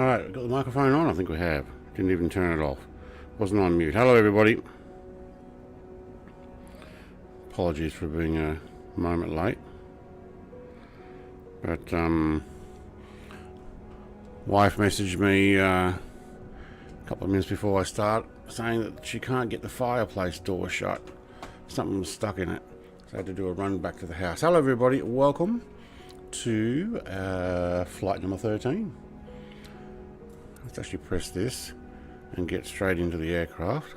Alright, we've got the microphone on, I think we have. Didn't even turn it off. Wasn't on mute. Hello everybody. Apologies for being a moment late. But wife messaged me a couple of minutes before I start saying that she can't get the fireplace door shut. Something was stuck in it. So I had to do a run back to the house. Hello everybody, welcome to flight number 13. Let's actually press this and get straight into the aircraft.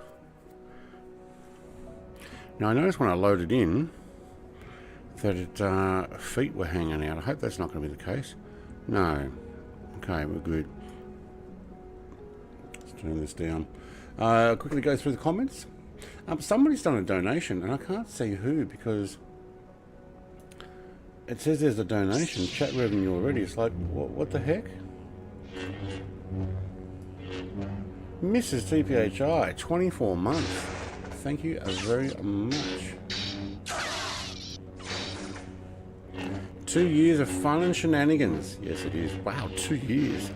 Now I noticed when I loaded in that feet were hanging out. I hope that's not going to be the case. No. Okay, we're good. Let's turn this down. Quickly go through the comments. Somebody's done a donation and I can't see who because it says there's a donation, chat revenue already. It's like, what the heck? Mrs. TPHI, 24 months. Thank you very much. 2 years of fun and shenanigans. Yes, it is. Wow, 2 years.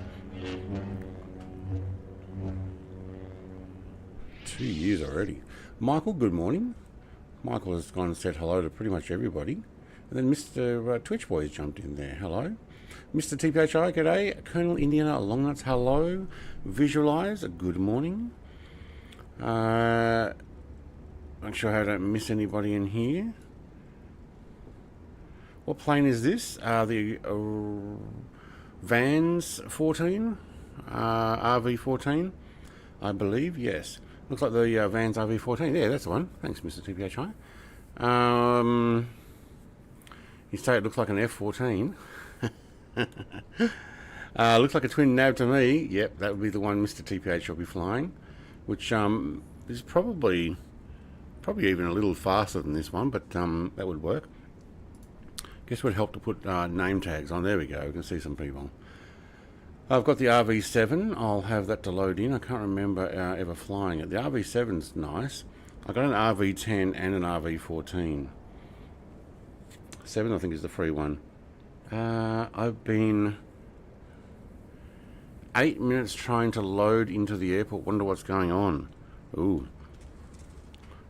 2 years already. Michael, good morning. Michael has gone and said hello to pretty much everybody. And then Mr. Twitch Boys jumped in there. Hello. Mr. TPHI, g'day. Colonel Indiana Longnuts, hello. Visualize, good morning. Make sure I don't miss anybody in here. What plane is this? The Vans 14? RV14? I believe, yes. Looks like the Vans RV14. Yeah, that's the one. Thanks, Mr. TPHI. You say it looks like an F14. Looks like a twin nav to me. Yep, that would be the one Mr. TPH will be flying, which is probably even a little faster than this one, but that would work. Guess what helped to put name tags on. There we go. We can see some people. I've got the RV7. I'll have that to load in. I can't remember ever flying it. The RV7's nice. I got an RV10 and an RV14. 7 I think is the free one. I've been 8 minutes trying to load into the airport. Wonder what's going on. Ooh.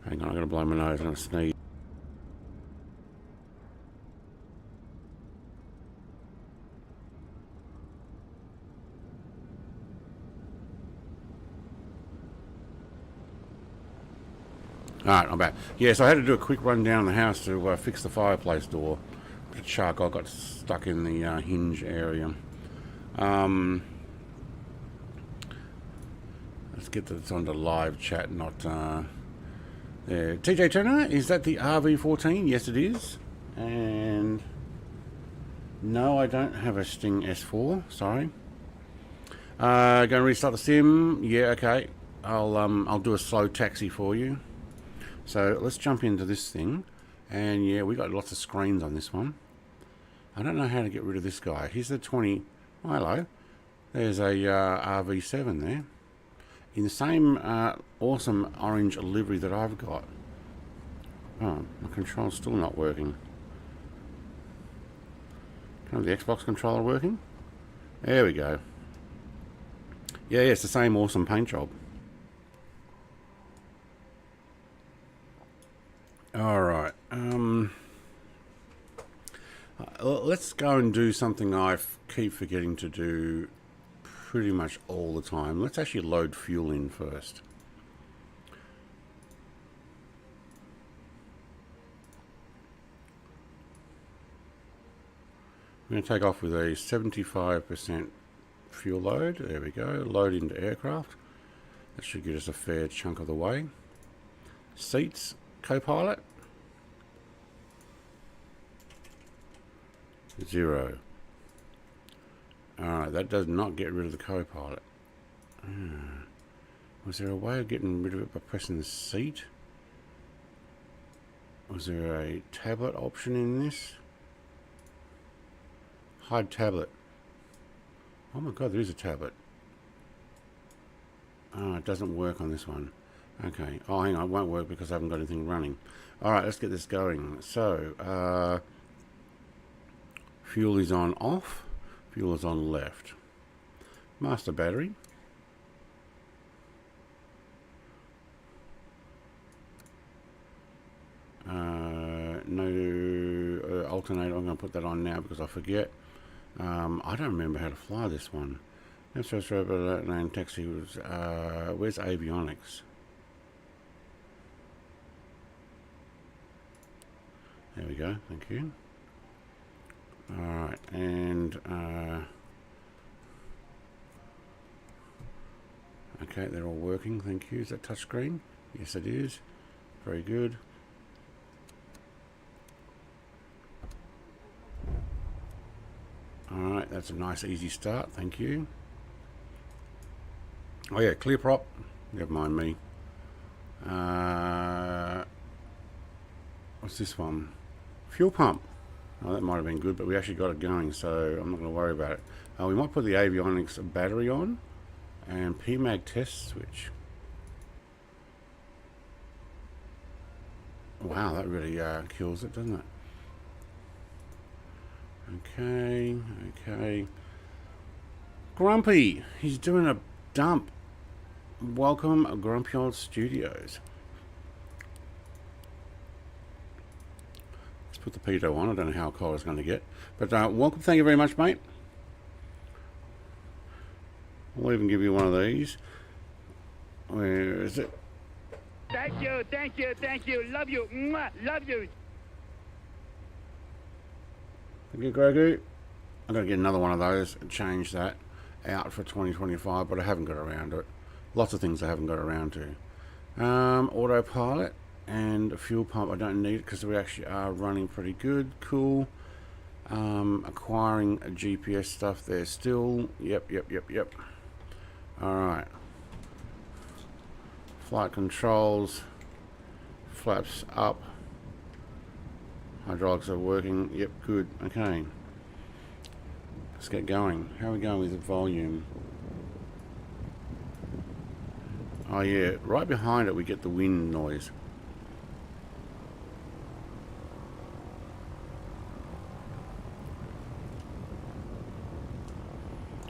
Hang on, I'm going to blow my nose. I'm going to sneeze. Alright, I'm back. Yeah, so I had to do a quick run down the house to fix the fireplace door. The charcoal got stuck in the hinge area. Let's get this onto live chat, not there. TJ Turner, is that the RV14? Yes, it is. And no, I don't have a Sting S4. Sorry. Going to restart the sim. Yeah, okay. I'll do a slow taxi for you. So let's jump into this thing. And yeah, we got lots of screens on this one. I don't know how to get rid of this guy. Here's the 20. Oh, hello. There's a RV7 there. In the same awesome orange livery that I've got. Oh, my control's still not working. Can I have the Xbox controller working? There we go. Yeah, it's the same awesome paint job. Alright, let's go and do something I keep forgetting to do pretty much all the time. Let's actually load fuel in first. I'm going to take off with a 75% fuel load. There we go. Load into aircraft. That should get us a fair chunk of the way. Seats. Co-pilot 0. Alright, that does not get rid of the co-pilot. Was there a way of getting rid of it by pressing the seat? Was there a tablet option in this? Hide tablet. Oh my god, there is a tablet. Oh, it doesn't work on this one. Okay. Oh, hang on. It won't work because I haven't got anything running. All right, let's get this going. So, fuel is on off. Fuel is on left. Master battery. No alternator. I'm going to put that on now because I forget. I don't remember how to fly this one. That's just name taxi was. Where's avionics? There we go. Thank you. All right, and okay, they're all working. Thank you. Is that touchscreen? Yes, it is. Very good. All right, that's a nice, easy start. Thank you. Oh yeah, clear prop. Never mind me. What's this one? Fuel pump. Oh, that might have been good, but we actually got it going, so I'm not going to worry about it. We might put the avionics battery on and PMAG test switch. Wow, that really kills it, doesn't it? Okay, okay. Grumpy, he's doing a dump. Welcome, Grumpy Old Studios. Let's put the pitot on. I don't know how cold it's going to get. But welcome, thank you very much, mate. I'll even give you one of these. Where is it? Thank you, thank you, thank you. Love you. Mwah, love you. Thank you, Grogu. I'm going to get another one of those and change that out for 2025, but I haven't got around to it. Lots of things I haven't got around to. Autopilot and a fuel pump. I don't need it because we actually are running pretty good. Cool. Acquiring a GPS stuff there still. Yep. Alright. Flight controls. Flaps up. Hydraulics are working. Yep, good. Okay. Let's get going. How are we going with the volume? Oh yeah, right behind it we get the wind noise.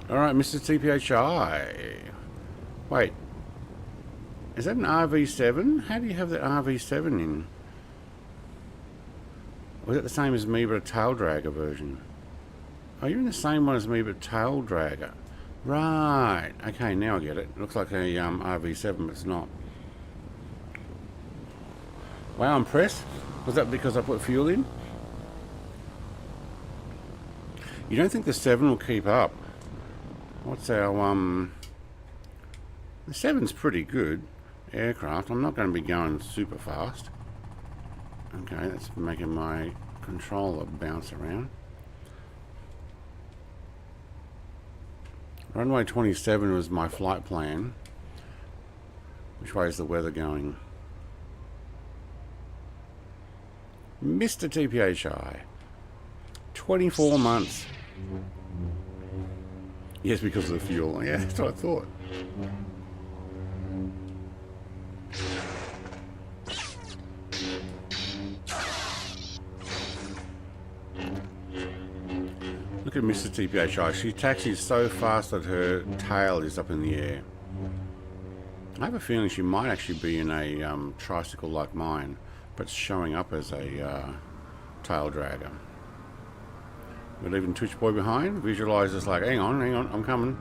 Alright, Mr. TPHI. Wait. Is that an RV7? How do you have the RV7 in? Or is it the same as me but a tail dragger version? Oh, you're in the same one as me but tail dragger. Right. Okay, now I get it. Looks like a RV7, but it's not. Wow, I'm impressed. Was that because I put fuel in? You don't think the 7 will keep up? What's our the 7's pretty good aircraft. I'm not going to be going super fast. Okay, that's making my controller bounce around. Runway 27 was my flight plan. Which way is the weather going? Mr. TPHI. 24 months. Yes, because of the fuel. Yeah, that's what I thought. Look at Mr. TPHI. She taxis so fast that her tail is up in the air. I have a feeling she might actually be in a tricycle like mine, but showing up as a tail dragger. We're leaving Twitch Boy behind. Visualize is like, hang on, I'm coming.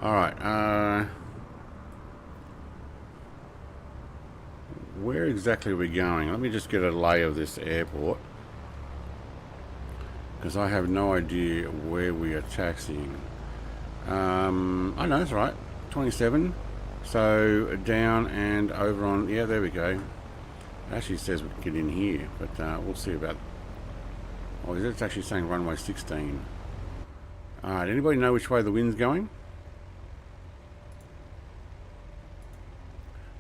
Alright, where exactly are we going? Let me just get a lay of this airport, because I have no idea where we are taxiing. I know, that's right. 27. So down and over on, yeah, there we go. It actually says we can get in here, but we'll see about. Oh, it's actually saying runway 16. Alright, anybody know which way the wind's going?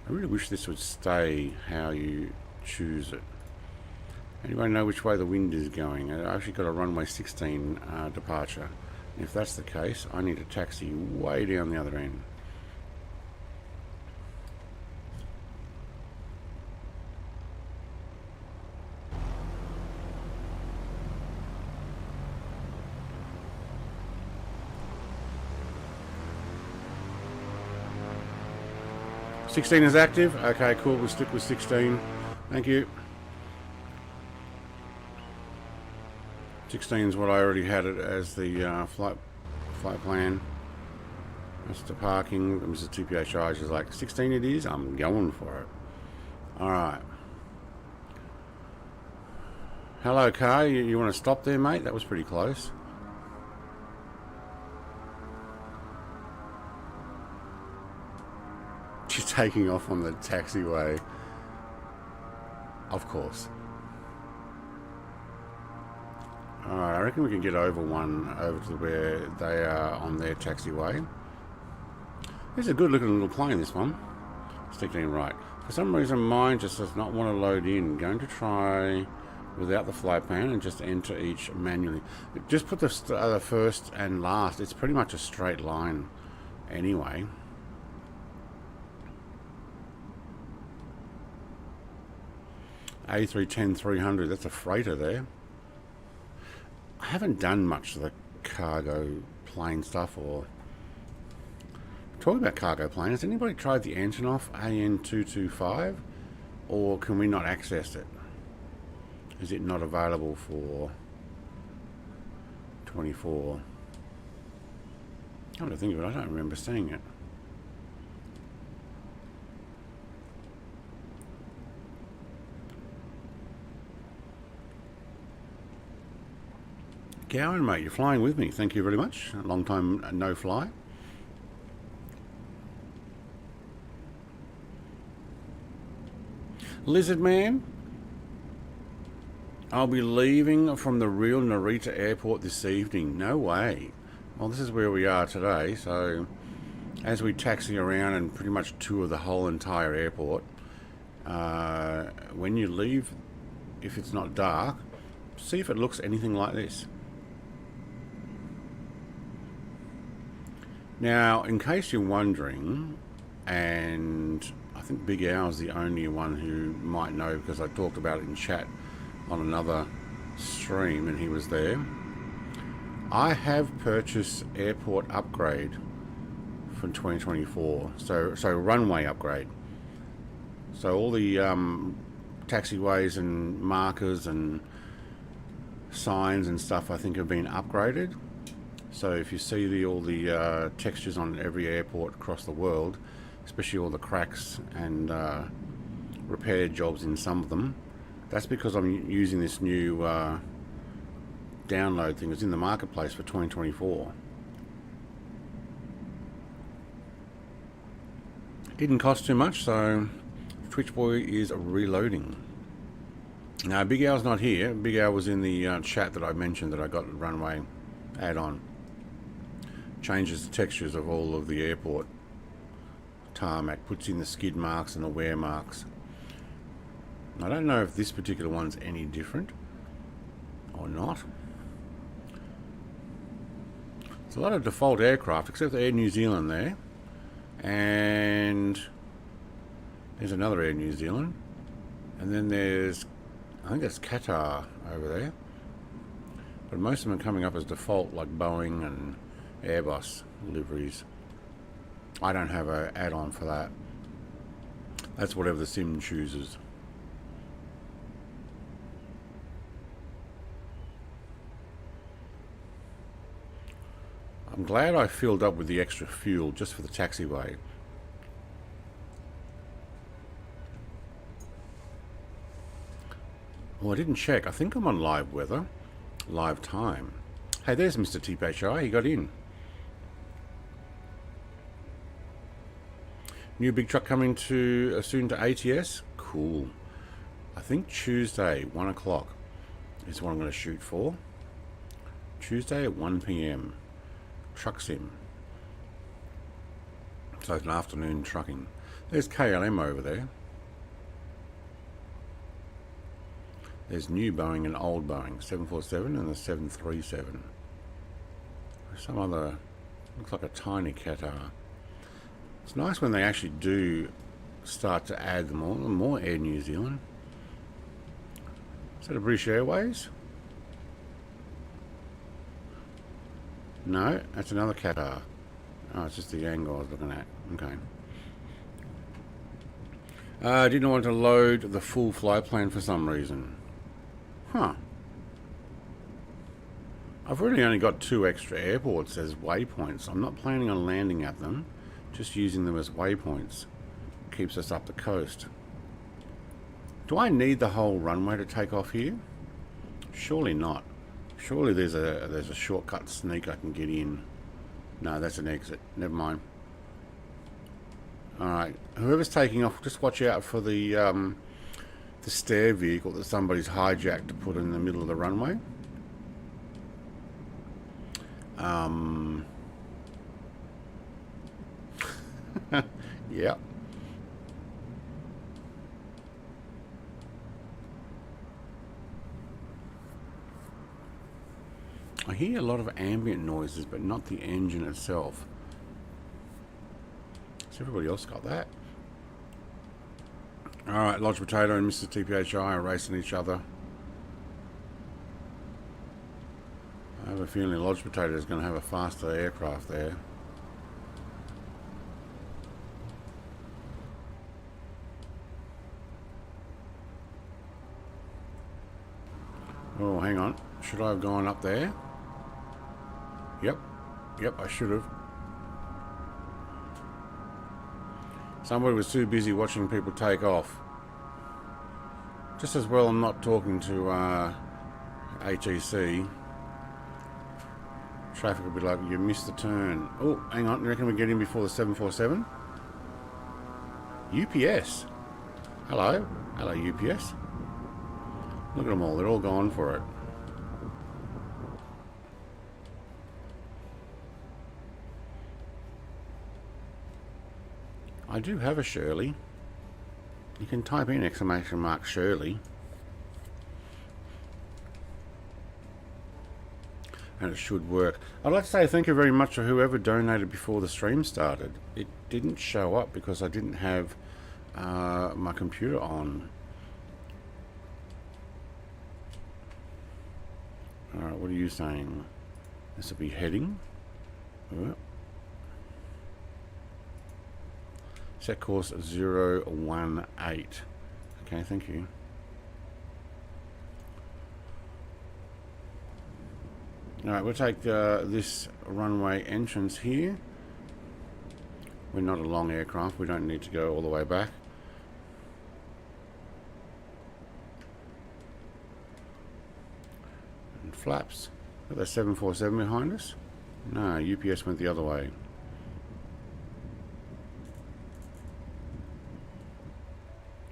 I really wish this would stay how you choose it. Anybody know which way the wind is going? I actually got a runway 16 departure. If that's the case, I need a taxi way down the other end. 16 is active. Okay, cool. We'll stick with 16. Thank you. 16 is what I already had it as the flight plan. Mr. Parking, Mrs. TPHI, she's like, 16 it is? I'm going for it. Alright. Hello, car. You want to stop there, mate? That was pretty close. She's taking off on the taxiway. Of course. Alright, I reckon we can get over to where they are on their taxiway. It's a good looking little plane, this one. Sticking in right. For some reason, mine just does not want to load in. Going to try without the flight plan and just enter each manually. Just put the first and last. It's pretty much a straight line anyway. A310-300, that's a freighter there. I haven't done much of the cargo plane stuff or... Talking about cargo plane, has anybody tried the Antonov AN225? Or can we not access it? Is it not available for 24? Come to think of it, I don't remember seeing it. Gowan, mate, you're flying with me. Thank you very much. A long time no fly. Lizard Man, I'll be leaving from the real Narita airport this evening. No way. Well, this is where we are today, so as we taxi around and pretty much tour the whole entire airport, when you leave, if it's not dark, see if it looks anything like this. Now, in case you're wondering, and I think Big Al is the only one who might know because I talked about it in chat on another stream and he was there. I have purchased airport upgrade for 2024, so runway upgrade. So all the taxiways and markers and signs and stuff I think have been upgraded. So if you see all the textures on every airport across the world, especially all the cracks and repair jobs in some of them, that's because I'm using this new download thing. It's in the marketplace for 2024. Didn't cost too much, so Twitch Boy is reloading. Now Big Al's not here. Big Al was in the chat that I mentioned that I got the runway add-on. Changes the textures of all of the airport tarmac, puts in the skid marks and the wear marks. I don't know if this particular one's any different or not. It's a lot of default aircraft except for Air New Zealand there, and there's another Air New Zealand, and then there's, I think that's Qatar over there, but most of them are coming up as default like Boeing and Airbus liveries. I don't have an add-on for that. That's whatever the sim chooses. I'm glad I filled up with the extra fuel just for the taxiway. Well, I didn't check. I think I'm on live weather, live time. Hey, there's Mr. TPHI. He got in. New big truck coming to soon to ATS. Cool. I think Tuesday, 1 o'clock is what I'm going to shoot for. Tuesday at 1 p.m. Truck sim. So it's an afternoon trucking. There's KLM over there. There's new Boeing and old Boeing, 747 and the 737. Some other, looks like a tiny Qatar. It's nice when they actually do start to add them all. More Air New Zealand. Is that a British Airways? No, that's another Qatar. Oh, it's just the angle I was looking at. Okay. I didn't want to load the full flight plan for some reason. Huh. I've really only got 2 extra airports as waypoints. I'm not planning on landing at them, just using them as waypoints. Keeps us up the coast. Do I need the whole runway to take off here? Surely not. Surely there's a shortcut sneak I can get in. No, that's an exit. Never mind. Alright, whoever's taking off, just watch out for the stair vehicle that somebody's hijacked to put in the middle of the runway. Yeah. I hear a lot of ambient noises, but not the engine itself. Has everybody else got that? Alright, Lodge Potato and Mr. TPHI are racing each other. I have a feeling Lodge Potato is going to have a faster aircraft there. Oh, hang on. Should I have gone up there? Yep. Yep, I should have. Somebody was too busy watching people take off. Just as well I'm not talking to HEC. Traffic will be like, you missed the turn. Oh, hang on. You reckon we get in before the 747? UPS. Hello. Hello, UPS. Look at them all. They're all going for it. I do have a Shirley. You can type in ! Shirley. And it should work. I'd like to say thank you very much to whoever donated before the stream started. It didn't show up because I didn't have my computer on. Alright, what are you saying? This will be heading. Oh. Set course 018. Okay, thank you. Alright, we'll take this runway entrance here. We're not a long aircraft, we don't need to go all the way back. And flaps. Got that 747 behind us? No, UPS went the other way.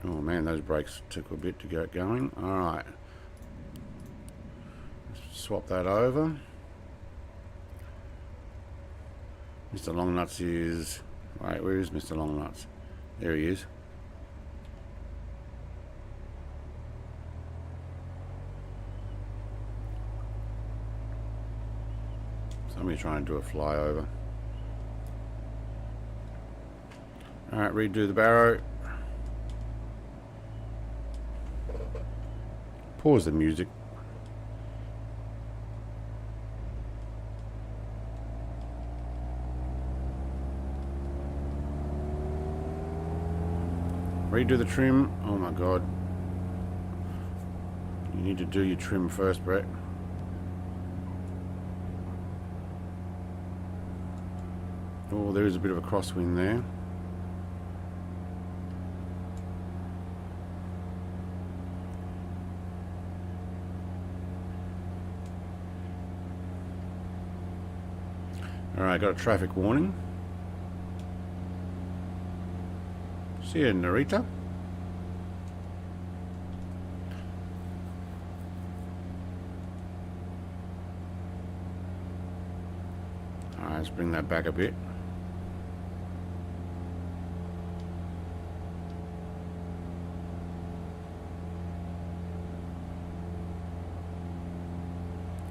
Oh man, those brakes took a bit to get going. Alright. Swap that over. Mr. Longnuts is... Wait, where is Mr. Longnuts? There he is. Somebody trying to do a flyover. Alright, redo the barrow. Pause the music. Redo the trim. Oh my god. You need to do your trim first, Brett. Oh, there is a bit of a crosswind there. Alright, got a traffic warning. See you, Narita. Alright, let's bring that back a bit.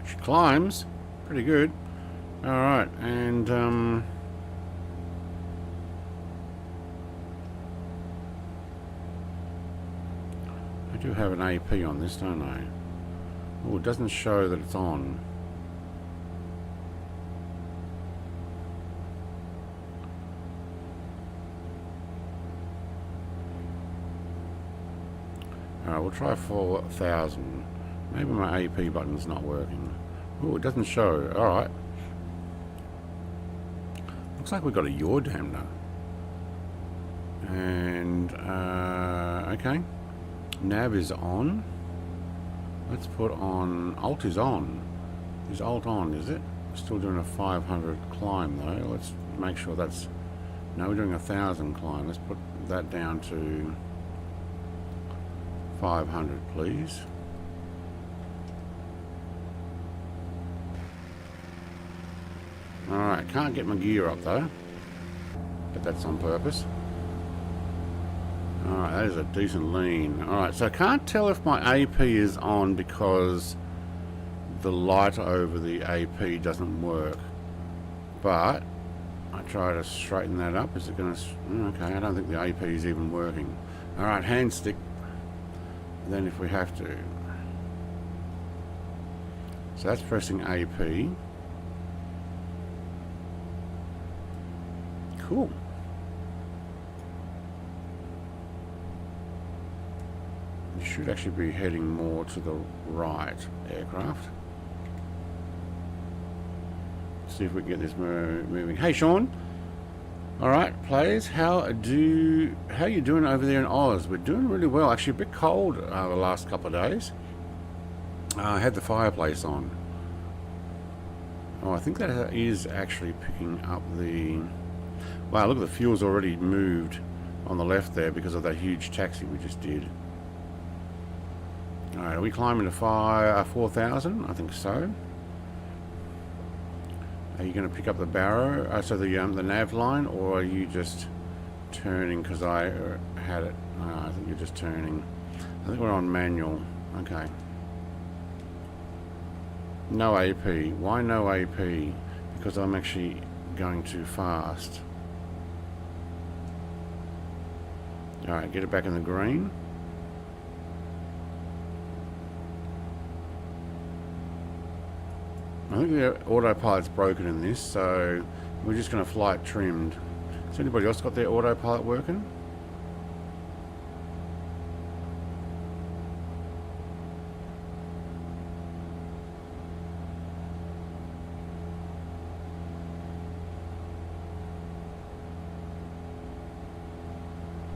She climbs. Pretty good. Alright, and I do have an AP on this, don't I? Oh, it doesn't show that it's on. Alright, we'll try 4,000. Maybe my AP button's not working. Oh, it doesn't show. Alright. Looks like we've got a yaw dampener. And, okay. Nav is on. Let's put on... Alt is on. Is Alt on, is it? Still doing a 500 climb though. Let's make sure that's... No, we're doing 1,000 climb. Let's put that down to 500, please. Alright, can't get my gear up though. But that's on purpose. Alright, that is a decent lean. Alright, so I can't tell if my AP is on because the light over the AP doesn't work. But I try to straighten that up. Is it going to... Okay, I don't think the AP is even working. Alright, hand stick. And then if we have to. So that's pressing AP. Cool. You should actually be heading more to the right, aircraft. See if we can get this moving. Hey, Sean. All right, players. How you doing over there in Oz? We're doing really well. Actually, a bit cold the last couple of days. I had the fireplace on. Oh, I think that is actually picking up the... Wow, look, the fuel's already moved on the left there because of that huge taxi we just did. All right, are we climbing to 4,000? I think so. Are you going to pick up the barrow, so the nav line, or are you just turning because I had it? I think you're just turning. I think we're on manual. Okay. No AP. Why no AP? Because I'm actually going too fast. Alright, get it back in the green. I think the autopilot's broken in this, so we're just going to fly it trimmed. Has anybody else got their autopilot working?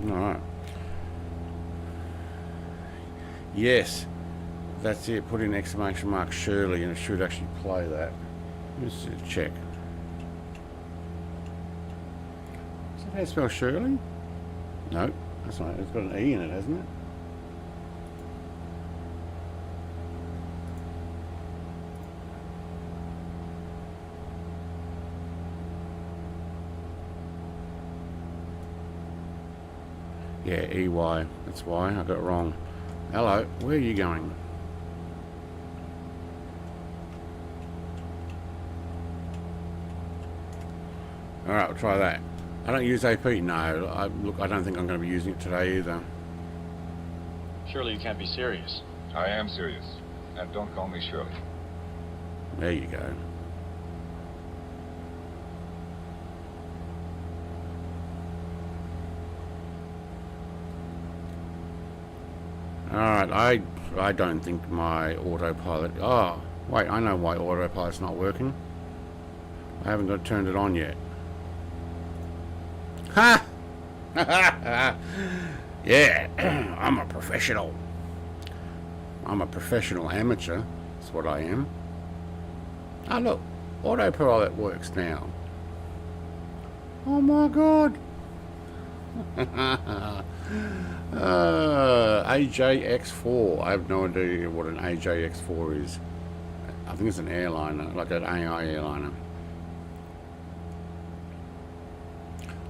Alright. Yes. That's it. Put in exclamation mark Shirley and it should actually play that. Let's check. Is that how you spell Shirley? No, that's not it. It's got an E in it, hasn't it? Yeah, EY. That's why I got it wrong. Hello, where are you going? Alright, we'll try that. I don't use AP. No, look, I don't think I'm going to be using it today either. Surely you can't be serious. I am serious. And don't call me Shirley. There you go. Alright, I don't think my autopilot... Oh, wait, I know why autopilot's not working. I haven't got turned it on yet. Ha! Yeah, I'm a professional. I'm a professional amateur. That's what I am. Oh, look. Autopilot works now. Oh, my God. AJX4. I have no idea what an AJX4 is. I think it's an airliner, like an AI airliner.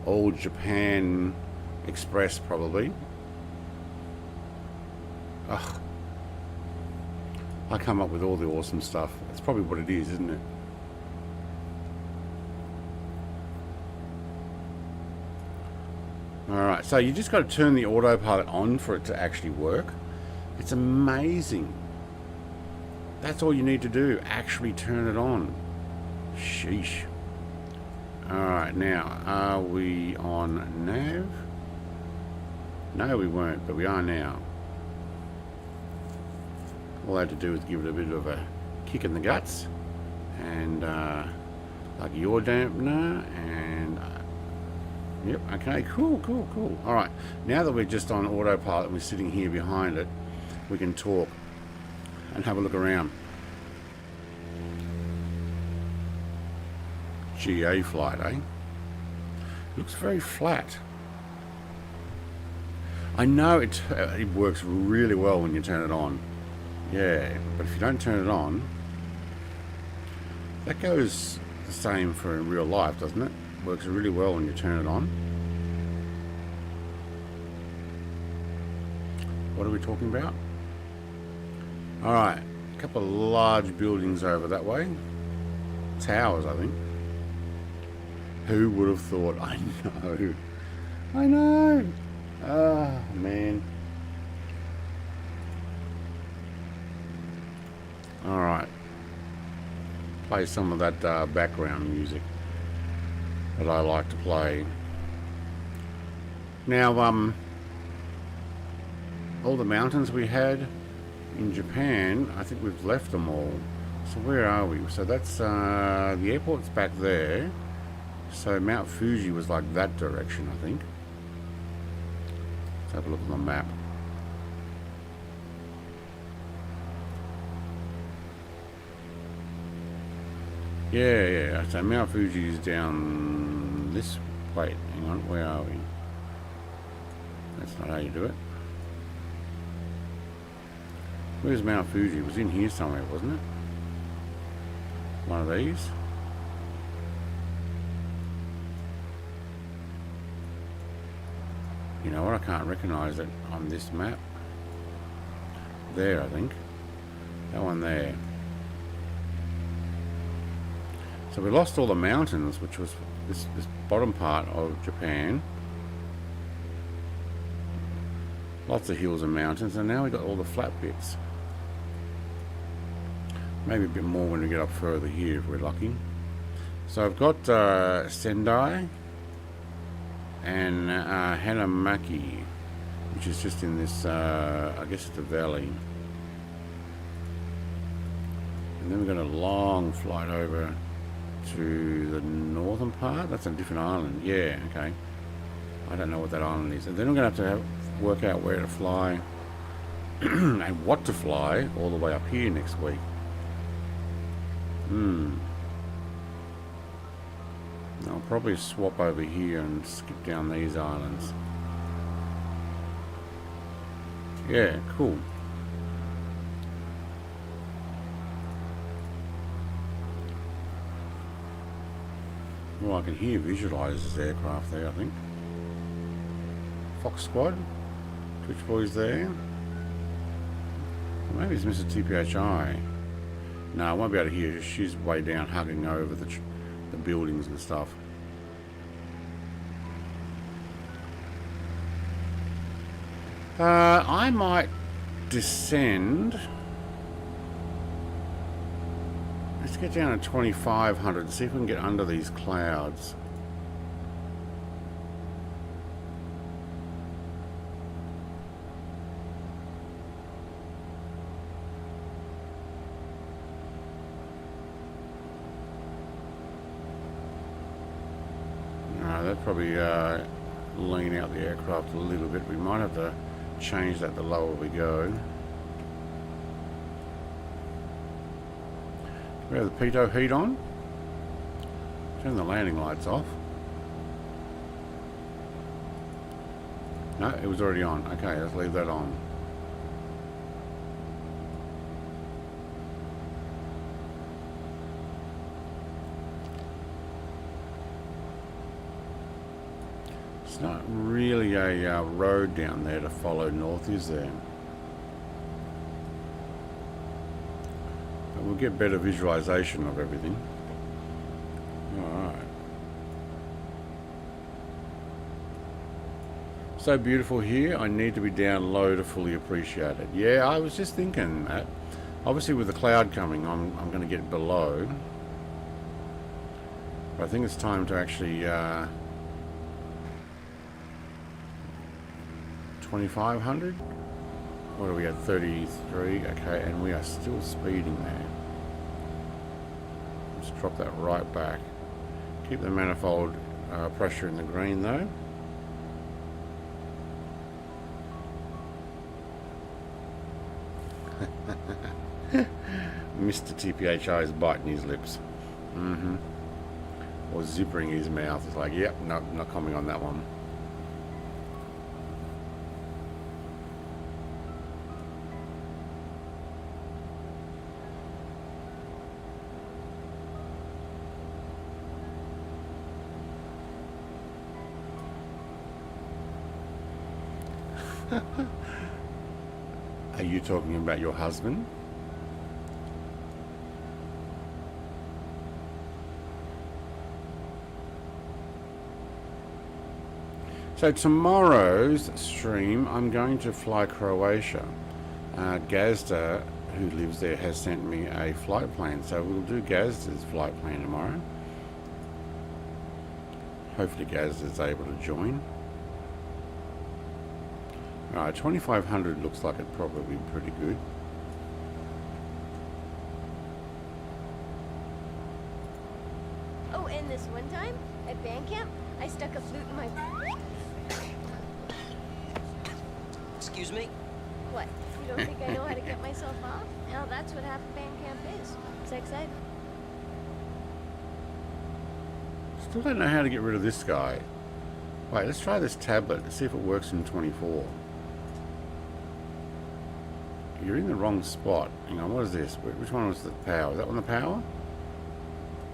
Old Japan Express, probably. Ugh. I come up with all the awesome stuff. That's probably what it is, isn't it? Alright, so you just got to turn the autopilot on for it to actually work. It's amazing. That's all you need to do. Actually turn it on. Sheesh. Alright, now, are we on nav? No, we weren't, but we are now. All I had to do was give it a bit of a kick in the guts, and like yaw dampener, and yep, okay, cool. All right, now that we're just on autopilot and we're sitting here behind it, we can talk and have a look around. GA flight, eh? Looks very flat. I know it works really well when you turn it on. Yeah, but if you don't turn it on, that goes the same for in real life, doesn't it? Works really well when you turn it on. What are we talking about? Alright, a couple of large buildings over that way. Towers, I think. Who would have thought? I know. Oh, man. Alright. Play some of that background music that I like to play. Now, all the mountains we had in Japan, I think we've left them all. So where are we? So that's the airport's back there. So Mount Fuji was like that direction, I think. Let's have a look at the map. Yeah. So Mount Fuji is down this. Wait, hang on. Where are we? That's not how you do it. Where's Mount Fuji? It was in here somewhere, wasn't it? One of these. You know what? I can't recognize it on this map. There, I think. That one there. So we lost all the mountains, which was this bottom part of Japan. Lots of hills and mountains, and now we got all the flat bits. Maybe a bit more when we get up further here if we're lucky. So I've got Sendai and Hanamaki, which is just in this, I guess it's a valley. And then we've got a long flight over to the northern part. That's a different island. Yeah, okay. I don't know what that island is. And then we're going to have to work out where to fly and what to fly all the way up here next week. I'll probably swap over here and skip down these islands. Yeah, cool. Well, I can hear visualize this aircraft there, I think. Fox Squad. Twitch Boys there. Or maybe it's Mr. TPHI. No, I won't be able to hear. She's way down hugging over the buildings and stuff. I might descend. Let's get down to 2500, see if we can get under these clouds. That'd probably lean out the aircraft a little bit. We might have to change that the lower we go. We have the pitot heat on. Turn the landing lights off. No, it was already on. Okay, let's leave that on. It's not really a road down there to follow north, is there? But we'll get better visualization of everything. Alright. So beautiful here. I need to be down low to fully appreciate it. Yeah, I was just thinking that. Obviously with the cloud coming, I'm going to get below. But I think it's time to actually 2500. What are we at? 33. Okay, and we are still speeding there. Let's drop that right back. Keep the manifold pressure in the green though. Mr. TPHI is biting his lips. Or zippering his mouth. It's like, yep, no, not commenting on that one. Are you talking about your husband? So tomorrow's stream, I'm going to fly Croatia. Gazda, who lives there, has sent me a flight plan. So we'll do Gazda's flight plan tomorrow. Hopefully Gazda's able to join. Alright, 2500 looks like it'd probably be pretty good. Oh, and this one time at band camp, I stuck a flute in my... Excuse me? What? You don't think I know how to get myself off? Now that's what half a band camp is. Sex ed. Still don't know how to get rid of this guy. Wait, let's try this tablet. Let's see if it works in 24. You're in the wrong spot. Hang on, what is this? Which one was the power? Is that one the power?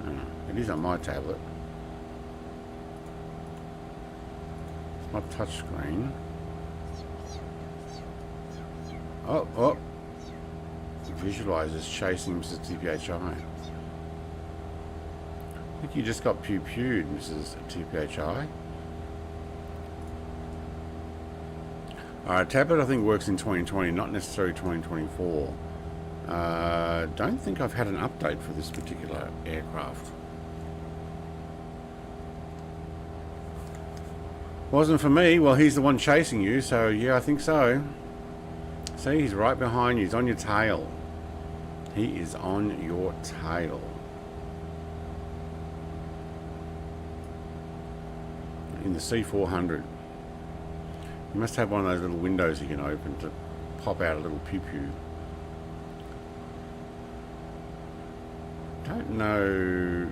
Oh, it is on my tablet. It's not touch screen. Oh. Visualizers chasing Mrs. TPHI. I think you just got pew-pewed, Mrs. TPHI. Tablet I think works in 2020, not necessarily 2024. Don't think I've had an update for this particular aircraft. Wasn't for me. Well, he's the one chasing you, so yeah, I think so. See, he's right behind you. He's on your tail. He is on your tail. In the C400. You must have one of those little windows you can open to pop out a little pew-pew. Don't know.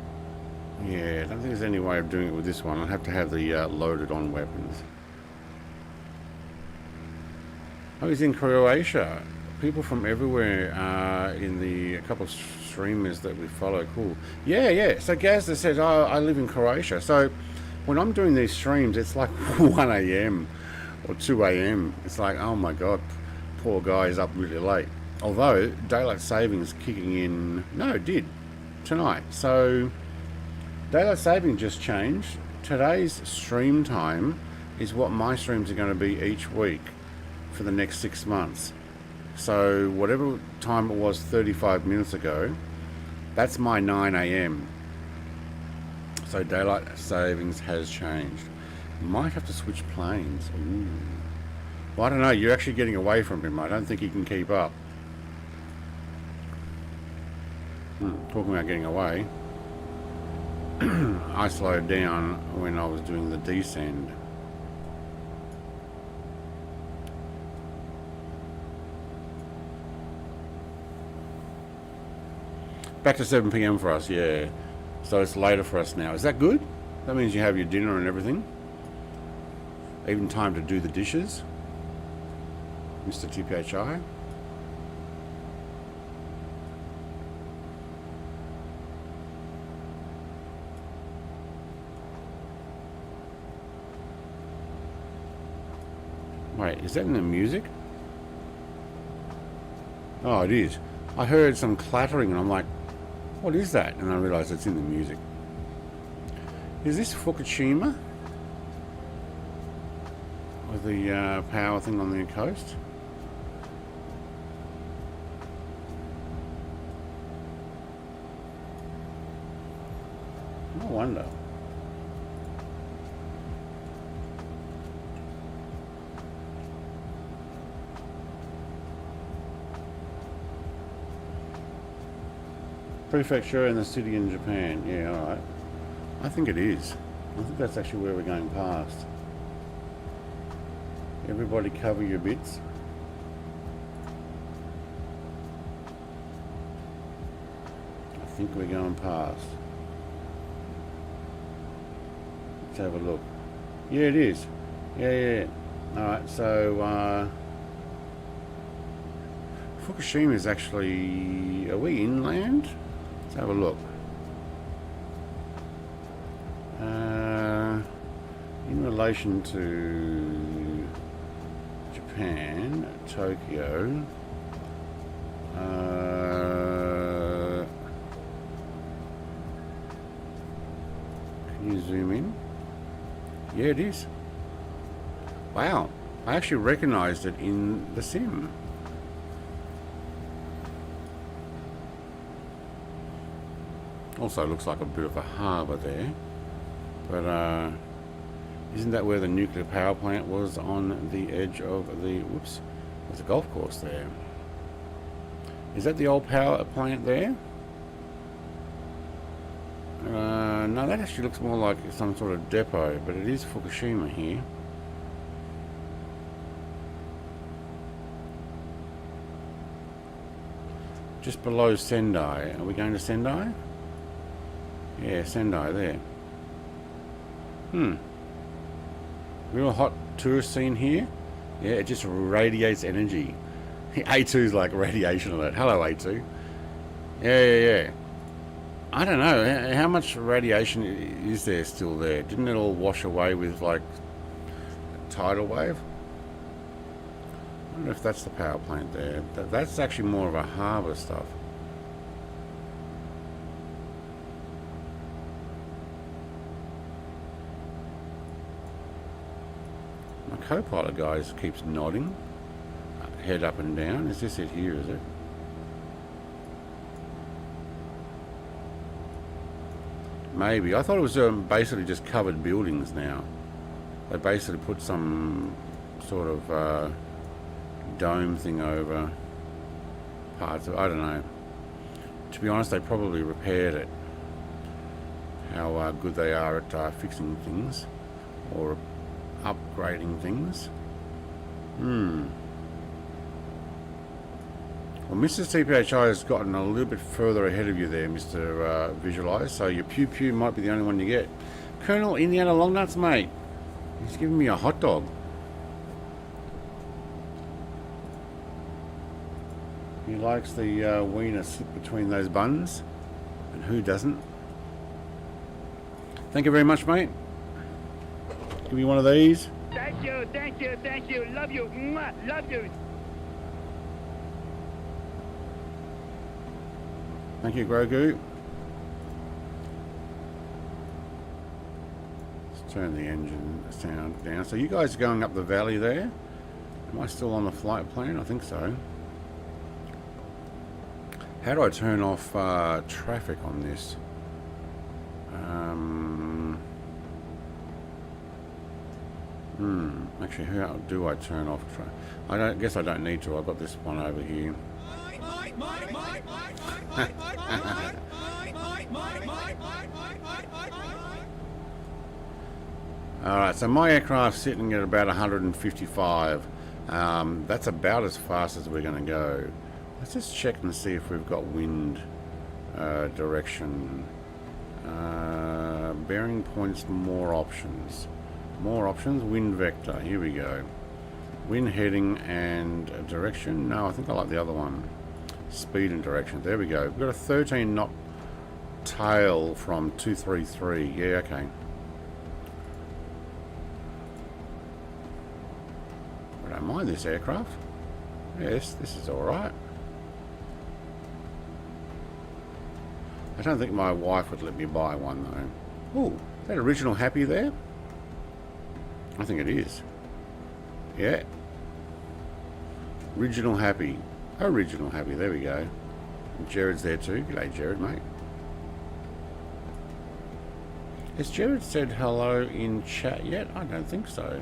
Yeah, I don't think there's any way of doing it with this one. I'll have to have the loaded on weapons. Oh, he's in Croatia. People from everywhere in a couple of streamers that we follow. Cool. Yeah. So Gazda says, oh, I live in Croatia. So when I'm doing these streams, it's like 1 a.m. or 2 a.m. It's like, oh my God, poor guy is up really late. Although daylight savings kicking in, no, it did tonight. So daylight saving just changed. Today's stream time is what my streams are going to be each week for the next 6 months. So whatever time it was 35 minutes ago, that's my 9 a.m. So daylight savings has changed. Might have to switch planes. Ooh. Well, I don't know. You're actually getting away from him. I don't think he can keep up. Talking about getting away. I slowed down when I was doing the descend. Back to 7 p.m. for us, yeah. So it's later for us now. Is that good? That means you have your dinner and everything. Even time to do the dishes. Mr. TPHI. Wait, is that in the music? Oh, it is. I heard some clattering and I'm like, what is that? And I realized it's in the music. Is this Fukushima? With the power thing on the coast? No wonder. Prefecture in the city in Japan. Yeah, alright. I think it is. I think that's actually where we're going past. Everybody cover your bits. I think we're going past. Let's have a look. Yeah, it is. Yeah. Alright, so Fukushima is actually... Are we inland? Let's have a look. In relation to Japan, Tokyo, can you zoom in? Yeah, it is. Wow, I actually recognized it in the sim. Also looks like a bit of a harbour there, but isn't that where the nuclear power plant was, on the edge of the, whoops, there's a golf course there. Is that the old power plant there? No, that actually looks more like some sort of depot, but it is Fukushima here. Just below Sendai. Are we going to Sendai? Yeah, Sendai there. Real hot tourist scene here. Yeah, it just radiates energy. A2's like radiation alert. Hello, A2. Yeah. I don't know. How much radiation is there still there? Didn't it all wash away with like a tidal wave? I wonder if that's the power plant there. That's actually more of a harbour stuff. My co-pilot guy keeps nodding, head up and down. Is this it here, is it? Maybe. I thought it was basically just covered buildings now. They basically put some sort of dome thing over parts of, I don't know. To be honest, they probably repaired it. How good they are at fixing things or upgrading things. Well, Mr. TPHI has gotten a little bit further ahead of you there, Mr. Visualize, so your pew pew might be the only one you get. Colonel Indiana Longnuts, mate. He's giving me a hot dog. He likes the wiener slip between those buns. And who doesn't? Thank you very much, mate. Give me one of these. Thank you. Love you. Mwah. Love you. Thank you, Grogu. Let's turn the engine sound down. So you guys are going up the valley there? Am I still on the flight plan? I think so. How do I turn off traffic on this? Actually, how do I turn off traffic? I guess I don't need to. I've got this one over here. Alright, so my aircraft's sitting at about 155. That's about as fast as we're going to go. Let's just check and see if we've got wind direction. Bearing points, more options. More options, wind vector. Here we go. Wind heading and direction. No, I think I like the other one. Speed and direction. There we go. We've got a 13 knot tail from 233. Yeah, okay. I don't mind this aircraft. Yes, this is alright. I don't think my wife would let me buy one though. Oh, is that original happy there? I think it is. Yeah. Original happy. Original happy. There we go. And Jared's there too. G'day, Jared, mate. Has Jared said hello in chat yet? I don't think so.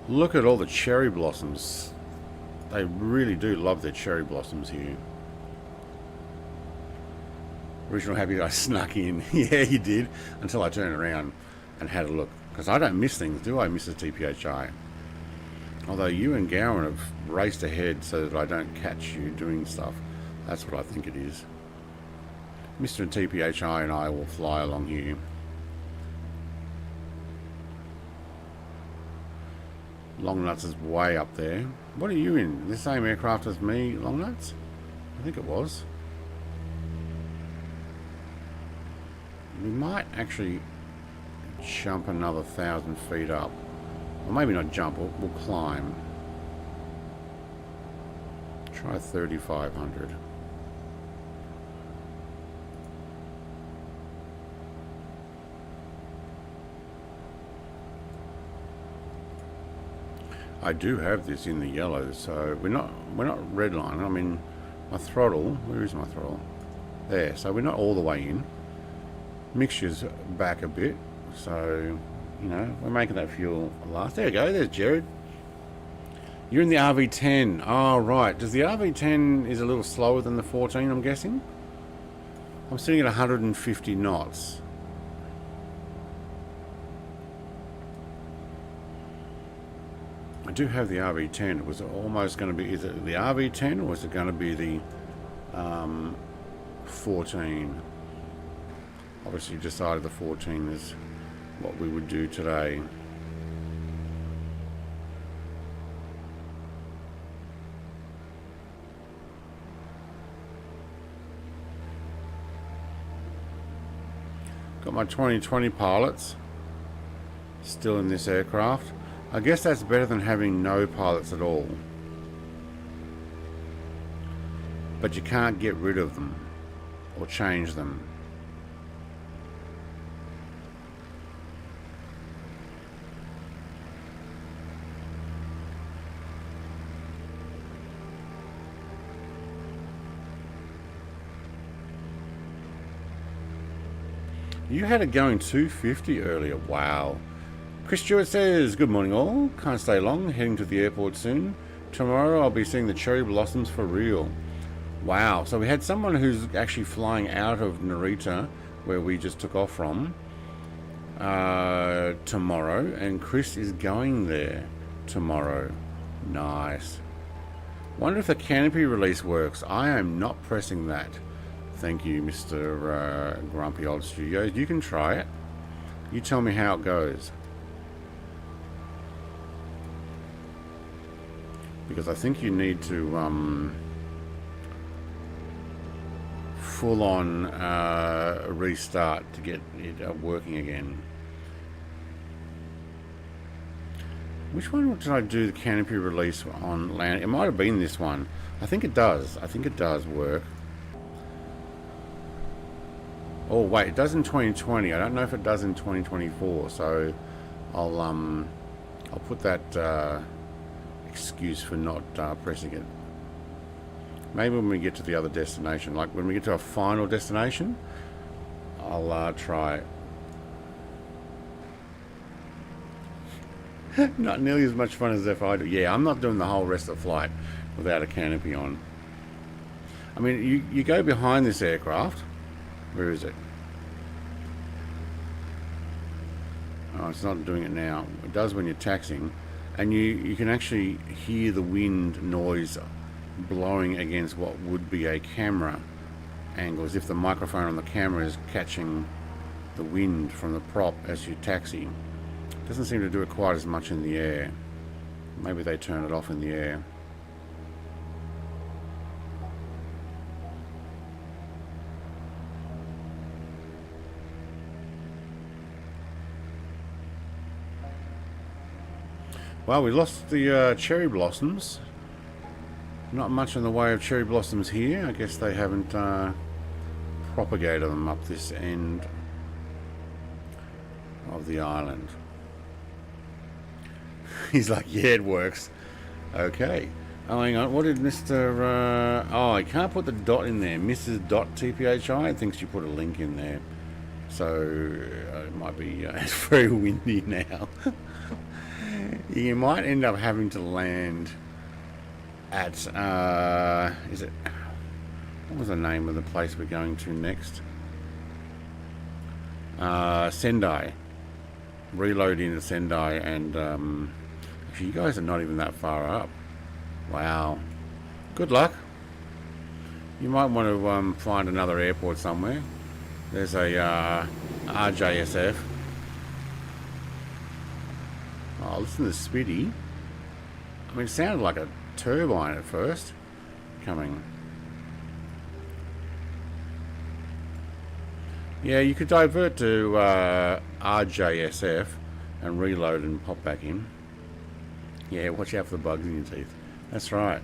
Look at all the cherry blossoms. They really do love their cherry blossoms here. Original happy I snuck in. Yeah, you did. Until I turned around and had a look. Because I don't miss things, do I, Mrs. TPHI? Although you and Gowan have raced ahead so that I don't catch you doing stuff. That's what I think it is. Mr. TPHI and I will fly along here. Long Nuts is way up there. What are you in? The same aircraft as me, Long Nuts? I think it was. We might actually jump another 1,000 feet up. Or maybe not jump, we'll climb. Try 3,500. I do have this in the yellow, so we're not redlining. I mean, my throttle, where is my throttle? There, so we're not all the way in. Mixture's back a bit, so you know, we're making that fuel last. There you go, there's Jared. You're in the RV10. Oh, right. Does the RV10 is a little slower than the 14, I'm guessing? I'm sitting at 150 knots. I do have the RV10. It was almost going to be, is it the RV10 or is it going to be the 14? Obviously decided the 14 is what we would do today. Got my 2020 pilots still in this aircraft. I guess that's better than having no pilots at all. But you can't get rid of them or change them. You had it going 250 earlier. Wow. Chris Stewart says, good morning all. Can't stay long. Heading to the airport soon. Tomorrow I'll be seeing the cherry blossoms for real. Wow. So we had someone who's actually flying out of Narita, where we just took off from, tomorrow. And Chris is going there tomorrow. Nice. Wonder if the canopy release works. I am not pressing that. Thank you, Mr. Grumpy Old Studios. You can try it. You tell me how it goes. Because I think you need to full on restart to get it working again. Which one did I do the canopy release on land? It might have been this one. I think it does. I think it does work. Oh wait, it does in 2020. I don't know if it does in 2024. So I'll put that excuse for not pressing it. Maybe when we get to the other destination, like when we get to our final destination, I'll try it. Not nearly as much fun as if I do. Yeah, I'm not doing the whole rest of the flight without a canopy on. I mean, you go behind this aircraft. Where is it? Oh, it's not doing it now. It does when you're taxiing. And you can actually hear the wind noise blowing against what would be a camera angle, as if the microphone on the camera is catching the wind from the prop as you taxi. Doesn't seem to do it quite as much in the air. Maybe they turn it off in the air. Well, we lost the cherry blossoms. Not much in the way of cherry blossoms here. I guess they haven't propagated them up this end of the island. He's like, yeah, it works. Okay. Oh, hang on. What did Mr... oh, I can't put the dot in there. Mrs. Dot TPHI thinks you put a link in there. So it might be... it's very windy now. You might end up having to land at, is it, what was the name of the place we're going to next? Sendai. Reload into Sendai, and actually you guys are not even that far up. Wow. Good luck. You might want to find another airport somewhere. There's a RJSF. Oh, listen to the Spitty. I mean, it sounded like a turbine at first. Coming. Yeah, you could divert to RJSF and reload and pop back in. Yeah, watch out for the bugs in your teeth. That's right.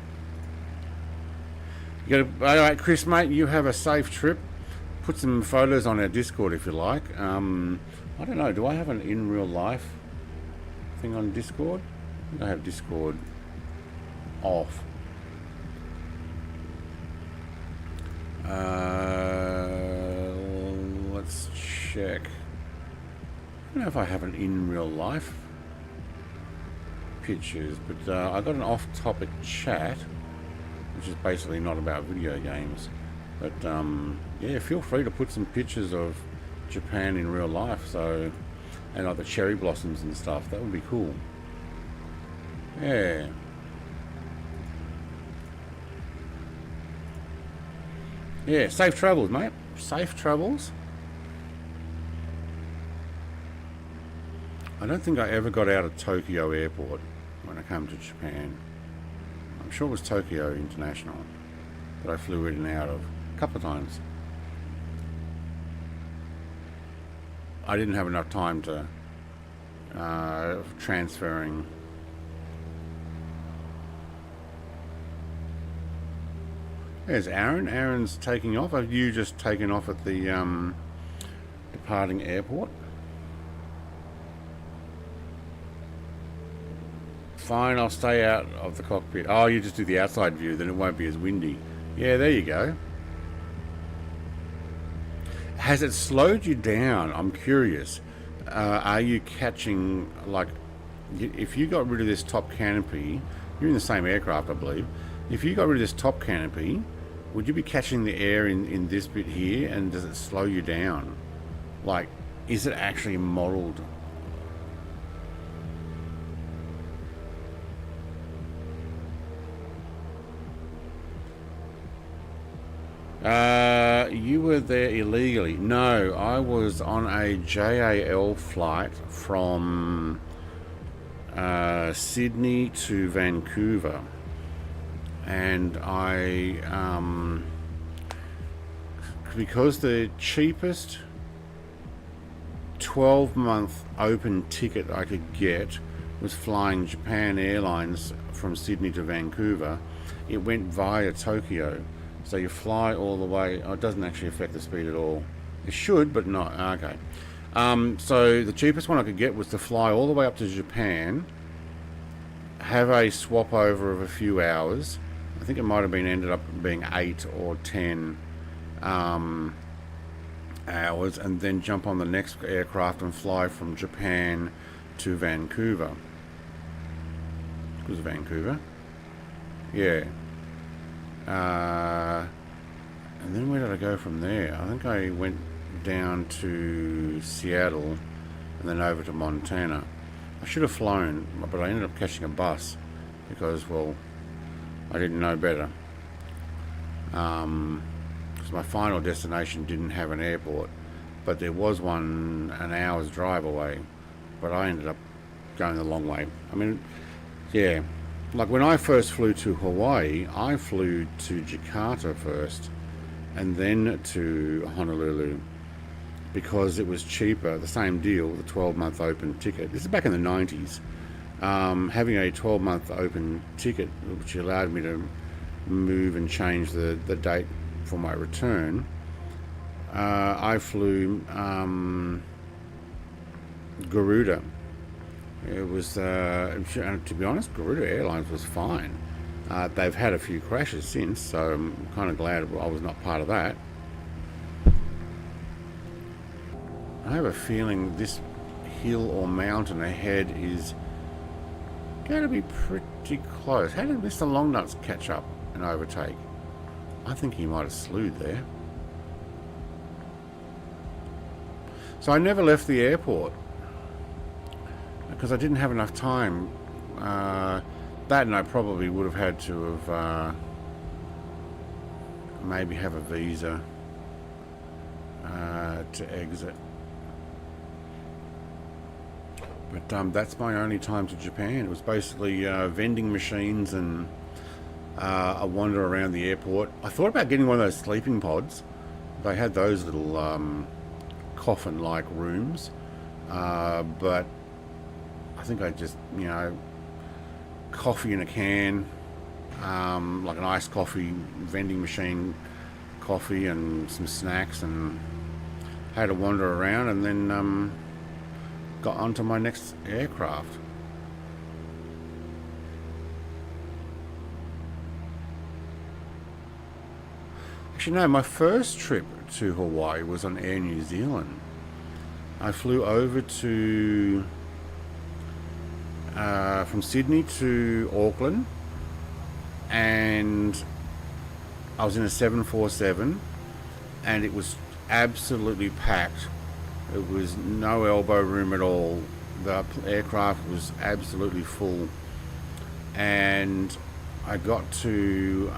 You gotta, all right, Chris, mate, you have a safe trip. Put some photos on our Discord if you like. I don't know, do I have an in real life thing on Discord? I think I have Discord off. Let's check. I don't know if I have an in real life pictures, but I got an off-topic chat, which is basically not about video games. But yeah, feel free to put some pictures of Japan in real life. So, and like the cherry blossoms and stuff. That would be cool. Yeah. Yeah, safe travels, mate. Safe travels. I don't think I ever got out of Tokyo Airport when I came to Japan. I'm sure it was Tokyo International that I flew in and out of a couple of times. I didn't have enough time to transferring. There's Aaron. Aaron's taking off. Have you just taken off at the departing airport? Fine, I'll stay out of the cockpit. Oh, you just do the outside view, then it won't be as windy. Yeah, there you go. Has it slowed you down? I'm curious. Are you catching, like, if you got rid of this top canopy, you're in the same aircraft, I believe. If you got rid of this top canopy, would you be catching the air in this bit here, and does it slow you down? Like, is it actually modeled? You were there illegally. No, I was on a JAL flight from Sydney to Vancouver, and I because the cheapest 12-month open ticket I could get was flying Japan Airlines from Sydney to Vancouver. It went via Tokyo. So you fly all the way. Oh, it doesn't actually affect the speed at all. It should, but not. Okay. So the cheapest one I could get was to fly all the way up to Japan, have a swap over of a few hours. I think it might have been ended up being 8 or 10 hours, and then jump on the next aircraft and fly from Japan to Vancouver. It was Vancouver. Yeah. And then where did I go from there? I think I went down to Seattle and then over to Montana. I should have flown, but I ended up catching a bus because, well, I didn't know better. Because my final destination didn't have an airport, but there was one an hour's drive away, but I ended up going the long way. I mean, yeah. Like when I first flew to Hawaii, I flew to Jakarta first and then to Honolulu because it was cheaper, the same deal, the 12-month open ticket. This is back in the 90s. Having a 12-month open ticket, which allowed me to move and change the date for my return, I flew Garuda. It was, to be honest, Garuda Airlines was fine. They've had a few crashes since, so I'm kind of glad I was not part of that. I have a feeling this hill or mountain ahead Got to be pretty close. How did Mr. Longnuts catch up and overtake? I think he might have slewed there. So I never left the airport because I didn't have enough time. That, and I probably would have had to have maybe have a visa to exit. But that's my only time to Japan. It was basically vending machines and a wander around the airport. I thought about getting one of those sleeping pods. They had those little coffin-like rooms, but I think I just, you know, coffee in a can, like an iced coffee vending machine coffee and some snacks, and had to wander around, and then got onto my next aircraft. Actually, no, my first trip to Hawaii was on Air New Zealand. I flew over to from Sydney to Auckland, and I was in a 747, and it was absolutely packed. It was no elbow room at all. The aircraft was absolutely full, and I got to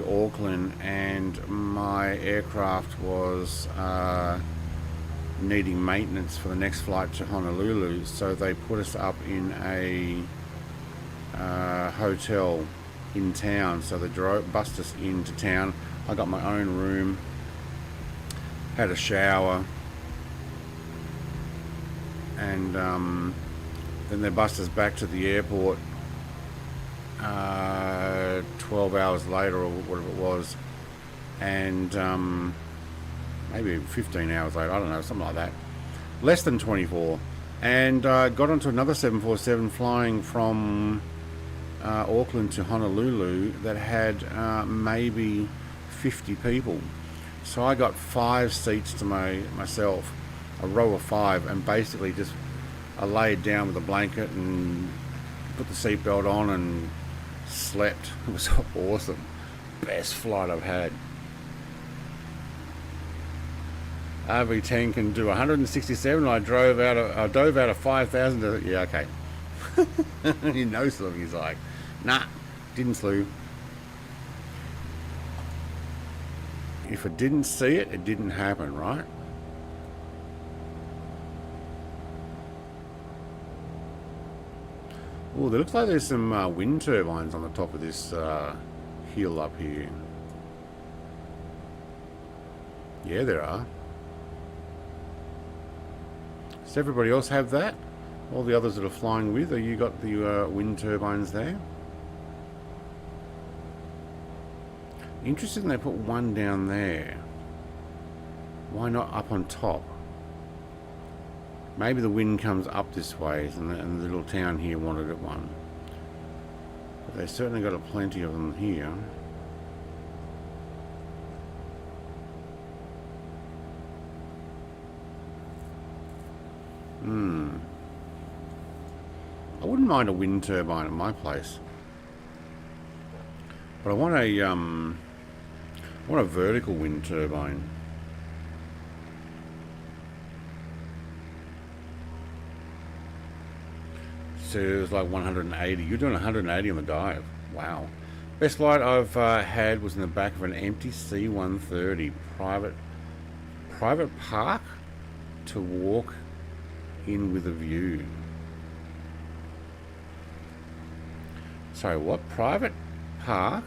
Auckland, and my aircraft was needing maintenance for the next flight to Honolulu, so they put us up in a hotel in town. So they bussed us into town. I got my own room, had a shower, and then they bussed us back to the airport 12 hours later or whatever it was, and maybe 15 hours later, I don't know, something like that, less than 24, and got onto another 747 flying from Auckland to Honolulu that had maybe 50 people. So I got 5 seats to myself, a row of 5, and basically just I laid down with a blanket and put the seatbelt on and slept. It was awesome. Best flight I've had. RV10 can do 167. I dove out of 5,000 to, yeah, okay. He knows something. He's like, nah, didn't slew. If I didn't see it, it didn't happen, right? Oh, there looks like there's some wind turbines on the top of this hill up here. Yeah, there are. Does everybody else have that? All the others that are flying with, or you got the wind turbines there? Interesting they put one down there. Why not up on top? Maybe the wind comes up this way, and the little town here wanted it one. But they certainly got plenty of them here. I wouldn't mind a wind turbine at my place, but I want a vertical wind turbine. So it was like 180. You're doing 180 on the dive. Wow. Best flight I've had was in the back of an empty C-130 private park to walk in with a view. Sorry, what? Private park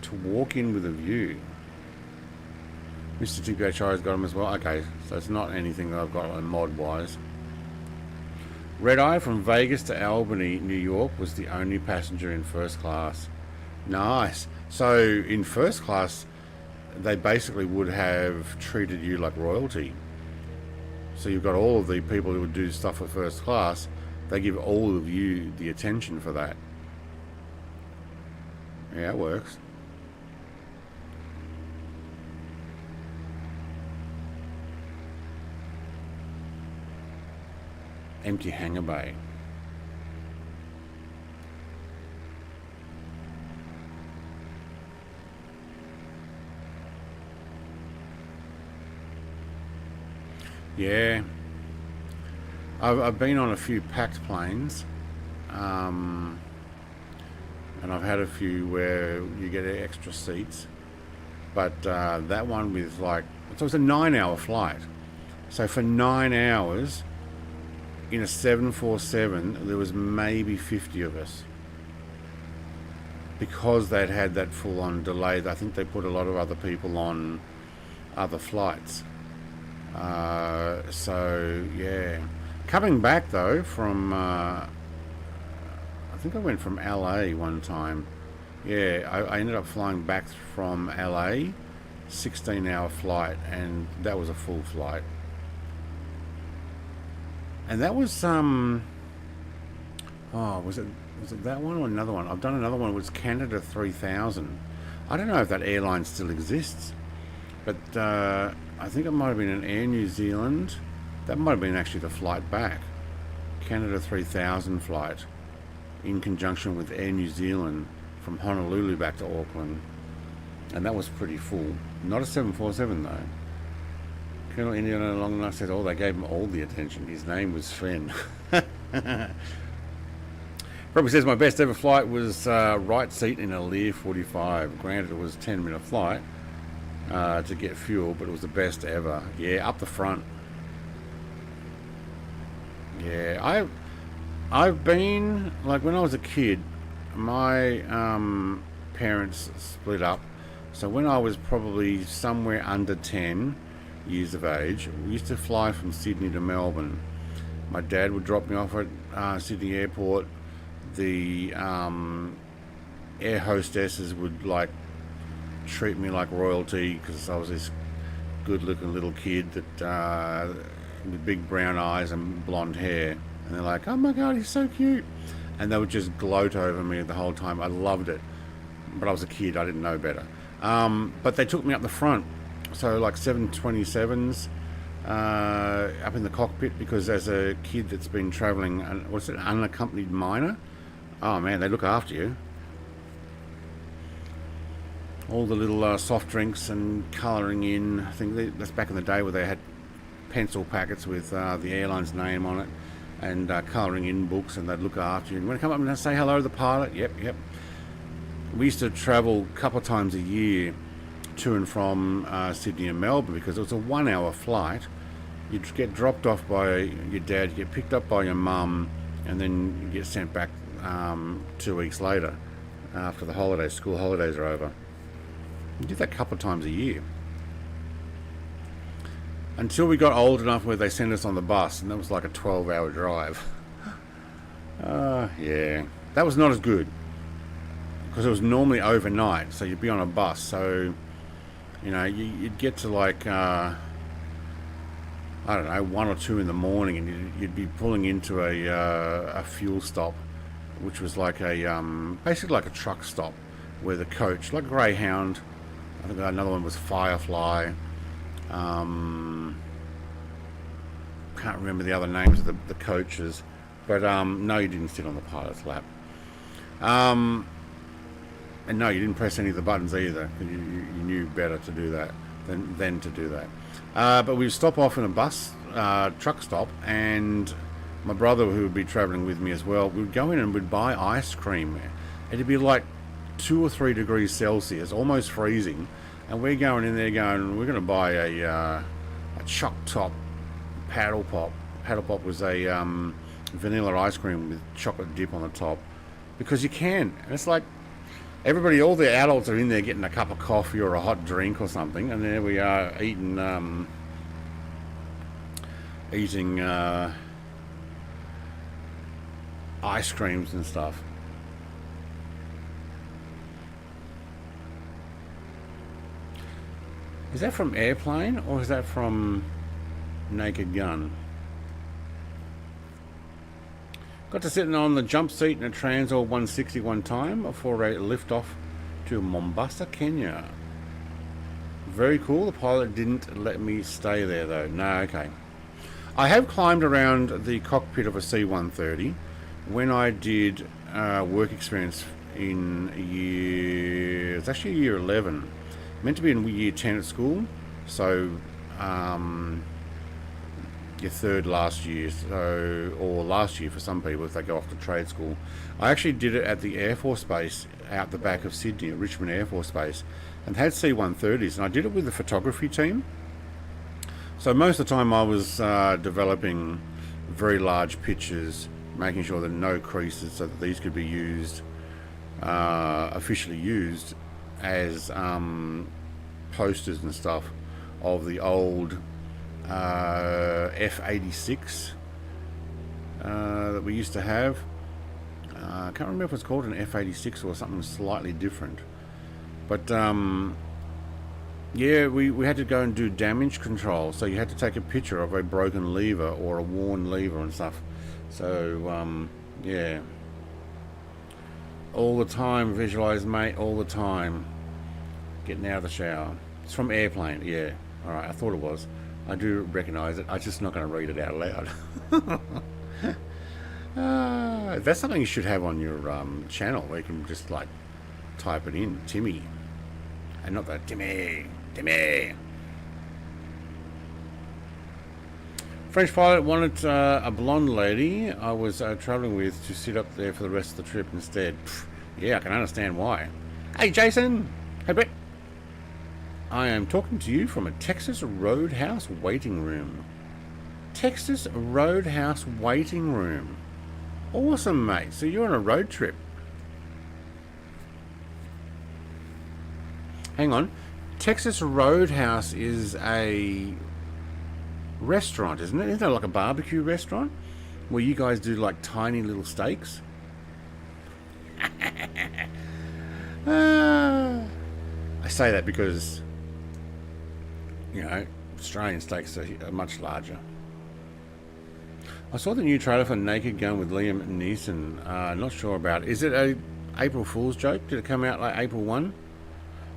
to walk in with a view. Mr. TPHI has got them as well. Okay, so it's not anything that I've got on mod-wise. Red Eye from Vegas to Albany, New York, was the only passenger in first class. Nice. So in first class, they basically would have treated you like royalty. So you've got all of the people who would do stuff for first class. They give all of you the attention for that. Yeah, it works. empty hangar bay. Yeah, I've been on a few packed planes, and I've had a few where you get extra seats, but that one with like, so it was a 9-hour flight. So for 9 hours in a 747, there was maybe 50 of us, because they'd had that full-on delay. I think they put a lot of other people on other flights. So yeah, coming back though from I think I went from LA one time. Yeah, I ended up flying back from LA, 16-hour flight, and that was a full flight. And that was oh, was it that one or another one? I've done another one. It was Canada 3000. I don't know if that airline still exists, but I think it might have been an Air New Zealand. That might have been actually the flight back. Canada 3000 flight in conjunction with Air New Zealand from Honolulu back to Auckland. And that was pretty full. Not a 747 though. Colonel Indiana long enough said, oh, they gave him all the attention. His name was Sven. Probably says my best ever flight was right seat in a Lear 45. Granted, it was a 10-minute flight to get fuel, but it was the best ever. Yeah, up the front. Yeah, I've been, like, when I was a kid, my parents split up. So when I was probably somewhere under 10 years of age, we used to fly from Sydney to Melbourne. My dad would drop me off at Sydney Airport. The air hostesses would like treat me like royalty because I was this good-looking little kid that with big brown eyes and blonde hair, and they're like, "Oh my God, he's so cute," and they would just gloat over me the whole time. I loved it, but I was a kid; I didn't know better. But they took me up the front, so like 727s up in the cockpit, because as a kid that's been travelling, what's it, unaccompanied minor? Oh man, they look after you. All the little soft drinks and colouring in. I think that's back in the day where they had pencil packets with the airline's name on it, and colouring in books, and they'd look after you. And when I come up and say hello to the pilot, yep. We used to travel a couple of times a year to and from Sydney and Melbourne, because it was a 1-hour flight. You'd get dropped off by your dad, you get picked up by your mum, and then you get sent back 2 weeks later after the holidays, school holidays are over. We did that a couple of times a year. Until we got old enough where they sent us on the bus, and that was like a 12-hour drive. Yeah. That was not as good, because it was normally overnight, so you'd be on a bus, so, you know, you'd get to like, I don't know, 1 or 2 in the morning, and you'd be pulling into a fuel stop, which was like a, basically like a truck stop, where the coach, like Greyhound, I think another one was Firefly, can't remember the other names of the coaches, but no, you didn't sit on the pilot's lap. And no, you didn't press any of the buttons either, because you knew better to do that than to do that. But we'd stop off in a bus, truck stop, and my brother, who would be travelling with me as well, we'd go in and we'd buy ice cream. It'd be like 2 or 3 degrees Celsius, almost freezing, and we're going in there going, we're going to buy a choc top paddle pop. Paddle pop was a vanilla ice cream with chocolate dip on the top, because you can. And it's like everybody, all the adults are in there getting a cup of coffee or a hot drink or something, and there we are eating ice creams and stuff. Is that from Airplane, or is that from Naked Gun? Got to sit on the jump seat in a Transall 160 one time for a lift off to Mombasa, Kenya. Very cool. The pilot didn't let me stay there though. No, okay. I have climbed around the cockpit of a C-130 when I did work experience in it's actually year 11. Meant to be in year 10 at school, so your third last year, or last year for some people if they go off to trade school. I actually did it at the Air Force Base out the back of Sydney, at Richmond Air Force Base, and had C-130s, and I did it with the photography team. So most of the time I was developing very large pictures, making sure that no creases, so that these could be used, officially used as posters and stuff of the old F-86 that we used to have. I can't remember if it's called an F-86 or something slightly different, but yeah, we had to go and do damage control, so you had to take a picture of a broken lever or a worn lever and stuff. So yeah, all the time, visualize, mate, all the time. Getting out of the shower. It's from Airplane, yeah. Alright, I thought it was. I do recognise it. I'm just not going to read it out loud. That's something you should have on your channel, where you can just like type it in, Timmy. And not that Timmy. French pilot wanted a blonde lady I was travelling with to sit up there for the rest of the trip instead. Pfft, yeah, I can understand why. Hey, Jason. Hey, Brett. I am talking to you from a Texas Roadhouse waiting room. Texas Roadhouse waiting room. Awesome, mate. So you're on a road trip. Hang on. Texas Roadhouse is a restaurant, isn't it? Isn't it like a barbecue restaurant where you guys do like tiny little steaks? I say that because, you know, Australian steaks are much larger. I saw the new trailer for Naked Gun with Liam Neeson. Not sure about it. Is it a April Fool's joke? Did it come out like April 1?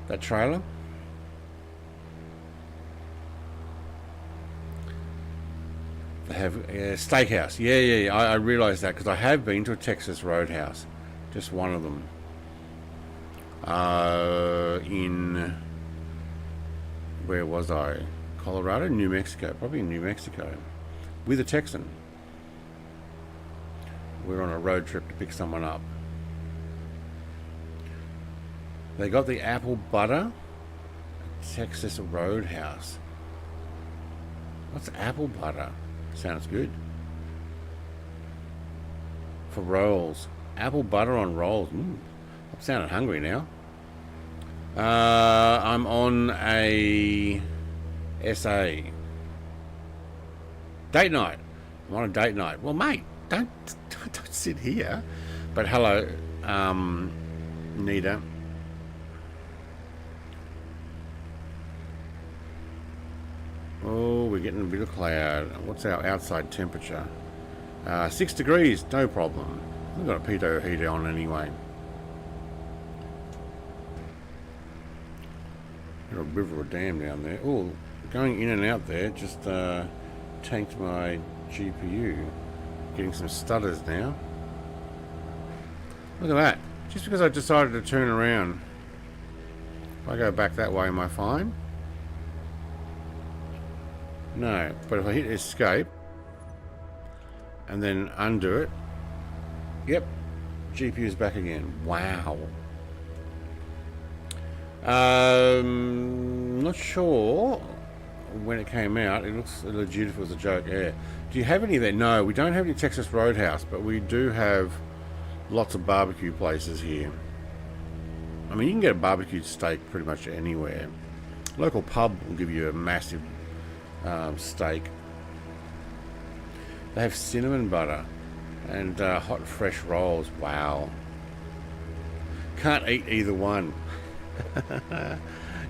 That trailer? They have steakhouse. Yeah. I realised that because I have been to a Texas Roadhouse. Just one of them. In... Where was I? Colorado? New Mexico. Probably in New Mexico. With a Texan. We're on a road trip to pick someone up. They got the apple butter. Texas Roadhouse. What's apple butter? Sounds good. For rolls. Apple butter on rolls. I'm sounding hungry now. I'm on a SA. Date night. I'm on a date night. Well, mate, don't sit here. But hello, Nita. Oh, we're getting a bit of cloud. What's our outside temperature? 6 degrees, no problem. I've got a pitot heater on anyway. Got a river or dam down there. Oh, going in and out there just tanked my GPU. Getting some stutters now. Look at that. Just because I decided to turn around. If I go back that way, am I fine? No, but if I hit escape and then undo it, yep, GPU is back again. Wow. Not sure when it came out. It looks legit if it was a joke. Yeah. Do you have any there? No, we don't have any Texas Roadhouse, but we do have lots of barbecue places here. I mean, you can get a barbecued steak pretty much anywhere. Local pub will give you a massive steak. They have cinnamon butter and hot fresh rolls. Wow. Can't eat either one.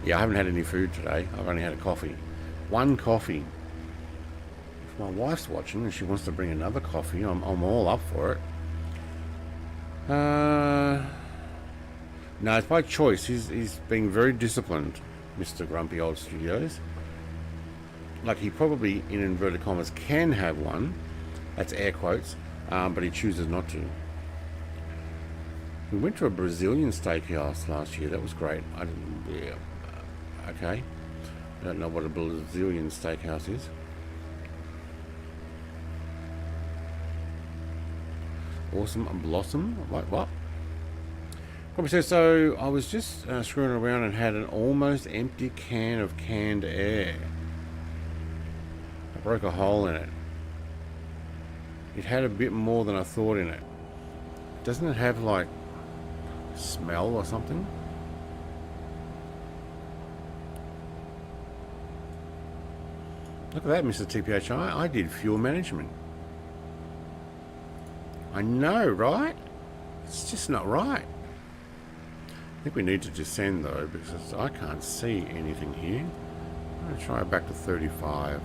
Yeah, I haven't had any food today. I've only had a coffee. One coffee. If my wife's watching and she wants to bring another coffee, I'm all up for it. No, it's by choice. He's being very disciplined, Mr. Grumpy Old Studios. like he probably, in inverted commas, can have one. That's air quotes, but he chooses not to. We went to a Brazilian steakhouse last year. That was great. I didn't, yeah, okay. I don't know what a Brazilian steakhouse is. Awesome Blossom. What? Probably says, so I was just screwing around and had an almost empty can of canned air. I broke a hole in it. It had a bit more than I thought in it. Doesn't it have like smell or something? Look at that, Mr. TPHI. I did fuel management. I know, right? It's just not right. I think we need to descend though, because I can't see anything here. I'm going to try it back to 35.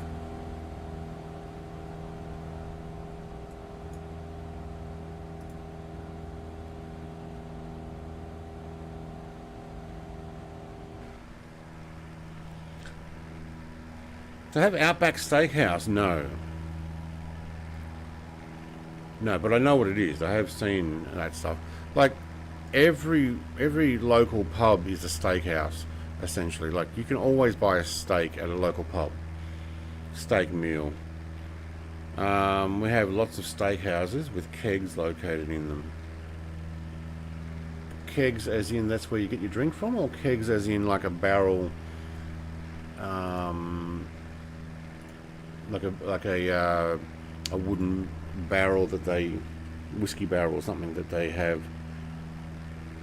To have Outback Steakhouse? No. No, but I know what it is. I have seen that stuff. Like, every local pub is a steakhouse, essentially. Like, you can always buy a steak at a local pub. Steak meal. We have lots of steakhouses with kegs located in them. Kegs as in that's where you get your drink from, or kegs as in like a barrel, like a wooden barrel that they, whiskey barrel or something that they have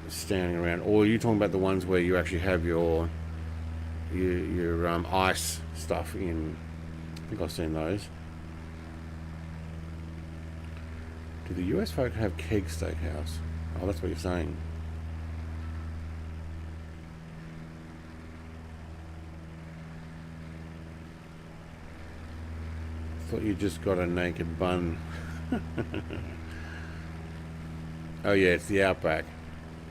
standing around? Or are you talking about the ones where you actually have your ice stuff in? I think I've seen those. Do the US folk have keg steakhouse? Oh, that's what you're saying. Thought you just got a naked bun. Oh yeah, it's the Outback.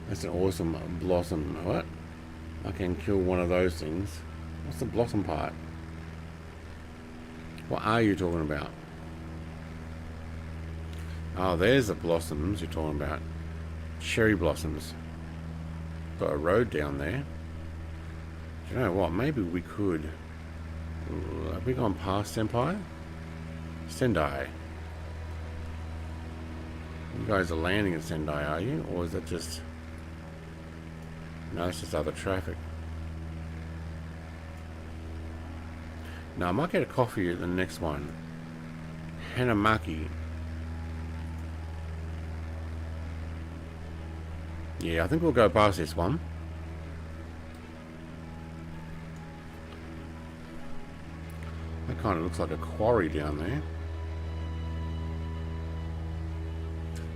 That's an awesome Blossom. What? I can kill one of those things. What's the Blossom part? What are you talking about? Oh, there's the blossoms you're talking about. Cherry blossoms. Got a road down there. Do you know what? Maybe we could. Have we gone past Senpai? Sendai. You guys are landing at Sendai, are you? Or is that just... No, it's just other traffic. Now, I might get a coffee at the next one. Hanamaki. Yeah, I think we'll go past this one. That kind of looks like a quarry down there.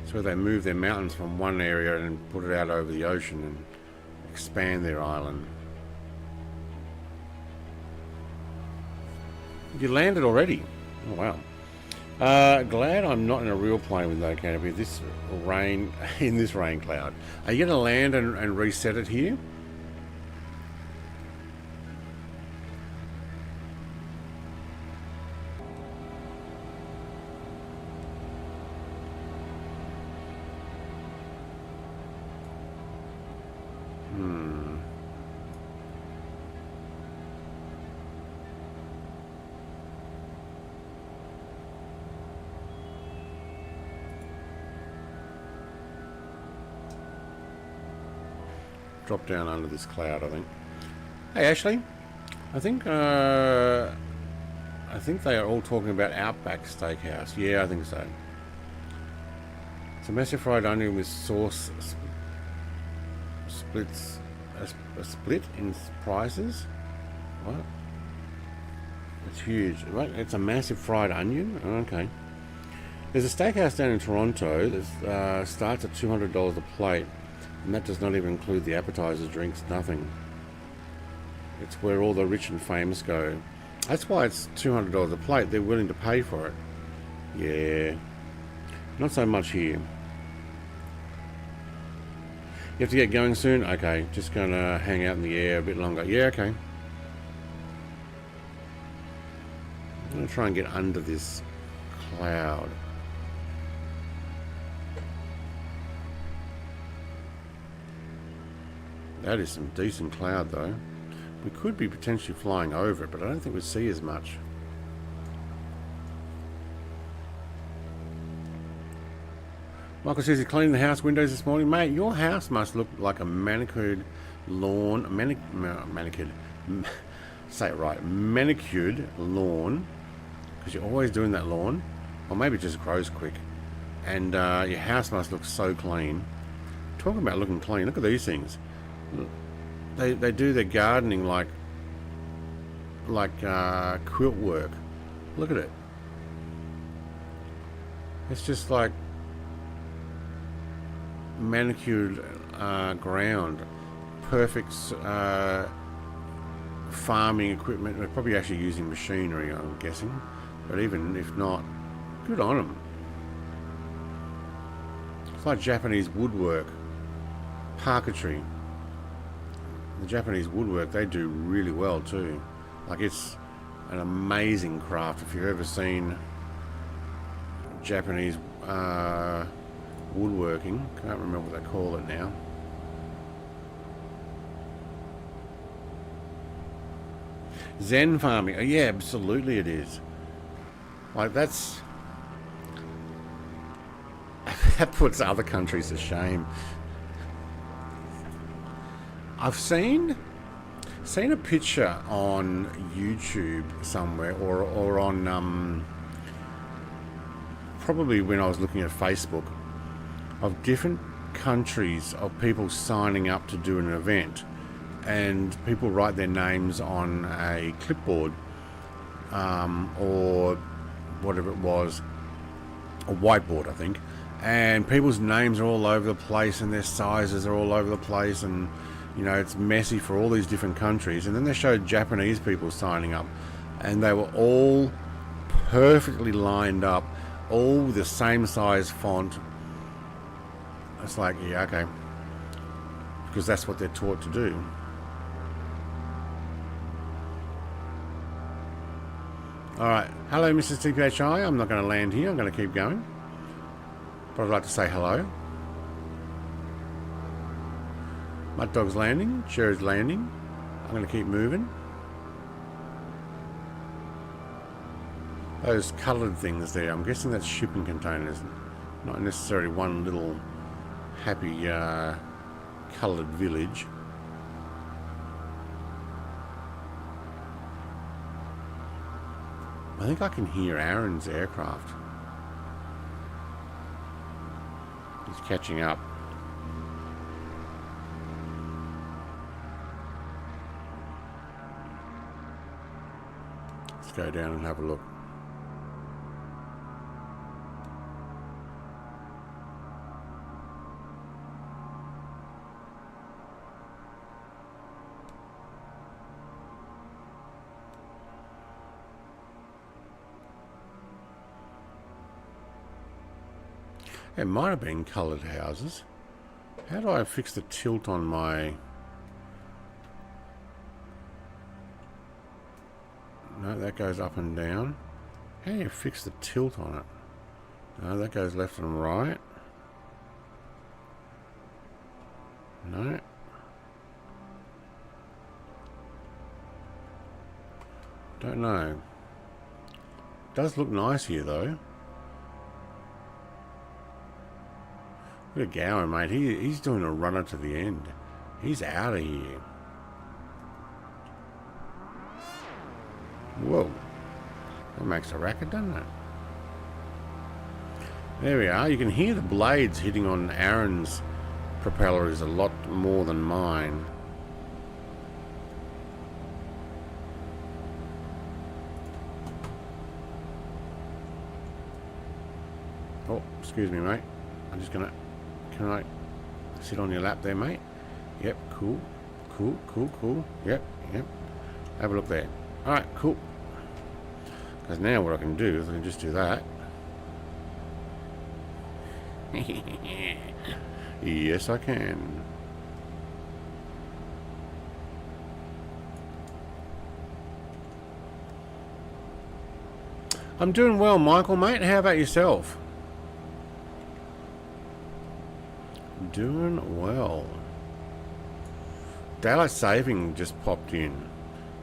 It's where they move their mountains from one area and put it out over the ocean and expand their island. You landed already? Oh wow. Glad I'm not in a real plane with no canopy. This rain, in this rain cloud. Are you going to land and reset it here? Drop down under this cloud, I think. Hey Ashley, I think they are all talking about Outback Steakhouse. Yeah, I think so. It's a massive fried onion with sauce splits, a split in prices. What? It's huge. Right? It's a massive fried onion. Okay. There's a steakhouse down in Toronto that starts at $200 a plate. And that does not even include the appetizers, drinks, nothing. It's where all the rich and famous go. That's why it's $200 a plate. They're willing to pay for it. Yeah. Not so much here. You have to get going soon? Okay. Just going to hang out in the air a bit longer. Yeah, okay. I'm going to try and get under this cloud. That is some decent cloud though. We could be potentially flying over it, but I don't think we'd see as much. Michael says he's cleaning the house windows this morning. Mate, your house must look like a manicured lawn. Manicured. Say it right. Manicured lawn. Because you're always doing that lawn. Or maybe it just grows quick. And your house must look so clean. Talking about looking clean. Look at these things. They do their gardening like quilt work. Look at it. It's just like manicured ground. Perfect farming equipment. They're probably actually using machinery, I'm guessing. But even if not, good on them. It's like Japanese woodwork. Parquetry. The Japanese woodwork, they do really well too. Like, it's an amazing craft. If you've ever seen Japanese woodworking, can't remember what they call it now. Zen farming, oh, yeah, absolutely it is. Like, that puts other countries to shame. I've seen a picture on YouTube somewhere, or on probably when I was looking at Facebook, of different countries of people signing up to do an event, and people write their names on a clipboard or whatever it was, a whiteboard I think, and people's names are all over the place and their sizes are all over the place, and you know, it's messy for all these different countries. And then they showed Japanese people signing up, and they were all perfectly lined up, all with the same size font. It's like, yeah, okay, because that's what they're taught to do. Alright, hello Mrs. TPHI. I'm not going to land here, I'm going to keep going, but I'd like to say hello. Mud Dog's landing, Cherry's landing. I'm going to keep moving. Those coloured things there, I'm guessing that's shipping containers, not necessarily one little happy coloured village. I think I can hear Aaron's aircraft. He's catching up. Let's go down and have a look. It might have been coloured houses. How do I fix the tilt on my... No, that goes up and down. How do you fix the tilt on it? No, that goes left and right. No. Don't know. Does look nice here though. Look at Gowan, mate. He's doing a runner to the end. He's out of here. Whoa. That makes a racket, doesn't it? There we are. You can hear the blades hitting on Aaron's propeller is a lot more than mine. Oh, excuse me, mate. I'm just gonna... Can I sit on your lap there, mate? Yep, cool. Cool, cool, cool. Yep, yep. Have a look there. Alright, cool. Because now what I can do is I can just do that. Yes, I can. I'm doing well, Michael, mate. How about yourself? Doing well. Daylight saving just popped in.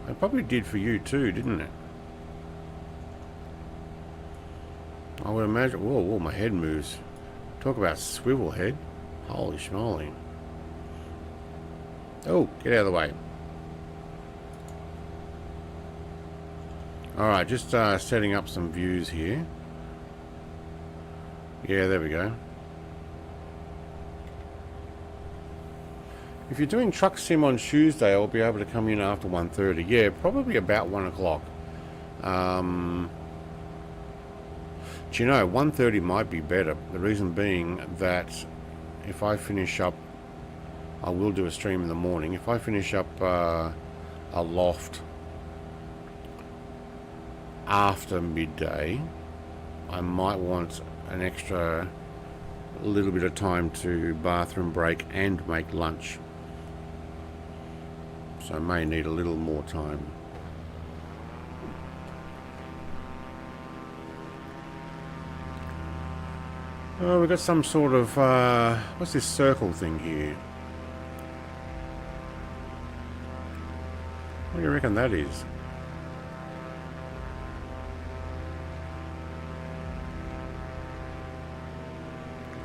It probably did for you too, didn't it? I would imagine. Whoa, whoa, my head moves. Talk about swivel head. Holy schmoly. Oh, get out of the way. Alright, just setting up some views here. Yeah, there we go. If you're doing truck sim on Tuesday, I'll be able to come in after 1:30. Yeah, probably about 1 o'clock. Do you know, 1:30 might be better. The reason being that if I finish up, I will do a stream in the morning. If I finish up a loft after midday, I might want an extra little bit of time to bathroom break and make lunch. So I may need a little more time. Oh, we've got some sort of, what's this circle thing here? What do you reckon that is?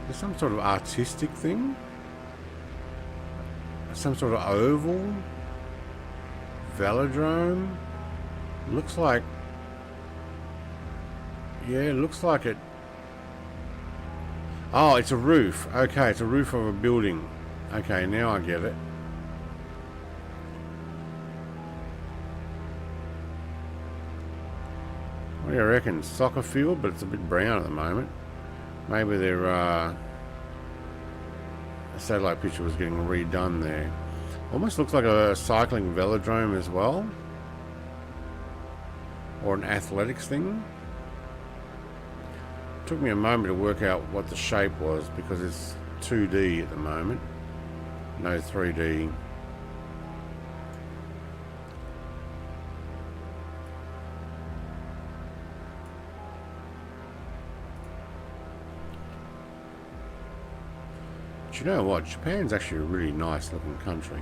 There's some sort of artistic thing? Some sort of oval? Velodrome? Looks like... Yeah, it looks like it... Oh, it's a roof. Okay, it's a roof of a building. Okay, now I get it. What do you reckon? Soccer field, but it's a bit brown at the moment. Maybe they're, a satellite picture was getting redone there. Almost looks like a cycling velodrome as well. Or an athletics thing. Took me a moment to work out what the shape was because it's 2D at the moment, no 3D. But you know what? Japan's actually a really nice looking country.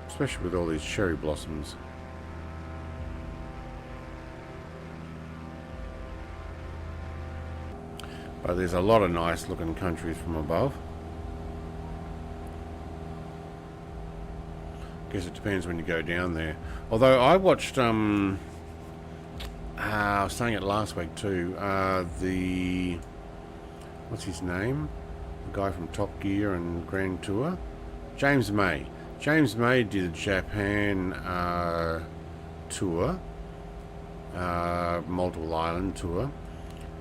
Especially with all these cherry blossoms. But there's a lot of nice looking countries from above. Guess it depends when you go down there. Although I watched, I was saying it last week too, what's his name? The guy from Top Gear and Grand Tour? James May. James May did a Japan tour, multiple island tour.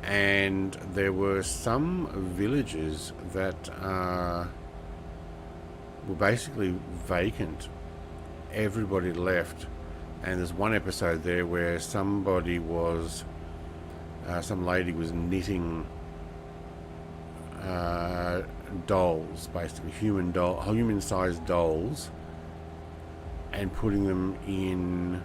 And there were some villages that were basically vacant. Everybody left. And there's one episode there where somebody was, some lady was knitting dolls, basically human-sized dolls, and putting them in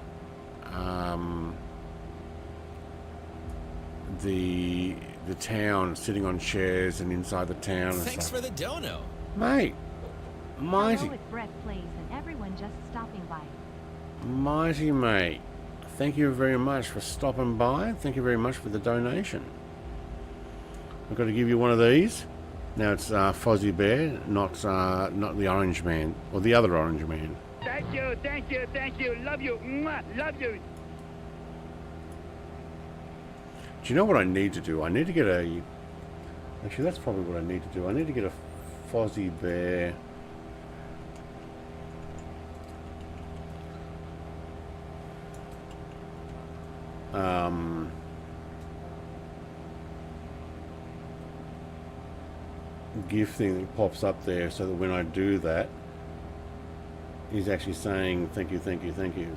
the town, sitting on chairs and inside the town and Thanks stuff. for the dono. Mate, mighty. Hello, it's Brett Plays and everyone just stopping by. Mighty mate. Thank you very much for stopping by. Thank you very much for the donation. I've got to give you one of these. Now it's Fozzie Bear, not the orange man, or the other orange man. Thank you, thank you, thank you. Love you. Mwah, love you. Do you know what I need to do? I need to get a... Actually, that's probably what I need to do. I need to get a Fozzie Bear... GIF thing that pops up there so that when I do that, he's actually saying thank you, thank you, thank you.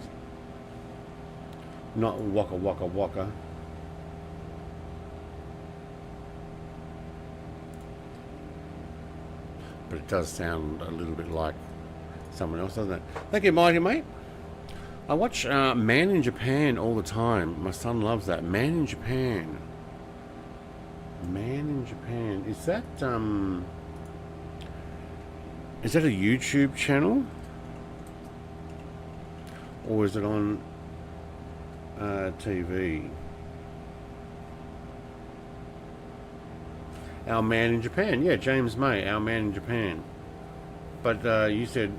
Not waka waka waka. But it does sound a little bit like someone else, doesn't it? Thank you, Mighty, mate. I watch Man in Japan all the time. My son loves that. Man in Japan. Man in Japan. Is that a YouTube channel? Or is it on TV? Our Man in Japan. Yeah, James May, Our Man in Japan. But you said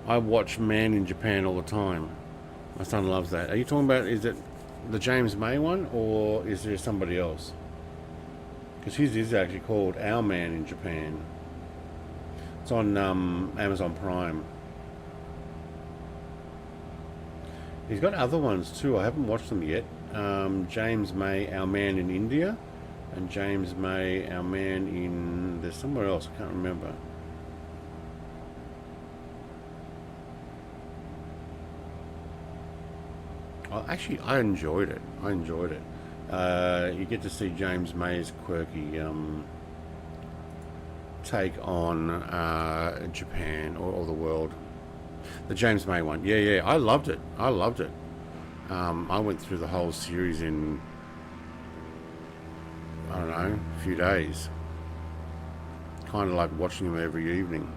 I watch Man in Japan all the time. My son loves that. Are you talking about, is it the James May one, or is there somebody else? Because his is actually called Our Man in Japan. It's on Amazon Prime. He's got other ones too. I haven't watched them yet. James May, Our Man in India, and James May, Our Man in... there's somewhere else, I can't remember. Actually, I enjoyed it. You get to see James May's quirky take on Japan or the world. The James May one. Yeah, I loved it. I went through the whole series in, I don't know, a few days. Kind of like watching them every evening.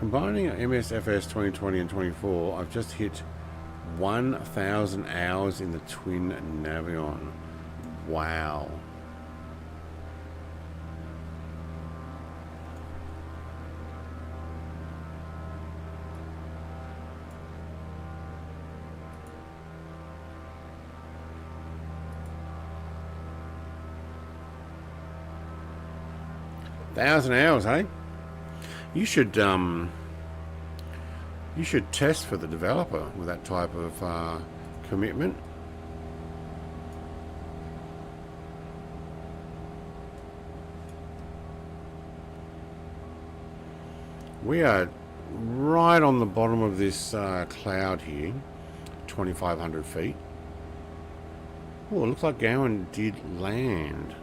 Combining MSFS 2020 and 24, I've just hit 1,000 hours in the twin Navion. Wow. Thousand hours, hey? You should test for the developer with that type of commitment. We are right on the bottom of this cloud here, 2,500 feet. Oh, it looks like Gowan did land.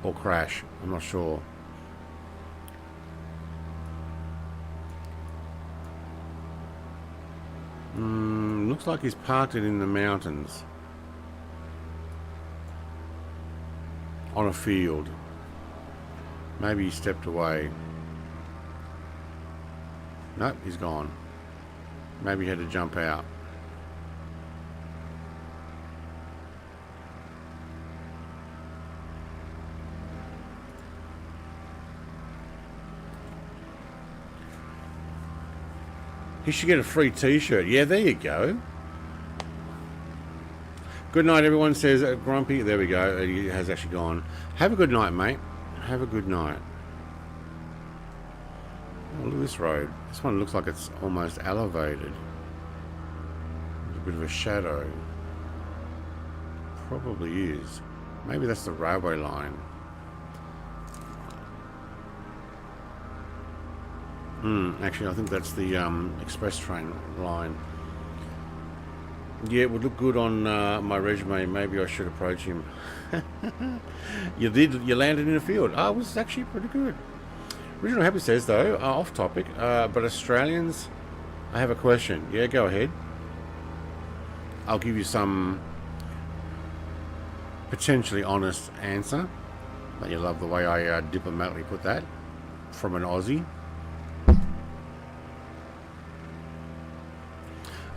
Or crash, I'm not sure. Looks like he's parked it in the mountains. On a field. Maybe he stepped away. Nope, he's gone. Maybe he had to jump out. He should get a free t-shirt. Yeah, there you go. Good night, everyone, says Grumpy. There we go. He has actually gone. Have a good night, mate. Have a good night. Oh, look at this road. This one looks like it's almost elevated. There's a bit of a shadow. Probably is. Maybe that's the railway line. Actually, I think that's the express train line. Yeah, it would look good on my resume. Maybe I should approach him. You landed in a field. Oh, it was actually pretty good. Original Happy says, though, off topic, but Australians, I have a question. Yeah, go ahead. I'll give you some potentially honest answer. But you love the way I diplomatically put that from an Aussie.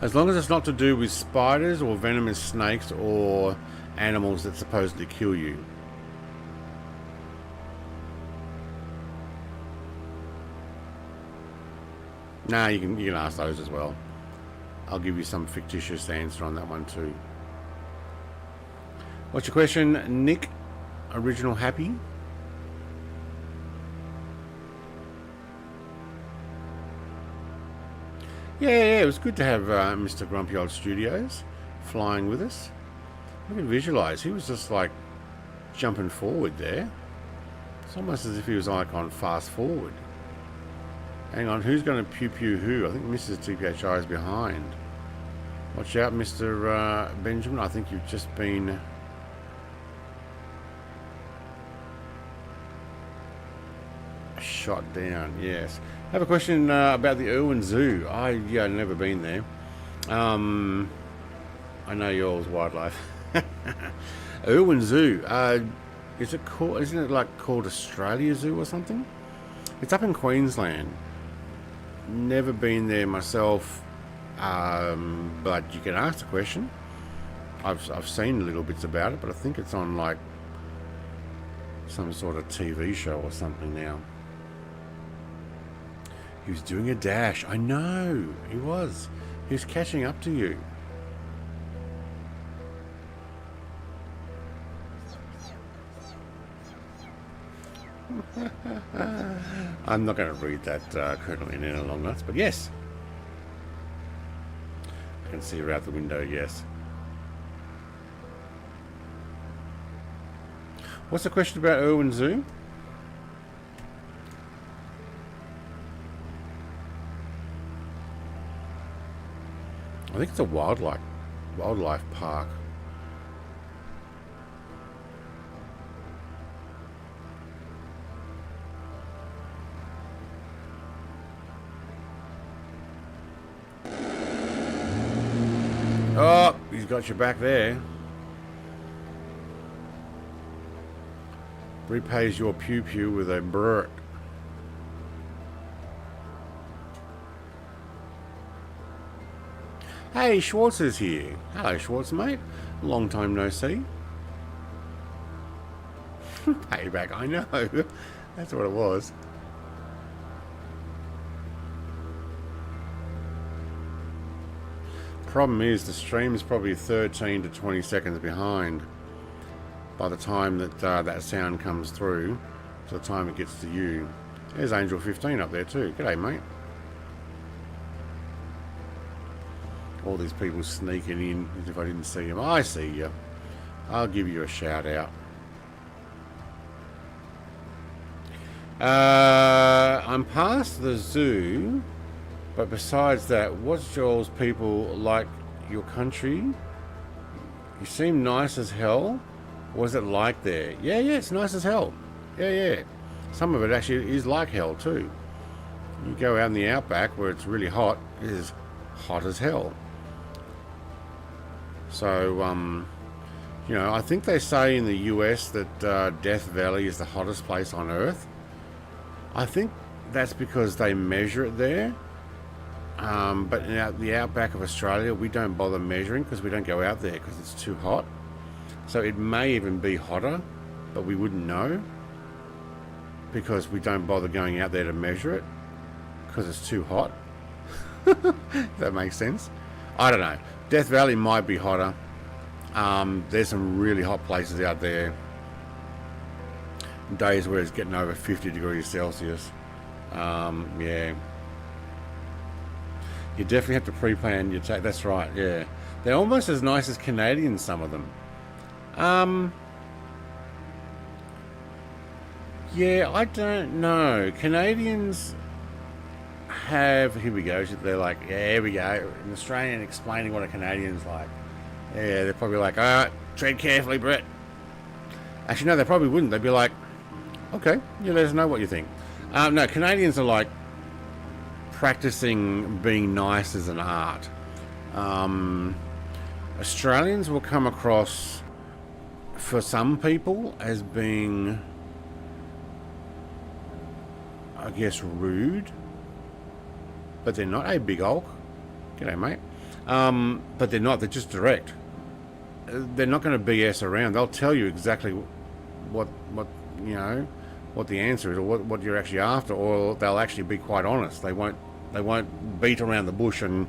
As long as it's not to do with spiders or venomous snakes or animals that supposedly kill you. Nah, you can ask those as well. I'll give you some fictitious answer on that one too. What's your question, Nick? Original Happy? Yeah, it was good to have Mr. Grumpy Old Studios flying with us. I can visualize, he was just like jumping forward there. It's almost as if he was like on fast forward. Hang on, who's going to pew pew who? I think Mrs. TPHI is behind. Watch out, Mr. Benjamin. I think you've just been shot down. Yes. I have a question about the Irwin Zoo. I've never been there. I know yours, wildlife. Irwin Zoo. Is it called? Isn't it like called Australia Zoo or something? It's up in Queensland. Never been there myself, but you can ask the question. I've seen little bits about it, but I think it's on like some sort of TV show or something now. He was doing a dash. I know he was. He was catching up to you. I'm not going to read that Colonel in any long nuts, but yes. I can see her out the window, yes. What's the question about Irwin Zoo? I think it's a wildlife park. Oh, he's got you back there. Repays your pew pew with a brrrt. Hey, Schwartz is here. Hello, Schwartz, mate. Long time no see. Payback, I know. That's what it was. Problem is, the stream is probably 13 to 20 seconds behind by the time that that sound comes through to the time it gets to you. There's Angel 15 up there too. G'day, mate. All these people sneaking in as if I didn't see them. I see you. I'll give you a shout out. I'm past the zoo, but besides that, what's Joel's people like your country? You seem nice as hell. What's it like there? Yeah, it's nice as hell. Yeah. Some of it actually is like hell too. You go out in the outback where it's really hot, it is hot as hell. So, I think they say in the US that Death Valley is the hottest place on Earth. I think that's because they measure it there. But in the outback of Australia, we don't bother measuring because we don't go out there because it's too hot. So it may even be hotter, but we wouldn't know because we don't bother going out there to measure it because it's too hot. If that makes sense. I don't know. Death Valley might be hotter. There's some really hot places out there. Days where it's getting over 50 degrees Celsius. Yeah. You definitely have to pre-plan your take. That's right, yeah. They're almost as nice as Canadians, some of them. Yeah, I don't know. Canadians have... Here we go. They're like, yeah, here we go. An Australian explaining what a Canadian's like. Yeah, they're probably like, alright, tread carefully, Brett. Actually, no, they probably wouldn't. They'd be like, okay, you let us know what you think. No, Canadians are like practicing being nice as an art. Australians will come across, for some people, as being, I guess, rude. But they're not. Hey, big Hulk. G'day, mate. But they're not. They're just direct. They're not going to BS around. They'll tell you exactly what the answer is, or what you're actually after, or they'll actually be quite honest. They won't beat around the bush and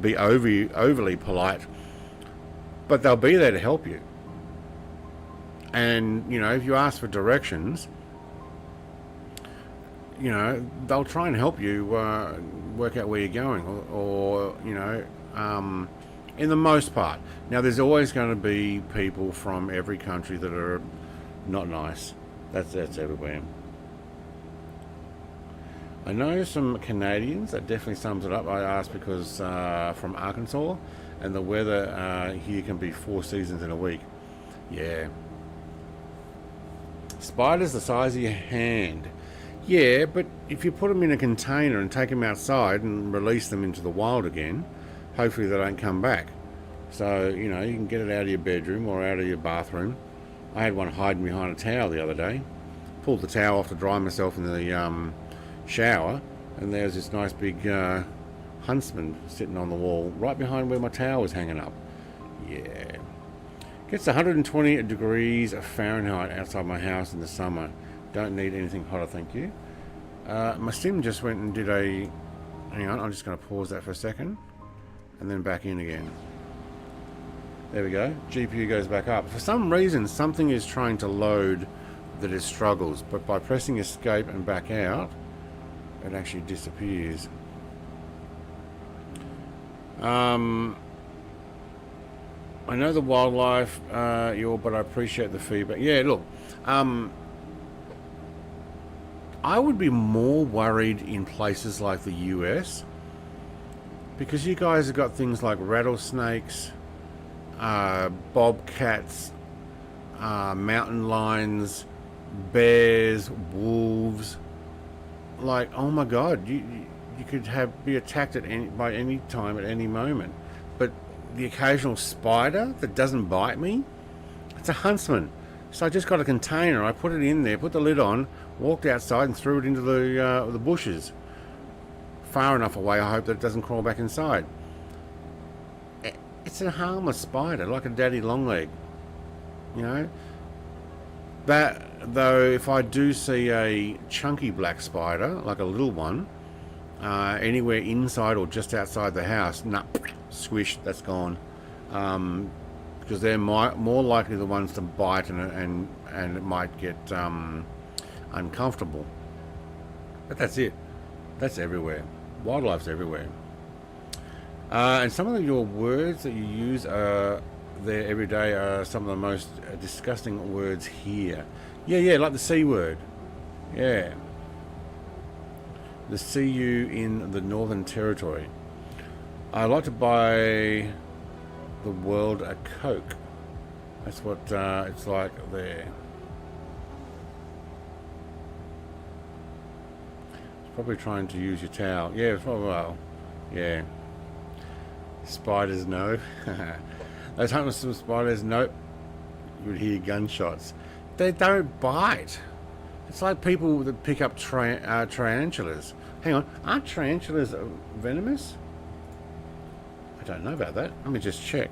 be overly polite, but they'll be there to help you. And if you ask for directions, they'll try and help you work out where you're going, or in the most part. Now, there's always going to be people from every country that are not nice. That's everywhere. I know some Canadians. That definitely sums it up. I asked because from Arkansas, and the weather here can be 4 seasons in a week. Yeah. Spiders the size of your hand. Yeah, but if you put them in a container and take them outside and release them into the wild again, hopefully they don't come back. So, you know, you can get it out of your bedroom or out of your bathroom. I had one hiding behind a towel the other day. Pulled the towel off to dry myself in the shower, and there's this nice big huntsman sitting on the wall right behind where my towel was hanging up. Yeah. Gets 120 degrees Fahrenheit outside my house in the summer. Don't need anything hotter, thank you. My sim just went and did a... Hang on, I'm just going to pause that for a second. And then back in again. There we go. GPU goes back up. For some reason, something is trying to load that it struggles. But by pressing escape and back out, it actually disappears. I know the wildlife, but I appreciate the feedback. Yeah, look, I would be more worried in places like the US, because you guys have got things like rattlesnakes, bobcats, mountain lions, bears, wolves. Like, oh my God, you could be attacked by any time at any moment. But the occasional spider that doesn't bite me, it's a huntsman. So I just got a container, I put it in there, put the lid on, walked outside and threw it into the bushes. Far enough away, I hope that it doesn't crawl back inside. It's a harmless spider, like a daddy longleg. You know? That, though, if I do see a chunky black spider, like a little one, anywhere inside or just outside the house, nah, squish, that's gone. Because they're more likely the ones to bite and it might get uncomfortable. But that's it. That's everywhere. Wildlife's everywhere. And some of your words that you use there every day are some of the most disgusting words here. Yeah, like the C word. Yeah. The CU in the Northern Territory. I like to buy the world a Coke. That's what it's like there. It's probably trying to use your towel. Yeah, well, yeah. Spiders, no. Those hunting spiders, nope. You would hear gunshots. They don't bite. It's like people that pick up tarantulas. Hang on, aren't tarantulas venomous? I don't know about that. Let me just check.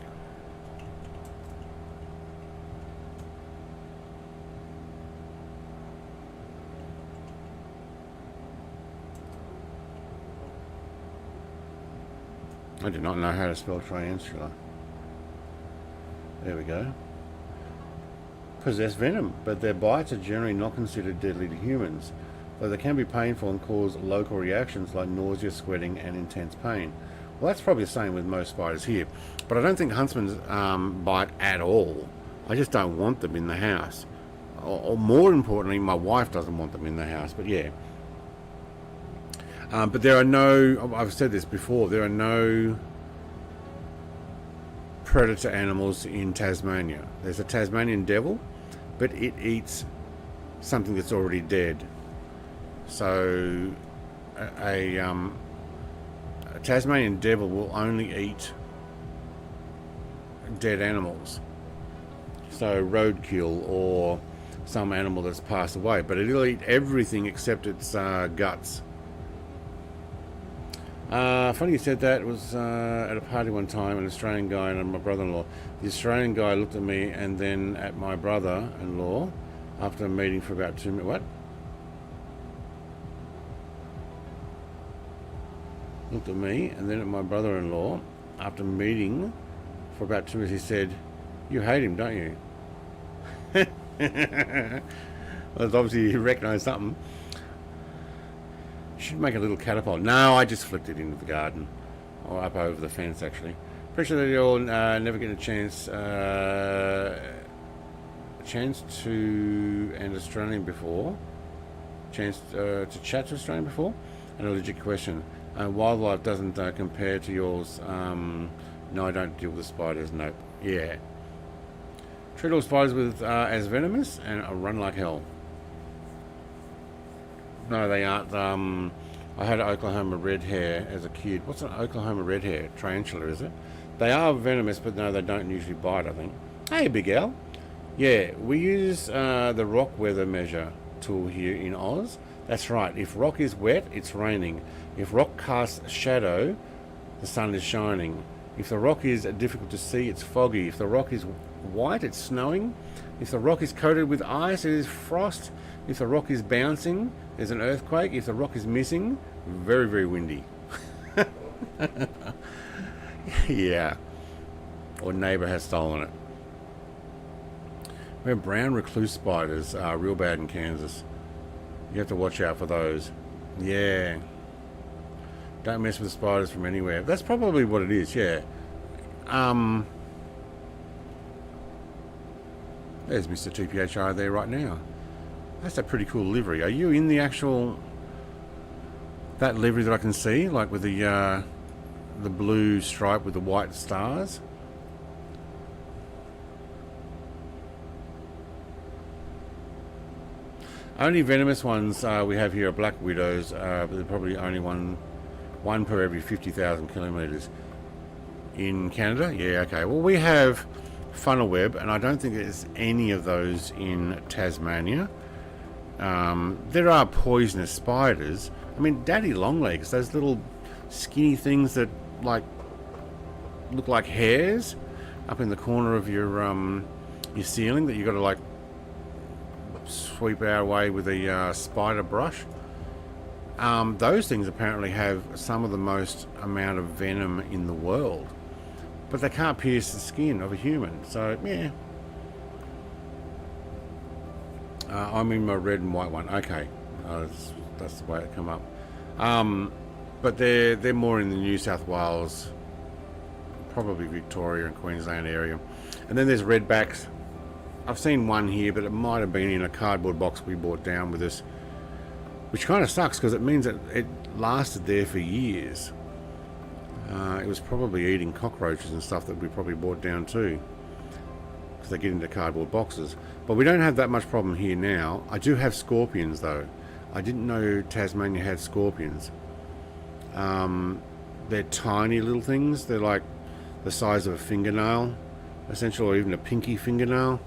I do not know how to spell tarantula. There we go. Possess venom, but their bites are generally not considered deadly to humans, though they can be painful and cause local reactions like nausea, sweating, and intense pain. Well, that's probably the same with most spiders here, but I don't think huntsmen bite at all. I just don't want them in the house. Or more importantly, my wife doesn't want them in the house, but yeah. But there are no, I've said this before, there are no predator animals in Tasmania. There's a Tasmanian devil, but it eats something that's already dead. So a Tasmanian devil will only eat dead animals. So roadkill or some animal that's passed away, but it'll eat everything except its guts. Funny you said that. It was at a party one time, an Australian guy and my brother-in-law. The Australian guy looked at me and then at my brother-in-law after a meeting for about 2 minutes. What? Looked at me and then at my brother-in-law after meeting for about 2 minutes. He said, "You hate him, don't you?" Well, obviously he recognised something. Should make a little catapult. No, I just flipped it into the garden, or up over the fence actually. Pretty sure that you'll never get a chance to an Australian before, to chat to Australian before. An legit question. Wildlife doesn't compare to yours. No, I don't deal with spiders. Nope. Yeah. Treat all spiders with as venomous and run like hell. No, they aren't. I had Oklahoma red hair as a kid. What's an Oklahoma red hair? Tarantula, is it? They are venomous, but no, they don't usually bite, I think. Hey, Big Al. Yeah, we use the rock weather measure tool here in Oz. That's right. If rock is wet, it's raining. If rock casts shadow, the sun is shining. If the rock is difficult to see, it's foggy. If the rock is white, it's snowing. If the rock is coated with ice, it is frost. If the rock is bouncing, there's an earthquake. If the rock is missing, very, very windy. Yeah. Or neighbor has stolen it. Where brown recluse spiders are real bad in Kansas. You have to watch out for those. Yeah. Don't mess with spiders from anywhere. That's probably what it is, yeah. There's Mr. TPHI there right now. That's a pretty cool livery. Are you in the actual... that livery that I can see? Like with the blue stripe with the white stars? Only venomous ones we have here are black widows, but they're probably only one per every 50,000 kilometres. In Canada? Yeah, okay. Well, we have funnel web, and I don't think there's any of those in Tasmania. There are poisonous spiders. I mean, daddy longlegs, those little skinny things that look like hairs up in the corner of your ceiling that you got to like sweep our way with a spider brush. Those things apparently have some of the most amount of venom in the world, but they can't pierce the skin of a human. So yeah, I'm in my red and white one. Okay, that's the way it come up. But they're more in the New South Wales, probably Victoria and Queensland area. And then there's redbacks. I've seen one here, but it might have been in a cardboard box we brought down with us, which kind of sucks because it means that it lasted there for years. It was probably eating cockroaches and stuff that we probably brought down too, because they get into cardboard boxes. But we don't have that much problem here now. I do have scorpions though. I didn't know Tasmania had scorpions. They're tiny little things. They're like the size of a fingernail, essentially, or even a pinky fingernail.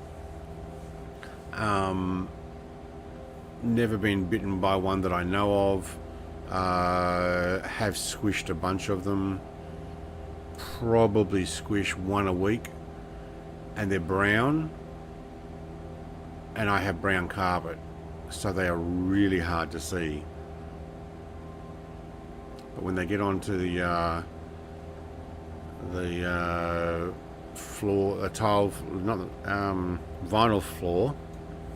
Never been bitten by one that I know of. Have squished a bunch of them. Probably squish one a week. And they're brown. And I have brown carpet. So they are really hard to see. But when they get onto the floor, vinyl floor,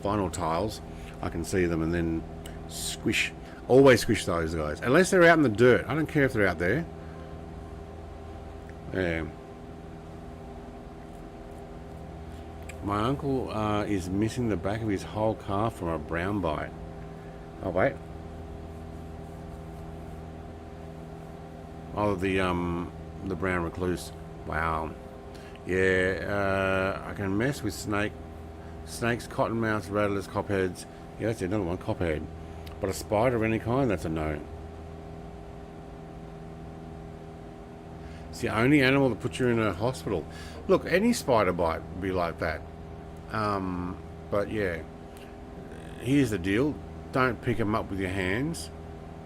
vinyl tiles, I can see them and then squish. Always squish those guys, unless they're out in the dirt. I don't care if they're out there. Yeah. My uncle is missing the back of his whole car from a brown bite. Oh wait. Oh, the brown recluse. Wow. Yeah, I can mess with snakes, cottonmouths, rattlers, copheads. Yeah, that's another one, cophead. But a spider of any kind, that's a no. It's the only animal that puts you in a hospital. Look, any spider bite would be like that. But yeah, here's the deal. Don't pick them up with your hands.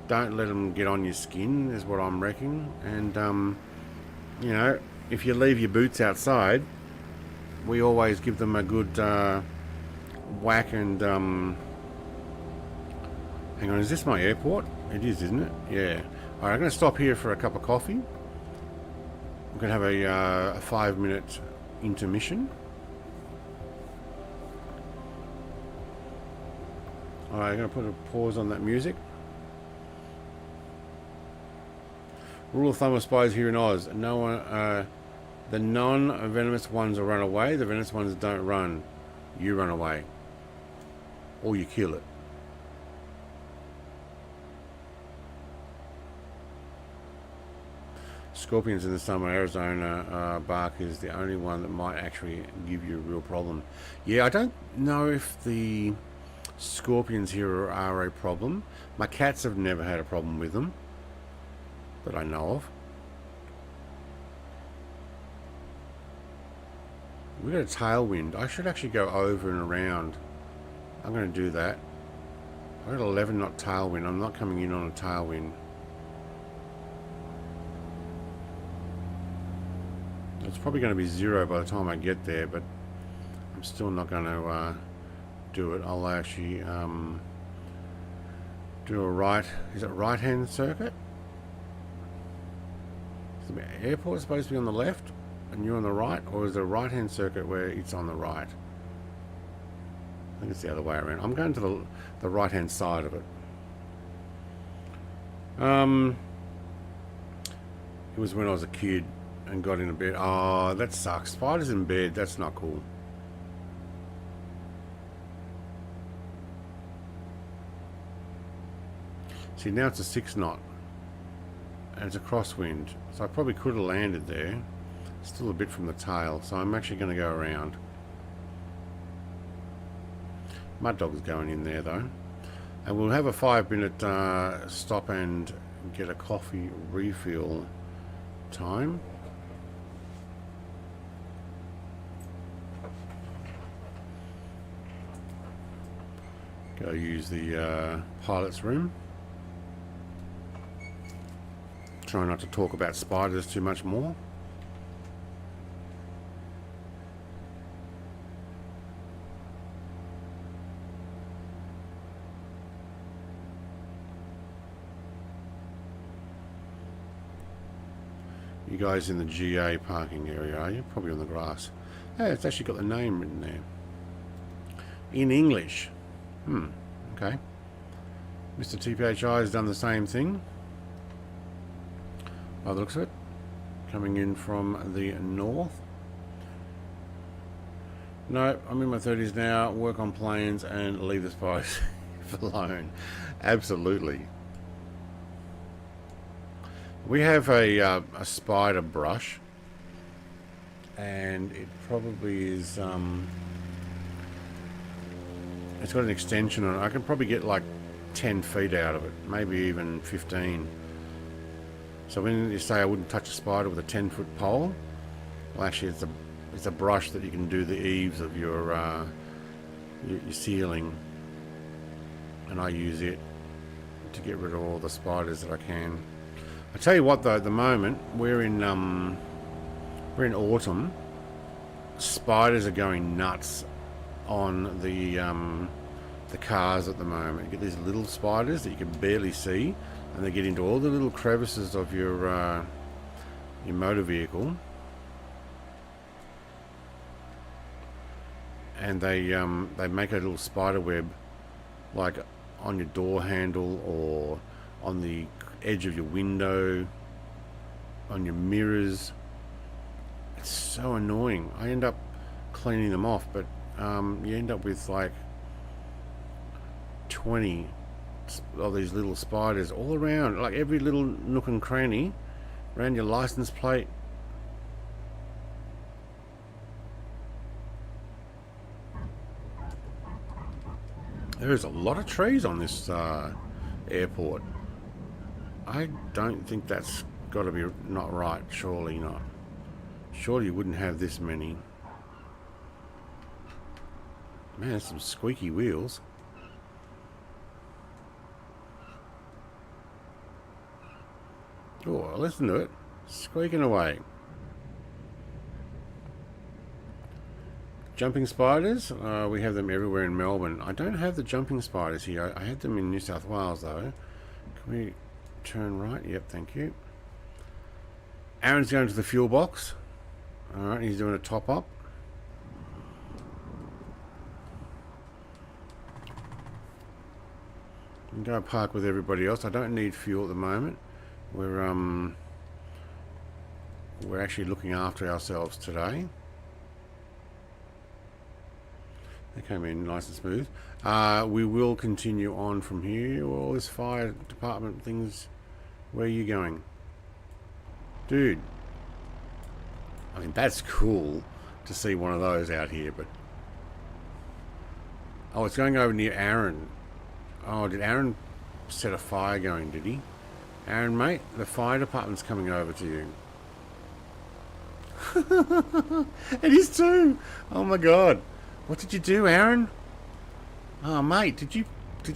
Don't let them get on your skin, is what I'm reckoning. And, you know, if you leave your boots outside, we always give them a good whack and... hang on, is this my airport? It is, isn't it? Yeah. Alright, I'm going to stop here for a cup of coffee. We're going to have a 5-minute intermission. Alright, I'm going to put a pause on that music. Rule of thumb of spiders here in Oz: no one, the non-venomous ones will run away. The venomous ones don't run. You run away, or you kill it. scorpions in the summer, Arizona bark is the only one that might actually give you a real problem. Yeah, I don't know if the scorpions here are a problem. My cats have never had a problem with them that I know of. We got a tailwind. I should actually go over and around. I'm going to do that. I got 11 knot tailwind. I'm not coming in on a tailwind. It's probably going to be 0 by the time I get there, but I'm still not going to do it. I'll actually do a right. Is it right-hand circuit? Is the airport supposed to be on the left and you're on the right, or is there a right-hand circuit where it's on the right? I think it's the other way around. I'm going to the right-hand side of it. It was when I was a kid and got into bed. Oh, that sucks. Spiders in bed. That's not cool. See, now it's a 6 knot. And it's a crosswind. So I probably could have landed there. Still a bit from the tail. So I'm actually going to go around. Mud Dog's going in there though. And we'll have a 5-minute stop and get a coffee refill time. Go use the pilot's room. Try not to talk about spiders too much more. You guys in the GA parking area, are you? Probably on the grass. Hey, it's actually got the name written there. In English. Okay. Mr. TPHI has done the same thing. By the looks of it. Coming in from the north. No, I'm in my 30s now. Work on planes and leave the spice alone. Absolutely. We have a spider brush, and it probably is. It's got an extension on it. I can probably get like 10 feet out of it, maybe even 15. So when you say I wouldn't touch a spider with a 10-foot pole, well, actually, it's a brush that you can do the eaves of your ceiling, and I use it to get rid of all the spiders that I can. I tell you what, though, at the moment we're in autumn. Spiders are going nuts on the cars at the moment. You get these little spiders that you can barely see, and they get into all the little crevices of your motor vehicle, and they make a little spider web, like on your door handle or on the edge of your window, on your mirrors. It's so annoying. I end up cleaning them off, but you end up with like 20 of these little spiders all around, like every little nook and cranny around your license plate. There's a lot of trees on this airport. I don't think that's got to be not right. Surely not. Surely you wouldn't have this many. Man, there's some squeaky wheels. Oh, listen to it. Squeaking away. Jumping spiders. We have them everywhere in Melbourne. I don't have the jumping spiders here. I had them in New South Wales though. Can we turn right? Yep, thank you. Aaron's going to the fuel box. Alright, he's doing a top up. I'm going to park with everybody else. I don't need fuel at the moment. We're actually looking after ourselves today. They came in nice and smooth. We will continue on from here. All this fire department things. Where are you going? Dude. I mean, that's cool to see one of those out here, but... Oh, it's going over near Aaron. Oh, did Aaron set a fire going, did he? Aaron, mate, the fire department's coming over to you. It is too! Oh my god. What did you do, Aaron? Oh, mate, did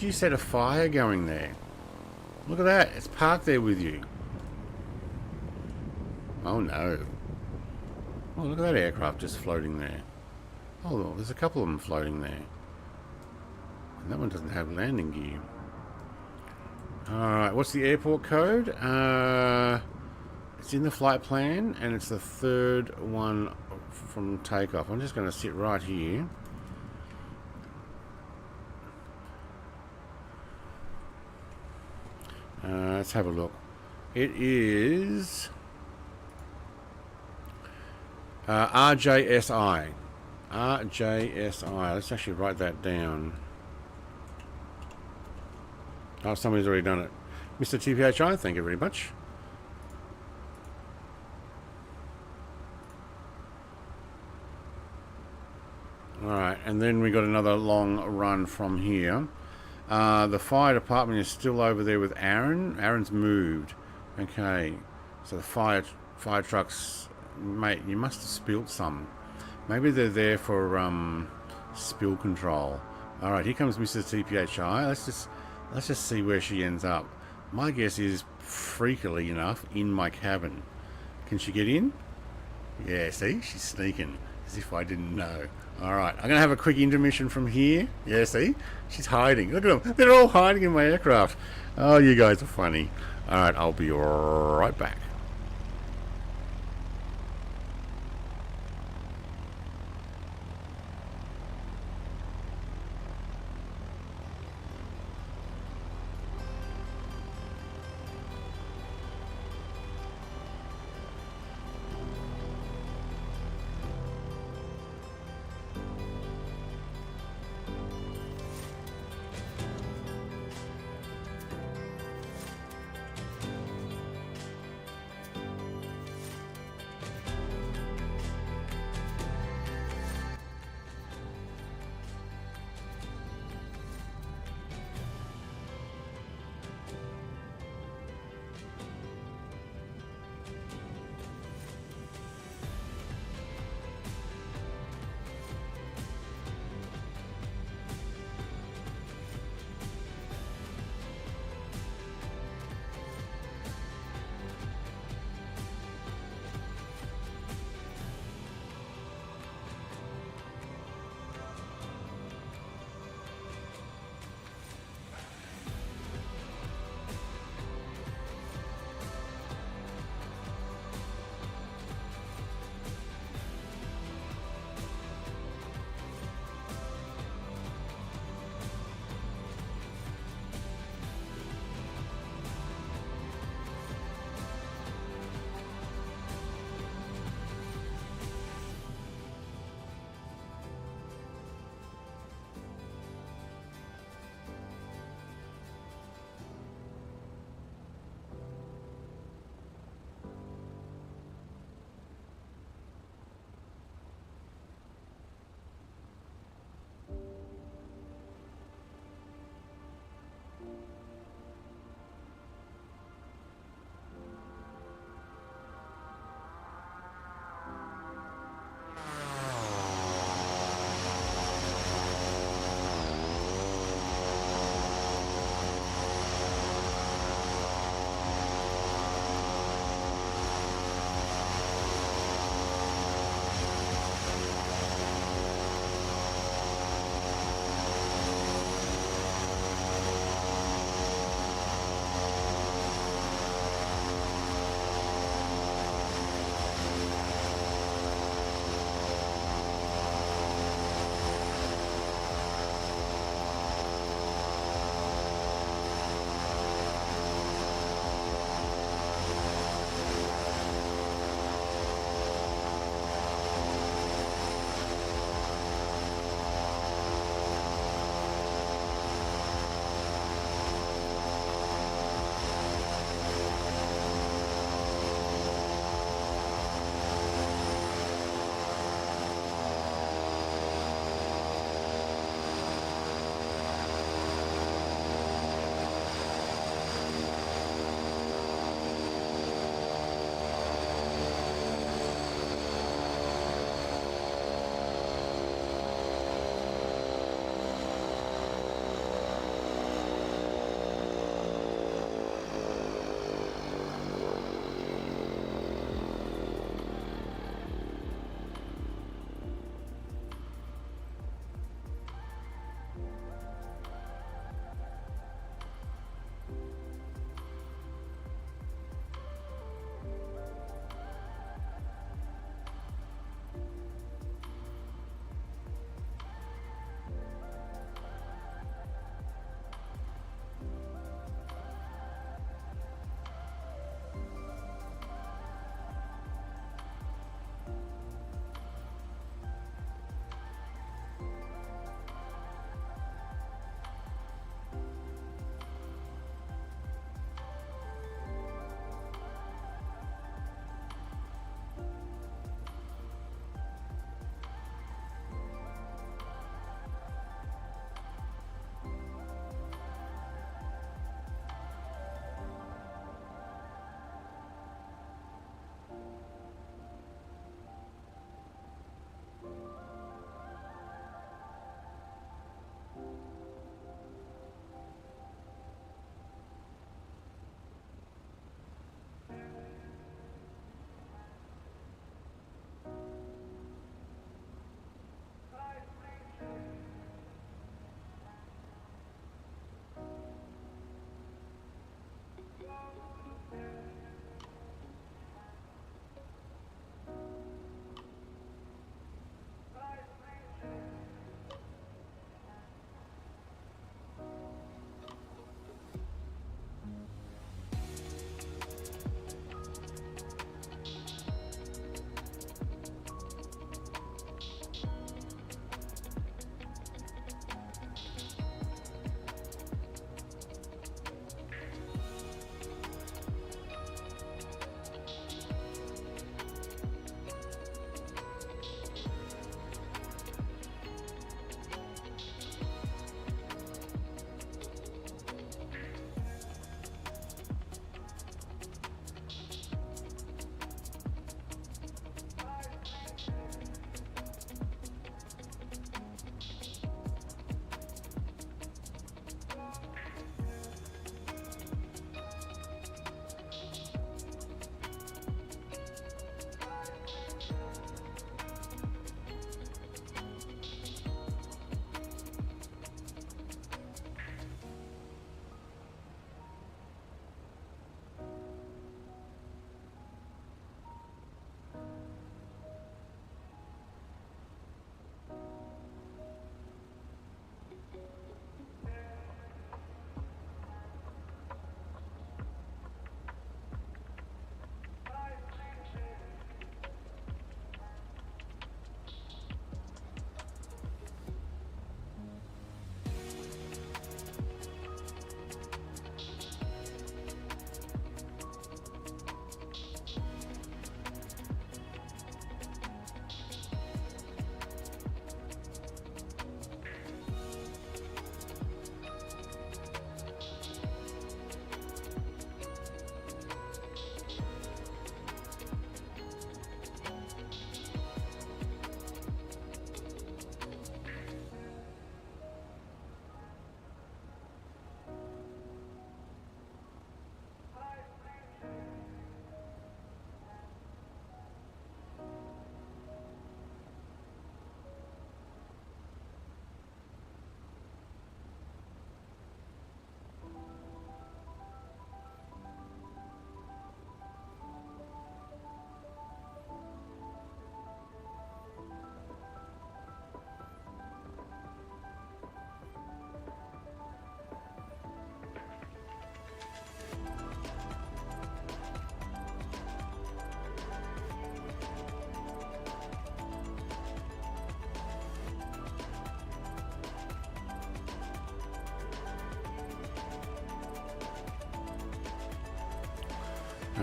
you set a fire going there? Look at that. It's parked there with you. Oh, no. Oh, look at that aircraft just floating there. Oh, there's a couple of them floating there. And that one doesn't have landing gear. Alright, what's the airport code? It's in the flight plan, and it's the third one from takeoff. I'm just going to sit right here. Let's have a look. It is RJSI. RJSI. Let's actually write that down. Oh, somebody's already done it. Mr. TPHI, thank you very much. Alright, and then we got another long run from here. The fire department is still over there with Aaron. Aaron's moved. Okay, so the fire trucks, mate, you must have spilled some. Maybe they're there for spill control. Alright, here comes Mrs. TPHI. Let's just see where she ends up. My guess is, freakily enough, in my cabin. Can she get in? Yeah, see? She's sneaking. As if I didn't know. Alright, I'm going to have a quick intermission from here. Yeah, see? She's hiding. Look at them. They're all hiding in my aircraft. Oh, you guys are funny. Alright, I'll be right back.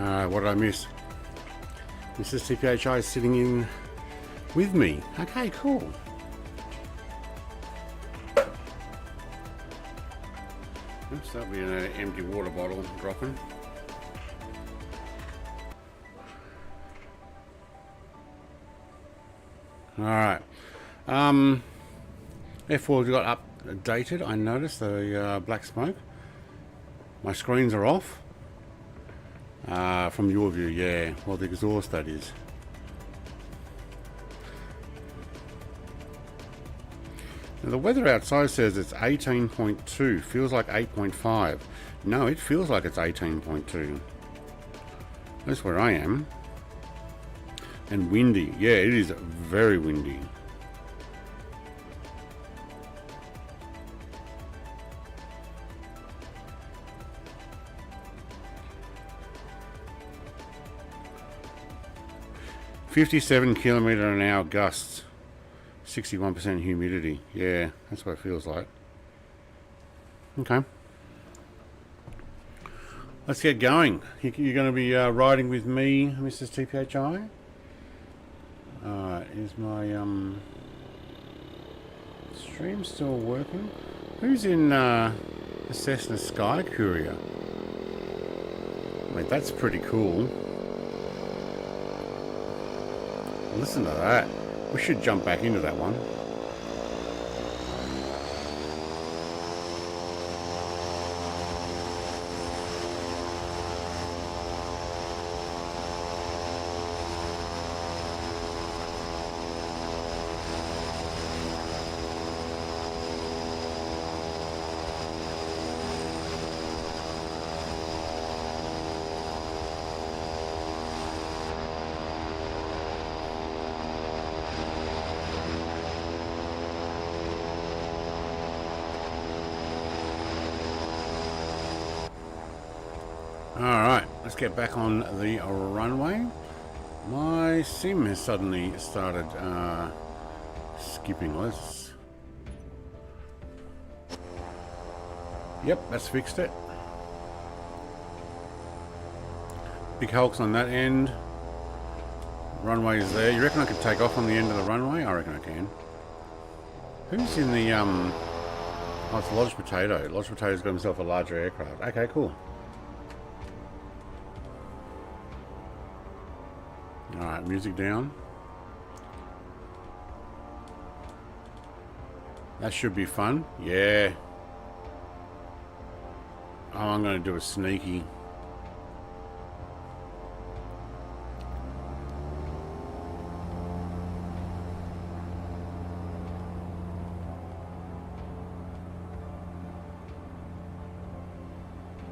What did I miss? Mrs. TPHI is sitting in with me. Okay, cool. Oops, that'll be an empty water bottle dropping. Alright. F4 got updated. I noticed the black smoke. My screens are off. From your view, yeah. Well, the exhaust, that is. Now, the weather outside says it's 18.2. Feels like 8.5. No, it feels like it's 18.2. That's where I am. And windy. Yeah, it is very windy. (57km/h) gusts, 61% humidity. Yeah, that's what it feels like. Okay, let's get going. You're going to be riding with me, Mrs. TPHI. Is my stream still working? Who's in the Cessna Sky Courier? Wait, that's pretty cool. Listen to that. We should jump back into that one. Alright, let's get back on the runway. My sim has suddenly started skipping. Let's... Yep, that's fixed it. Big hulks on that end. Runway is there. You reckon I could take off on the end of the runway? I reckon I can. Who's in the oh, it's Lodge Potato. Lodge Potato's got himself a larger aircraft. Okay, cool. Alright, music down. That should be fun. Yeah. Oh, I'm going to do a sneaky.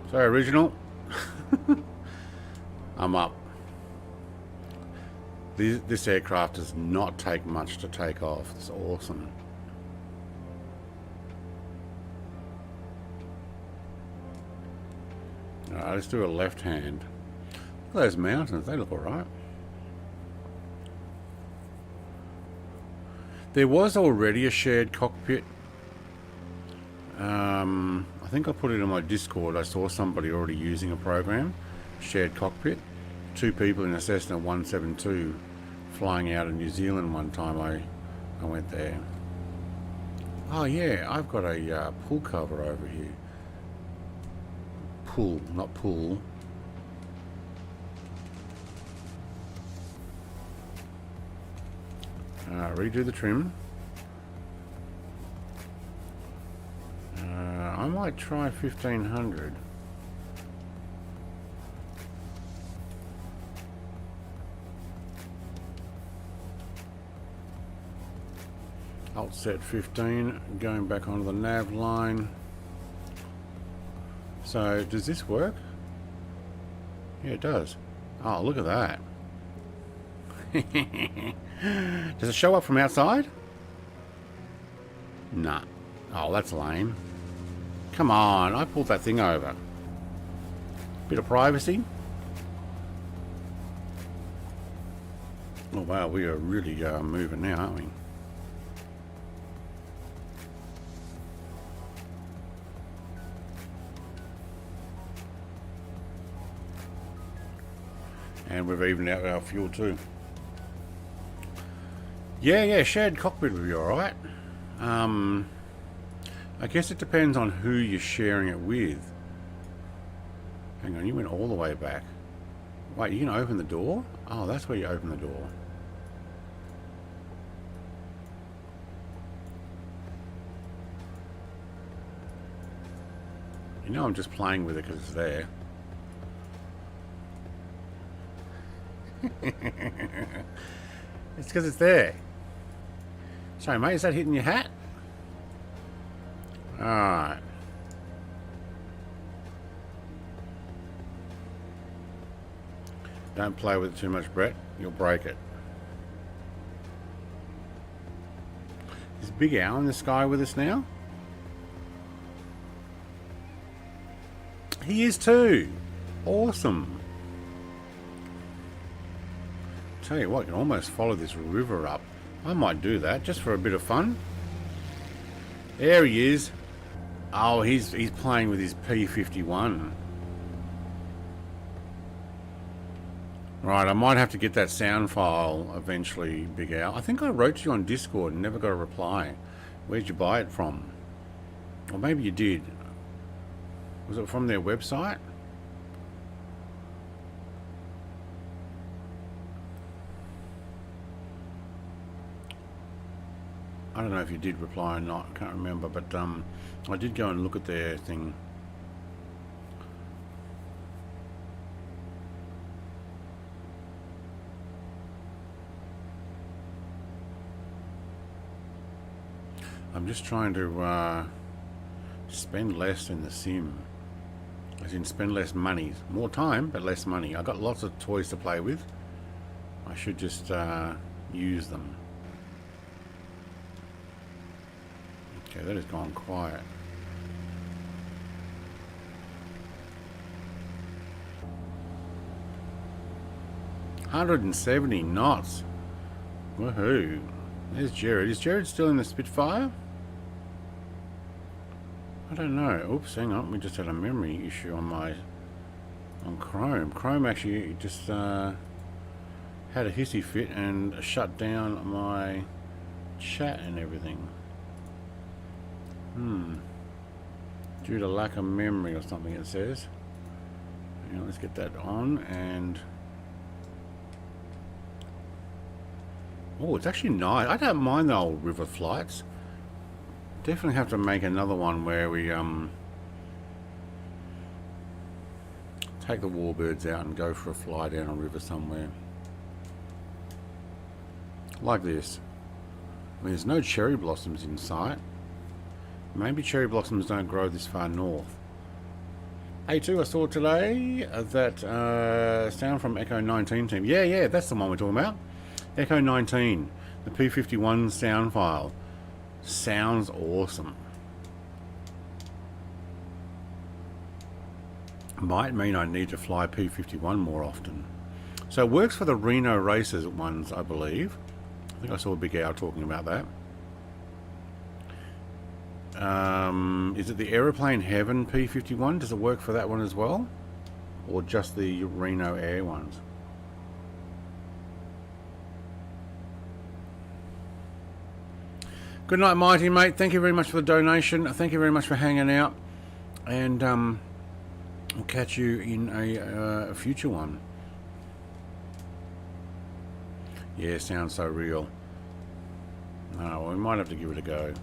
So original. I'm up. This aircraft does not take much to take off. It's awesome. Alright, let's do a left hand. Look at those mountains, they look alright. There was already a shared cockpit. I think I put it in my Discord. I saw somebody already using a program, shared cockpit. 2 people in a Cessna 172 flying out of New Zealand one time. I went there. Oh yeah, I've got a pull cover over here. Pull, not pull. Redo the trim. I might try 1500. Alt set 15, going back onto the nav line. So does this work? Yeah, it does. Oh, look at that. Does it show up from outside? Nah. Oh, that's lame. Come on, I pulled that thing over. Bit of privacy. Oh wow, we are really moving now, aren't we? And we've evened out our fuel too. Yeah, shared cockpit would be alright. I guess it depends on who you're sharing it with. Hang on, you went all the way back. Wait, you can open the door? Oh, that's where you open the door. You know I'm just playing with it because it's there. It's because it's there. Sorry, mate, is that hitting your hat? Alright. Don't play with it too much, Brett. You'll break it. Is Big Al in the sky with us now? He is too. Awesome. Tell you what, I can almost follow this river up. I might do that just for a bit of fun. There he is. Oh, he's playing with his P51. Right, I might have to get that sound file eventually, Big Al. I think I wrote to you on Discord and never got a reply. Where'd you buy it from? Or maybe you did. Was it from their website? I don't know if you did reply or not, I can't remember, but I did go and look at their thing. I'm just trying to spend less in the sim. As in spend less money. More time, but less money. I've got lots of toys to play with. I should just use them. Okay, that has gone quiet. $170 knots. Woohoo. There's Jared. Is Jared still in the Spitfire? I don't know. Oops, hang on. We just had a memory issue on Chrome. Chrome actually just had a hissy fit and shut down my chat and everything. Due to lack of memory or something, it says. You know, let's get that on and... Oh, it's actually nice. I don't mind the old river flights. Definitely have to make another one where we take the warbirds out and go for a fly down a river somewhere. Like this. I mean, there's no cherry blossoms in sight. Maybe cherry blossoms don't grow this far north. A2, I saw today that sound from Echo 19 team. Yeah, that's the one we're talking about. Echo 19, the P51 sound file. Sounds awesome. Might mean I need to fly P51 more often. So it works for the Rhino Racers ones, I believe. I think I saw a Big Al talking about that. Is it the Aeroplane Heaven P51? Does it work for that one as well? Or just the Rhino Air ones? Good night, Mighty, mate. Thank you very much for the donation. Thank you very much for hanging out. And we'll catch you in a future one. Yeah, sounds so real. Oh, well, we might have to give it a go.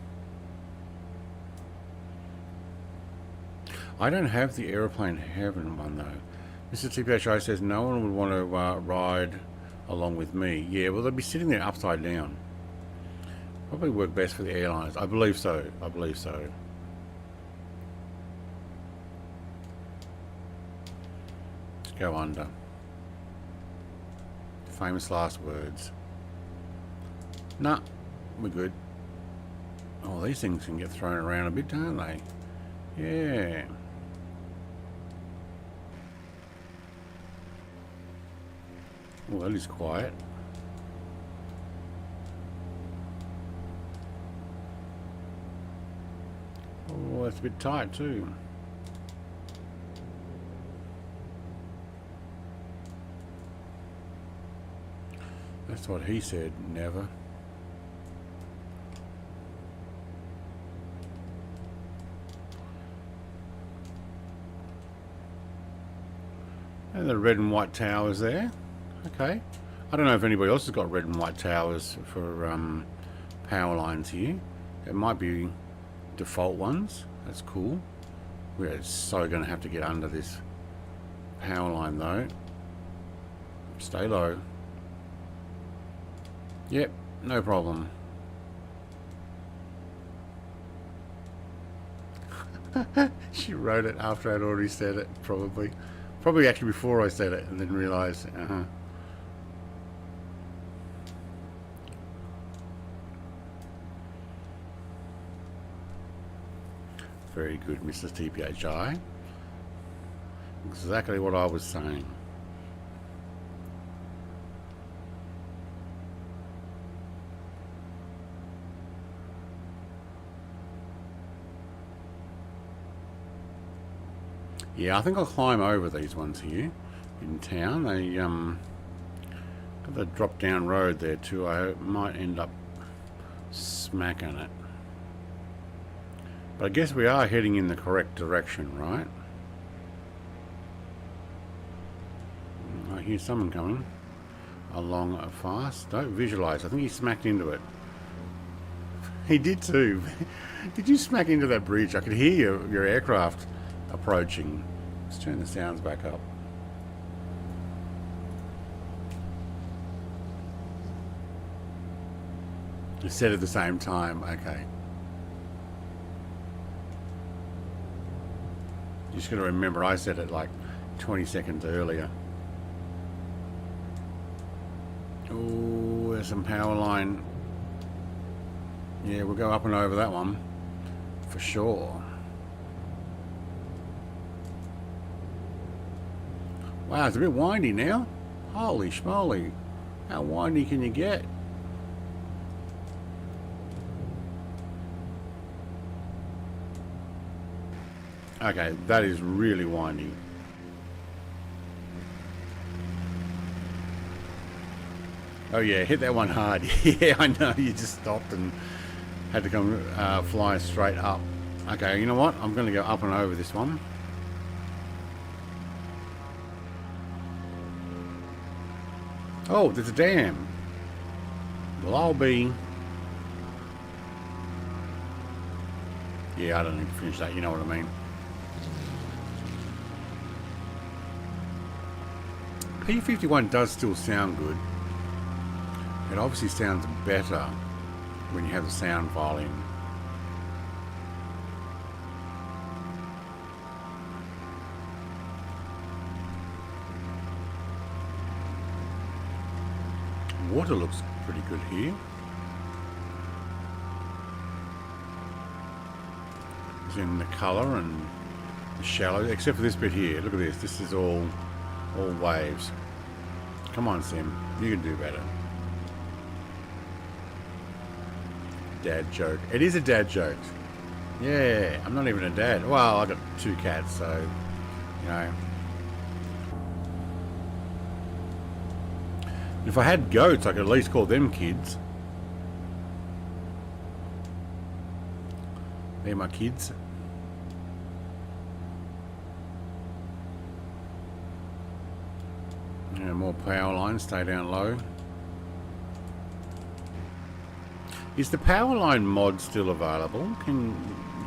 I don't have the Aeroplane Heaven one, though. Mr. TPHI says no one would want to ride along with me. Yeah, well, they'll be sitting there upside down. Probably work best for the airlines. I believe so. I believe so. Let's go under. Famous last words. Nah, we're good. Oh, these things can get thrown around a bit, don't they? Yeah. Oh, that is quiet. Oh, it's a bit tight too. . That's what he said, never. And the red and white towers there. Okay. I don't know if anybody else has got red and white towers for power lines here. It might be default ones. That's cool. We're so going to have to get under this power line though. Stay low. Yep, no problem. She wrote it after I'd already said it, probably. Probably actually before I said it and then realised, Very good, Mrs. TPHI. Exactly what I was saying. Yeah, I think I'll climb over these ones here in town. They got the drop down road there too. I might end up smacking it. But I guess we are heading in the correct direction, right? I hear someone coming along fast. Don't visualize. I think he smacked into it. He did too. Did you smack into that bridge? I could hear your aircraft approaching. Let's turn the sounds back up. You said at the same time. Okay. Just got to remember I said it like 20 seconds earlier. Oh, there's some power line. Yeah, we'll go up and over that one for sure. Wow, it's a bit windy now. Holy schmoly. How windy can you get? Okay, that is really windy. Oh yeah, hit that one hard. Yeah, I know, you just stopped and had to come fly straight up. Okay, you know what? I'm going to go up and over this one. Oh, there's a dam. Well, I'll be... Yeah, I don't need to finish that, you know what I mean. P51 does still sound good. It obviously sounds better when you have the sound file in. Water looks pretty good here. It's in the colour and the shallow, except for this bit here. Look at this. This is all waves. Come on, Sim. You can do better. Dad joke. It is a dad joke. Yeah, I'm not even a dad. Well, I got 2 cats, so you know. If I had goats, I could at least call them kids. They're my kids. Yeah, more power lines. Stay down low. Is the power line mod still available? Can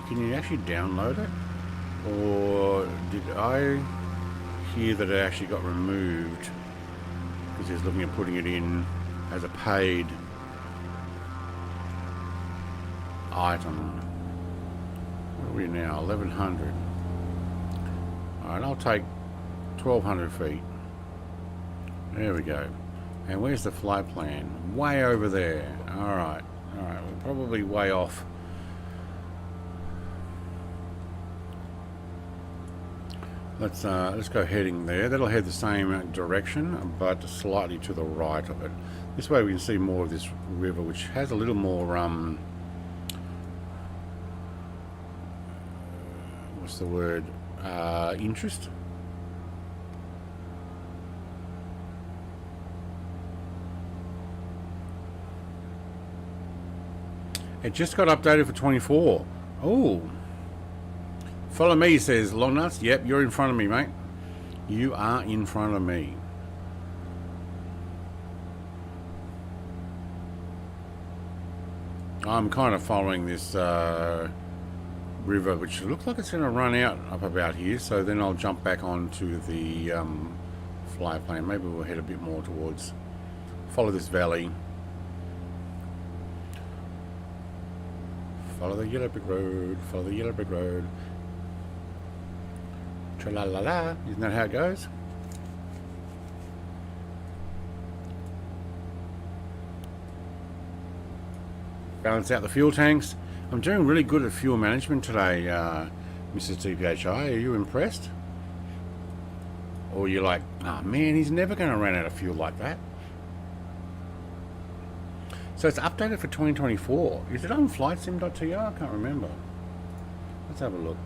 you actually download it? Or did I hear that it actually got removed? Because he's looking at putting it in as a paid item. What are we now? 1100. Alright, I'll take 1200 feet. There we go. And where's the flight plan? Way over there. Alright. Alright, we're probably way off. Let's go heading there. That'll head the same direction, but slightly to the right of it. This way we can see more of this river, which has a little more what's the word? Interest. It just got updated for 24. Oh. Follow me, says Long Nuts. Yep, you're in front of me, mate. You are in front of me. I'm kind of following this river, which looks like it's going to run out up about here. So then I'll jump back onto the fly plane. Maybe we'll head a bit more towards, follow this valley. Follow the yellow brick road. Follow the yellow brick road. Tra-la-la-la. Isn't that how it goes? Balance out the fuel tanks. I'm doing really good at fuel management today, Mrs. TPHI. Are you impressed? Or you're like, oh man, he's never going to run out of fuel like that. So it's updated for 2024. Is it on flightsim.to? I can't remember. Let's have a look.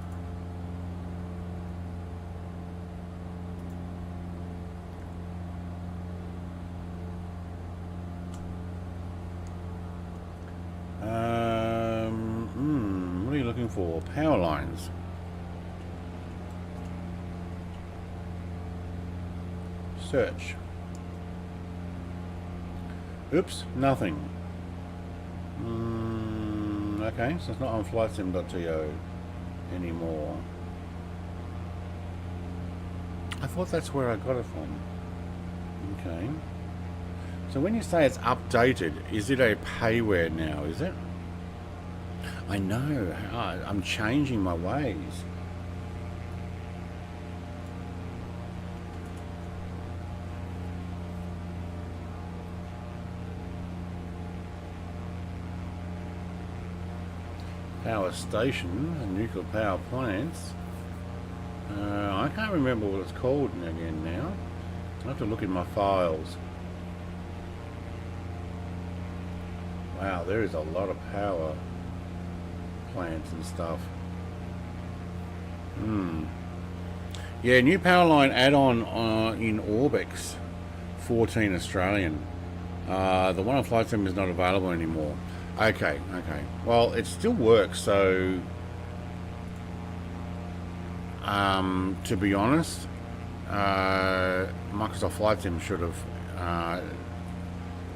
What are you looking for? Power lines. Search. Oops, nothing. Okay, so it's not on flightsim.to anymore. I thought that's where I got it from. Okay. So when you say it's updated, is it a payware now, is it? I know, I'm changing my ways. Power station and nuclear power plants. I can't remember what it's called again now. I have to look in my files. Wow, there is a lot of power plants and stuff. Yeah, new power line add-on in Orbix, 14 Australian. The one on FlightSim is not available anymore. Okay. Well, it still works, so to be honest, Microsoft Flight Sim should have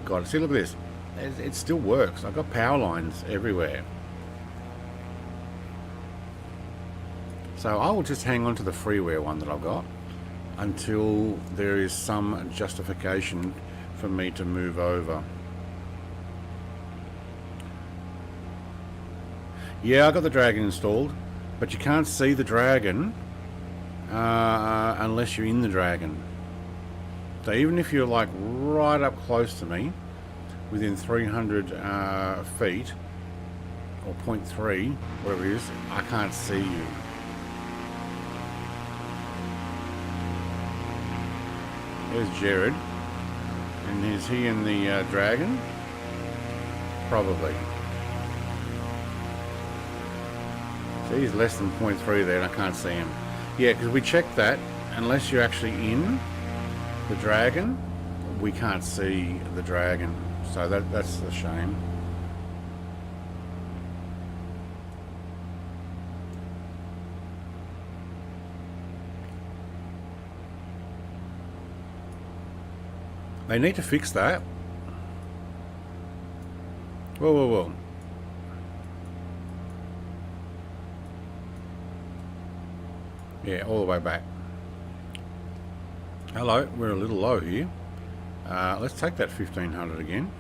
got it. See, look at this. It still works. I've got power lines everywhere. So I will just hang on to the freeware one that I've got until there is some justification for me to move over. Yeah, I got the Dragon installed, but you can't see the Dragon unless you're in the Dragon. So even if you're like right up close to me, within 300 feet, or 0.3, whatever it is, I can't see you. There's Jared. And is he in the Dragon? Probably. So he's less than 0.3 there and I can't see him. Yeah, because we checked that. Unless you're actually in the Dragon, we can't see the Dragon. So that's a shame. They need to fix that. Whoa. Yeah, all the way back. Hello, we're a little low here. Let's take that 1500 again.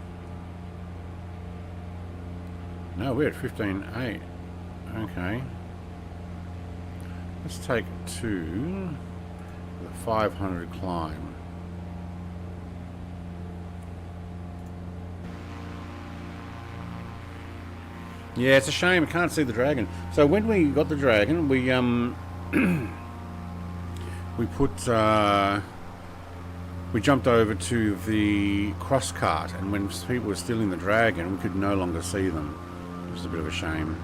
No, we're at 15.8. Okay. Let's take 2 with a 500 climb. Yeah, it's a shame I can't see the Dragon. So when we got the Dragon, we we jumped over to the cross cart, and when people were still in the Dragon, we could no longer see them. It was a bit of a shame.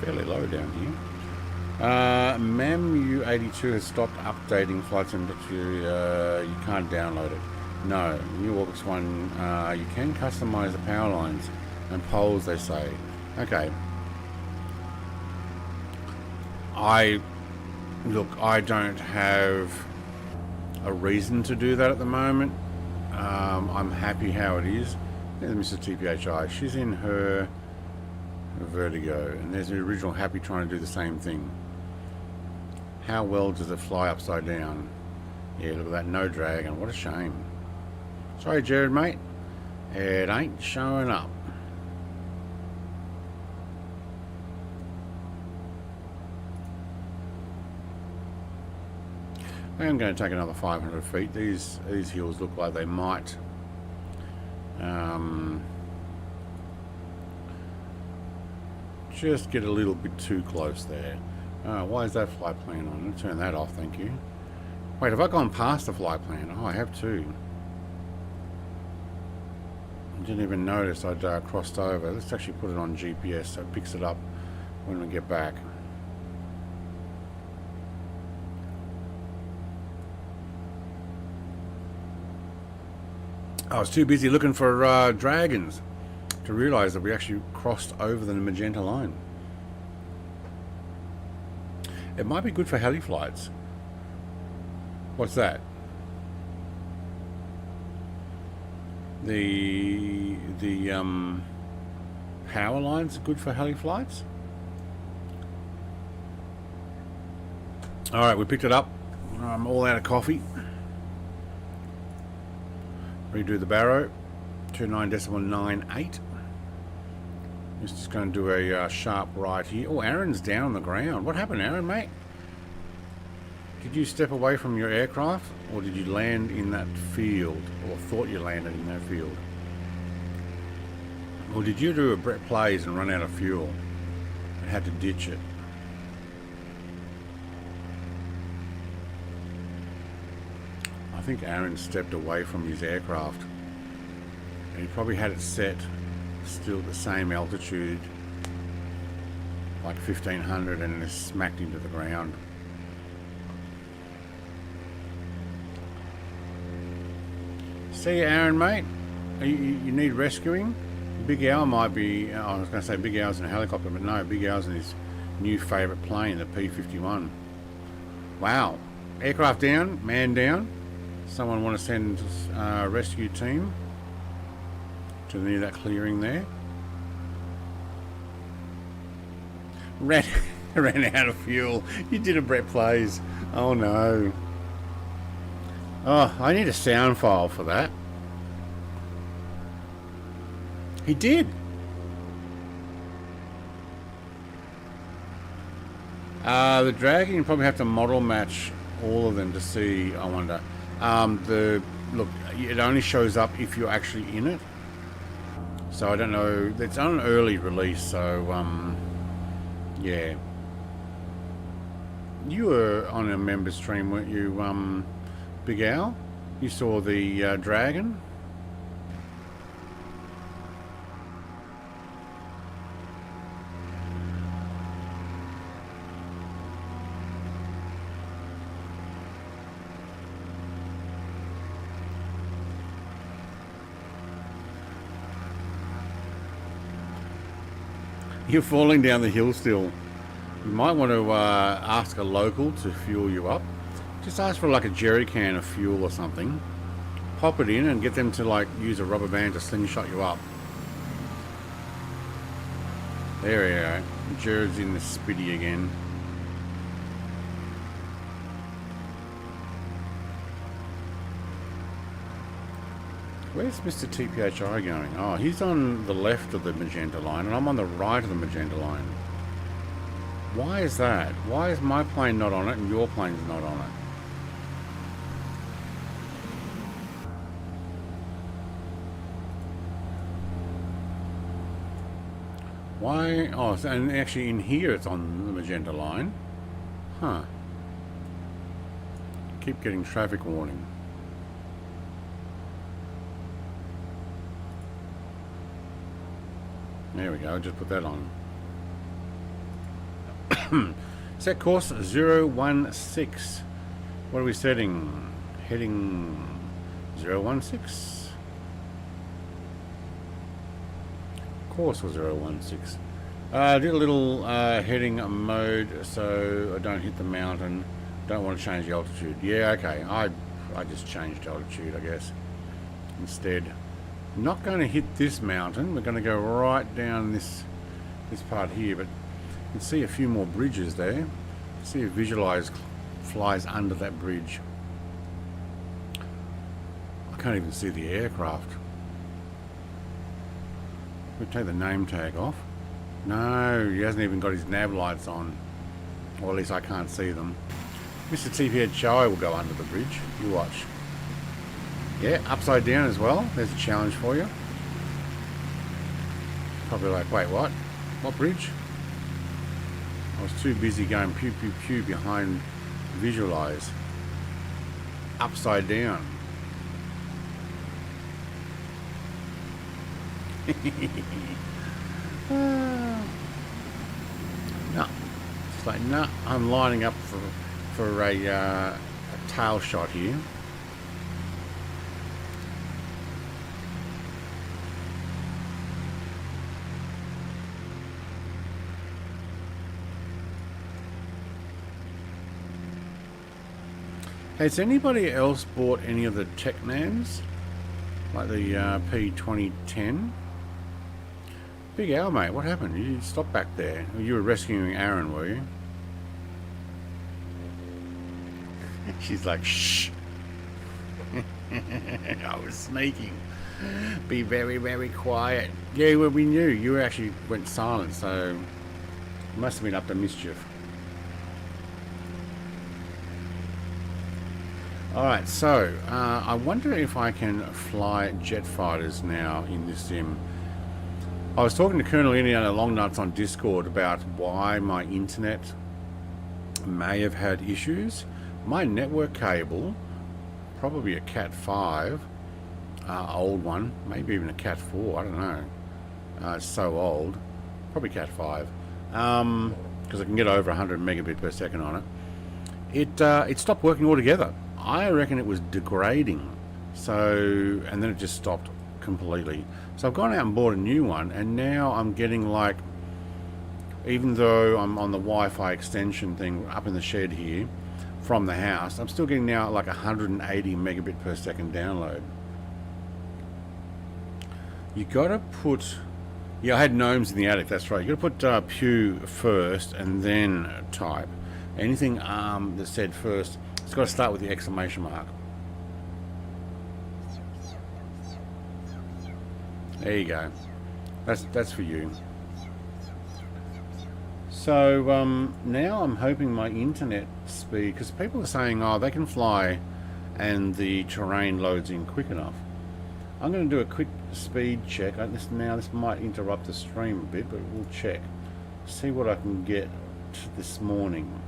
Fairly low down here. MEMU82 has stopped updating flights and you can't download it. No, new August 1, you can customize the power lines and poles, they say. Okay. Look, I don't have a reason to do that at the moment. I'm happy how it is. There's Mrs. TPHI. She's in her Vertigo, and there's the original Happy trying to do the same thing. How well does it fly upside down? Yeah, look at that, no dragon. What a shame. Sorry, Jared, mate. It ain't showing up. I'm going to take another 500 feet. These hills look like they might just get a little bit too close there. Why is that flight plan on? I'll turn that off, thank you. Wait, have I gone past the flight plan? Oh, I have too. I didn't even notice I'd crossed over. Let's actually put it on GPS so it picks it up when we get back. I was too busy looking for dragons to realise that we actually crossed over the magenta line. It might be good for heli flights. What's that? The power lines are good for heli flights. All right, we picked it up. I'm all out of coffee. Redo the barrow, 29.98. Just going to do a sharp right here. Oh, Aaron's down on the ground. What happened, Aaron, mate? Did you step away from your aircraft, or did you land in that field, or thought you landed in that field? Or did you do a Brett Plays and run out of fuel and had to ditch it? I think Aaron stepped away from his aircraft, and he probably had it set still at the same altitude, like 1500, and it smacked into the ground. See you, Aaron, mate. You need rescuing? Big Al might be, I was going to say Big Al's in a helicopter, but no, Big Al's in his new favourite plane, the P-51. Wow. Aircraft down, man down. Someone want to send a rescue team to near that clearing there. Ran out of fuel. You did a Brett Plays. Oh no. Oh, I need a sound file for that. He did. The Dragon, you probably have to model match all of them to see, I wonder. Look, it only shows up if you're actually in it. So I don't know. It's on an early release, so yeah. You were on a member stream, weren't you, Big Al? You saw the Dragon? You're falling down the hill still. You might want to ask a local to fuel you up. Just ask for like a jerry can of fuel or something. Pop it in and get them to like use a rubber band to slingshot you up. There we go. Jared's in the spitty again. Where's Mr. TPHI going? Oh, he's on the left of the magenta line and I'm on the right of the magenta line. Why is that? Why is my plane not on it and your plane's not on it? Why? Oh, so, and actually in here it's on the magenta line. Huh. Keep getting traffic warning. There we go, just put that on. Set course 016. What are we setting? Heading 016. Course was 016. Did a little heading mode so I don't hit the mountain. Don't want to change the altitude. Yeah, okay. I just changed altitude, I guess. Instead, not going to hit this mountain. We're going to go right down this part here, but you can see a few more bridges there. See if Visualize flies under that bridge. I can't even see the aircraft. We'll take the name tag off. No, he hasn't even got his nav lights on. Or at least I can't see them. Mr. TV Chai will go under the bridge. You watch. Yeah, upside down as well. There's a challenge for you. Probably like, wait, what? What bridge? I was too busy going pew pew pew behind Visualize. Upside down. No. It's like, no, I'm lining up for a tail shot here. Has anybody else bought any of the Technams? Like the P2010? Big Al, mate, what happened? You stopped back there. You were rescuing Aaron, were you? She's like, shh. I was sneaking. Be very, very quiet. Yeah, well, we knew. You actually went silent, so you must have been up to mischief. Alright, so I wonder if I can fly jet fighters now in this sim. I was talking to Colonel Indiana Longnuts on Discord about why my internet may have had issues. My network cable, probably a Cat 5, old one, maybe even a Cat 4, I don't know. It's so old. Probably Cat 5. Because I can get over 100 megabit per second on it. It stopped working altogether. I reckon it was degrading. So, and then it just stopped completely. So I've gone out and bought a new one, and now I'm getting like, even though I'm on the Wi-Fi extension thing up in the shed here from the house, I'm still getting now like 180 megabit per second download. You gotta put, yeah, I had gnomes in the attic, that's right. You gotta put Pew first and then type. Anything that said first, it's got to start with the exclamation mark. There you go. That's for you. So now I'm hoping my internet speed, because people are saying, oh, they can fly and the terrain loads in quick enough. I'm going to do a quick speed check. This might interrupt the stream a bit, but we'll check. See what I can get this morning.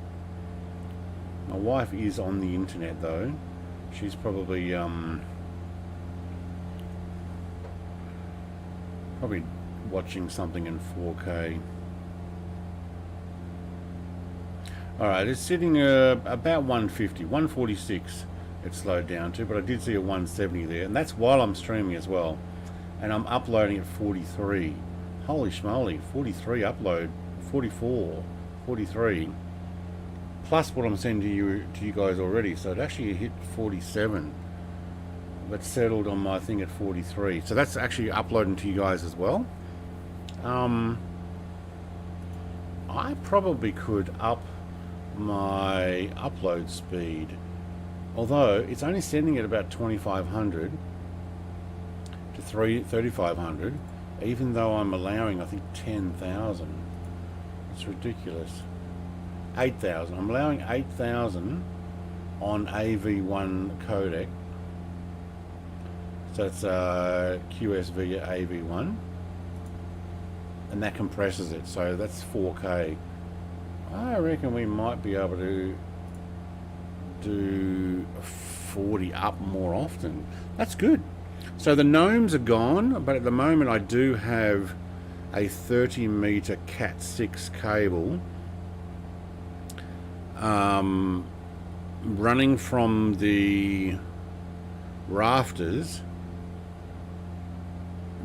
My wife is on the internet though. She's probably watching something in 4K. Alright, it's sitting about 150, 146 it slowed down to, but I did see a 170 there, and that's while I'm streaming as well. And I'm uploading at 43. Holy schmoly, 43 upload, 44, 43. Plus what I'm sending to you guys already, so it actually hit 47, but settled on my thing at 43. So that's actually uploading to you guys as well. I probably could up my upload speed, although it's only sending at about 2500 to 3500, even though I'm allowing, I think, 10,000. It's ridiculous. 8,000. I'm allowing 8,000 on AV1 codec. So it's QSV AV1, and that compresses it. So that's 4K. I reckon we might be able to do 40 up more often. That's good. So the gnomes are gone, but at the moment I do have a 30 meter Cat 6 cable running from the rafters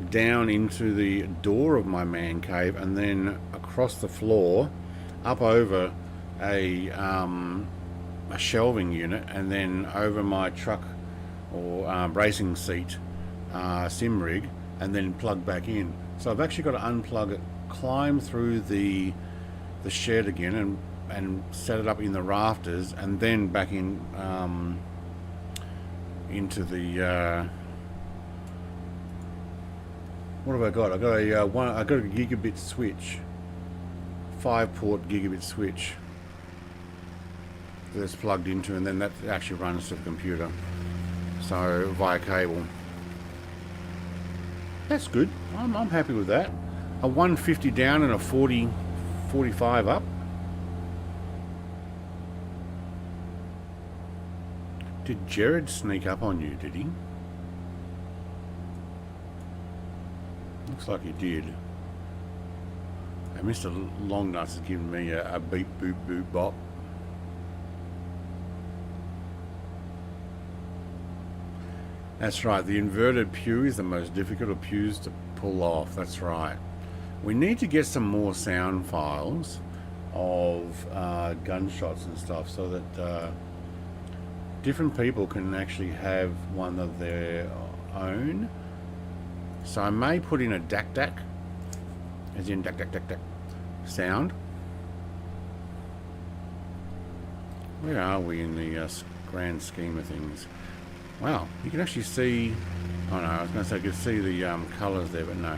down into the door of my man cave, and then across the floor up over a shelving unit, and then over my truck or bracing seat sim rig, and then plug back in. So I've actually got to unplug it, climb through the shed again, and set it up in the rafters, and then back in into the what have I got? I got a gigabit switch, 5-port gigabit switch that's plugged into, and then that actually runs to the computer, so via cable. That's good. I'm happy with that. A 150 down and a 45 up. Did Jared sneak up on you, did he? Looks like he did. And Mr. Longnuts has given me a beep boop boop bop. That's right, the inverted pew is the most difficult of pews to pull off. That's right. We need to get some more sound files of gunshots and stuff, so that different people can actually have one of their own. So I may put in a dak dak, as in dak dak dak dak sound. Where are we in the grand scheme of things? Wow, you can actually see. Oh no, I was going to say you can see the colours there, but no.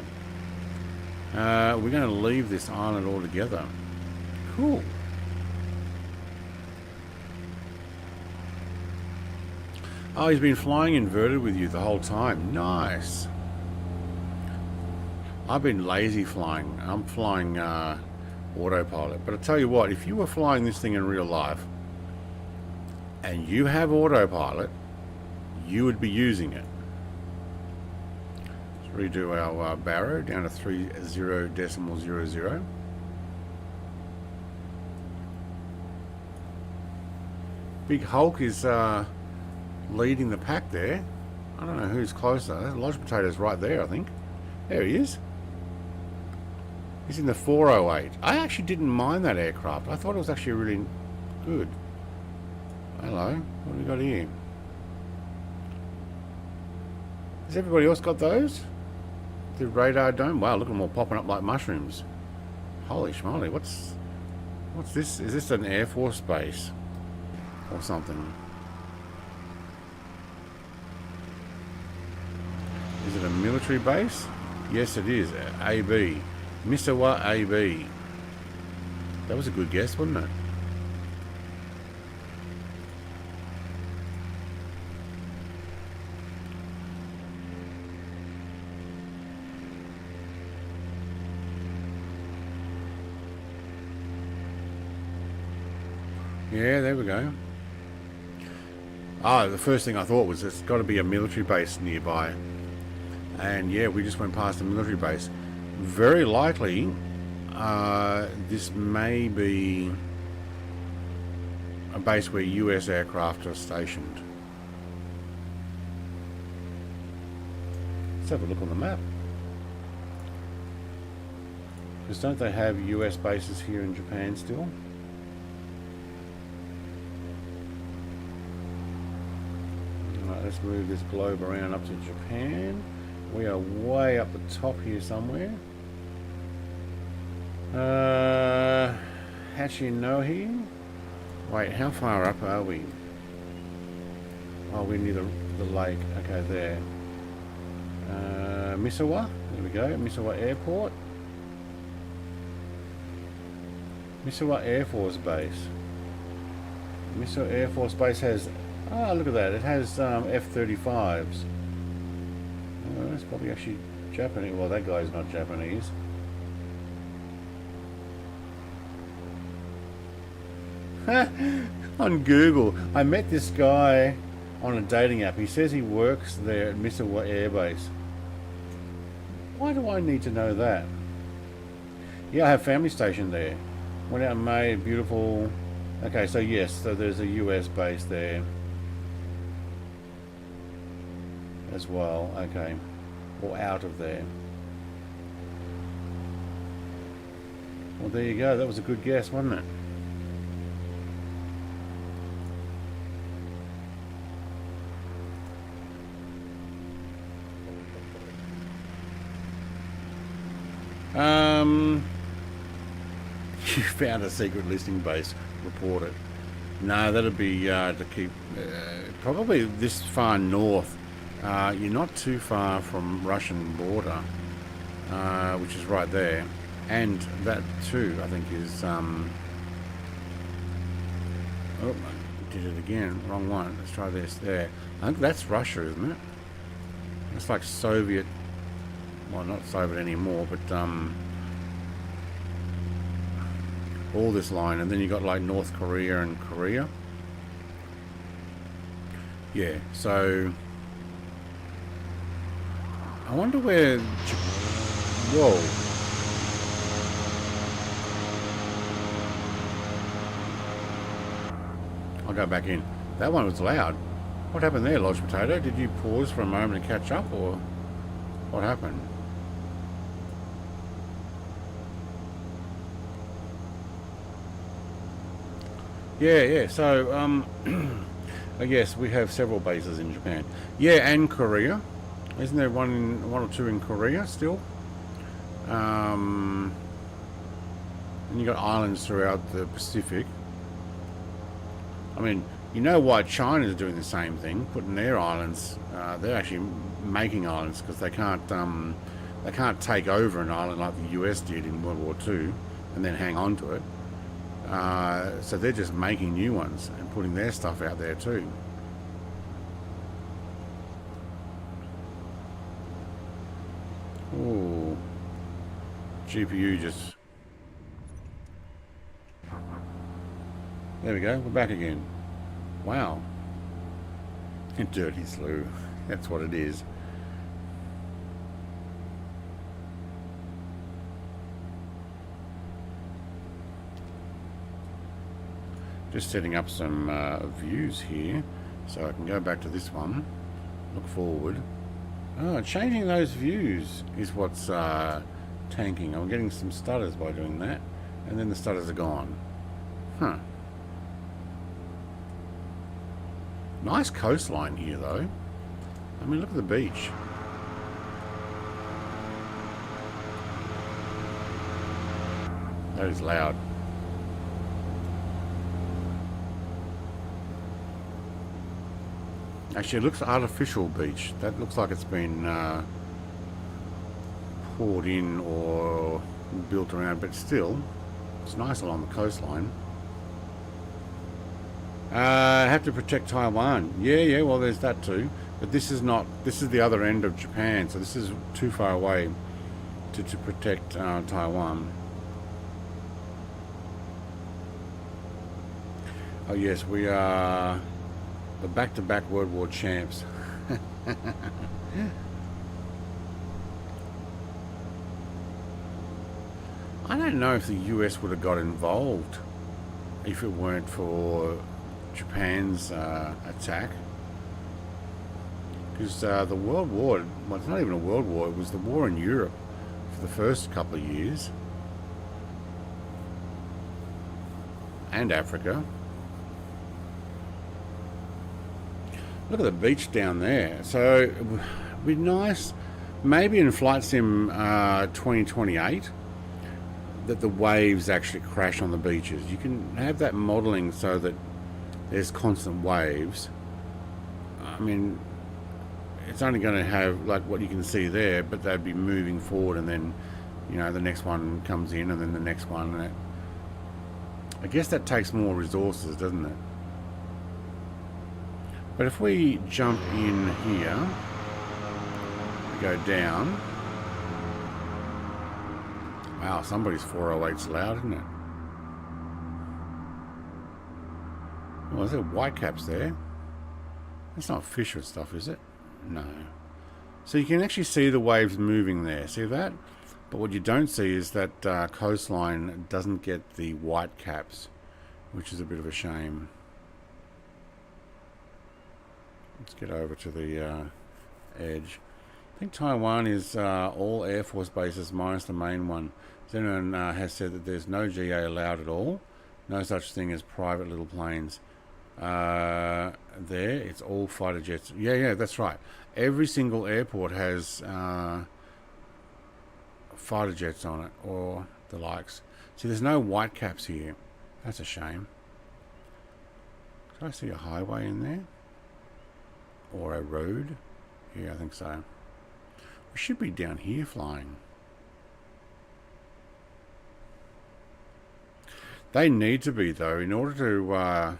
We're going to leave this island altogether. Cool. Oh, he's been flying inverted with you the whole time. Nice. I've been lazy flying. I'm flying autopilot. But I tell you what, if you were flying this thing in real life and you have autopilot, you would be using it. Let's redo our barrow down to 30.00. Big Hulk is leading the pack there. I don't know who's closer. Lodge Potato's right there, I think. There he is. He's in the 408. I actually didn't mind that aircraft. I thought it was actually really good. Hello. What have we got here? Has everybody else got those? The radar dome? Wow, look at them all popping up like mushrooms. Holy schmoly, what's this? Is this an Air Force base or something? Is it a military base? Yes, it is. AB. Misawa AB. That was a good guess, wasn't it? Yeah, there we go. Ah, the first thing I thought was it's got to be a military base nearby. And yeah, we just went past the military base. Very likely, this may be a base where US aircraft are stationed. Let's have a look on the map. Because don't they have US bases here in Japan still? Alright, let's move this globe around up to Japan. We are way up the top here somewhere. Hachinohe? Wait, how far up are we? Oh, we're near the lake. Okay, there. Misawa? There we go. Misawa Airport. Misawa Air Force Base. Misawa Air Force Base has... Ah, look at that. It has F-35s. Oh, that's probably actually Japanese. Well, that guy's not Japanese. On Google, I met this guy on a dating app. He says he works there at Misawa Air Base. Why do I need to know that? Yeah, I have family stationed there. Went out and made a beautiful Okay, so yes, so there's a US base there as well. Okay, or out of there. Well, there you go. That was a good guess, wasn't it? You found a secret listing base. Report it. No, that'd be to keep probably this far north. You're not too far from Russian border, which is right there, and that too, I think, is. Oh, I did it again. Wrong one. Let's try this. There. I think that's Russia, isn't it? It's like Soviet. Well, not Soviet anymore, but all this line, and then you got like North Korea and Korea. Yeah, so I wonder where. Whoa. I'll go back in. That one was loud. What happened there, Lodge Potato? Did you pause for a moment to catch up, or what happened? Yeah, so, I guess we have several bases in Japan. Yeah, and Korea. Isn't there one or two in Korea still? And you got islands throughout the Pacific. I mean, you know why China's doing the same thing, putting their islands, they're actually making islands because they can't take over an island like the US did in World War II and then hang on to it. So they're just making new ones and putting their stuff out there too. Ooh. GPU just... There we go, we're back again. Wow. Dirty slew. That's what it is. Just setting up some views here, so I can go back to this one, look forward. Oh, changing those views is what's tanking. I'm getting some stutters by doing that, and then the stutters are gone. Huh. Nice coastline here, though. I mean, look at the beach. That is loud. Actually, it looks artificial beach. That looks like it's been poured in or built around, but still, it's nice along the coastline. Have to protect Taiwan. Yeah, well, there's that too. But this is not, this is the other end of Japan, so this is too far away to protect Taiwan. Oh yes, we are the back-to-back World War champs. I don't know if the US would have got involved if it weren't for Japan's attack. Because the World War, well, it's not even a World War, it was the war in Europe for the first couple of years. And Africa. Look at the beach down there. So it would be nice, maybe in Flight Sim 2028, that the waves actually crash on the beaches. You can have that modeling so that there's constant waves. I mean, it's only going to have like what you can see there, but they'd be moving forward, and then, you know, the next one comes in, and then the next one. And I guess that takes more resources, doesn't it? But if we jump in here, we go down. Wow, somebody's 408's loud, isn't it? Oh, is there white caps there? That's not Fisher stuff, is it? No. So you can actually see the waves moving there. See that? But what you don't see is that coastline doesn't get the white caps. which is a bit of a shame. Let's get over to the edge. I think Taiwan is all Air Force bases minus the main one. Zenon has said that there's no GA allowed at all. No such thing as private little planes. There, it's all fighter jets. Yeah, that's right. Every single airport has fighter jets on it, or the likes. See, there's no white caps here. That's a shame. Can I see a highway in there? Or a road? Yeah, I think so. We should be down here flying. They need to be, though, in order to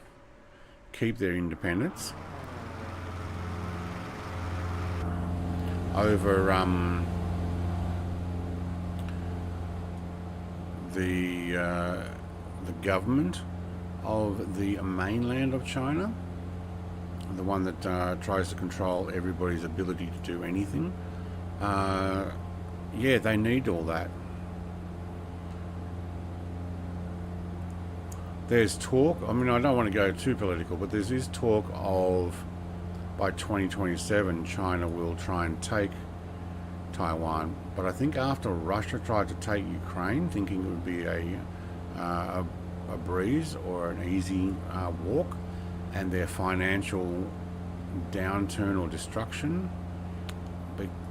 keep their independence over the government of the mainland of China, the one that tries to control everybody's ability to do anything. Yeah, they need all that. There's talk, I mean, I don't want to go too political, but there's this talk of by 2027 China will try and take Taiwan. But I think after Russia tried to take Ukraine, thinking it would be a breeze or an easy walk, and their financial downturn or destruction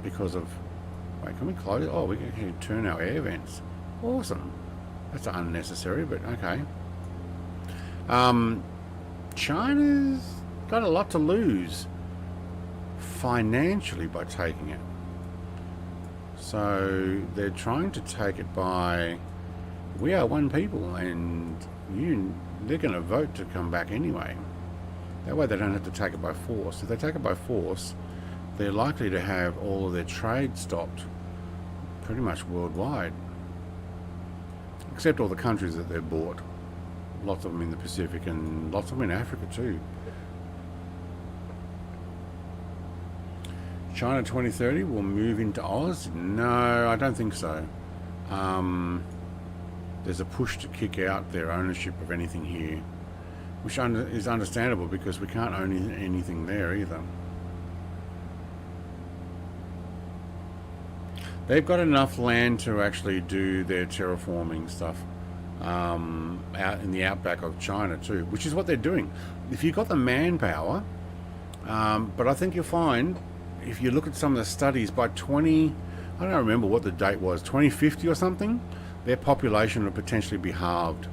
because of... Wait, can we close? Oh, we can actually turn our air vents. Awesome. That's unnecessary, but okay. China's got a lot to lose financially by taking it. So they're trying to take it by, we are one people, and they're going to vote to come back anyway. That way they don't have to take it by force. If they take it by force, they're likely to have all of their trade stopped pretty much worldwide. Except all the countries that they've bought. Lots of them in the Pacific and lots of them in Africa too. China 2030 will move into Oz? No, I don't think so. There's a push to kick out their ownership of anything here, which is understandable because we can't own anything there either. They've got enough land to actually do their terraforming stuff out in the outback of China too, which is what they're doing. If you've got the manpower, but I think you'll find, if you look at some of the studies, by I don't remember what the date was, 2050 or something, their population will potentially be halved.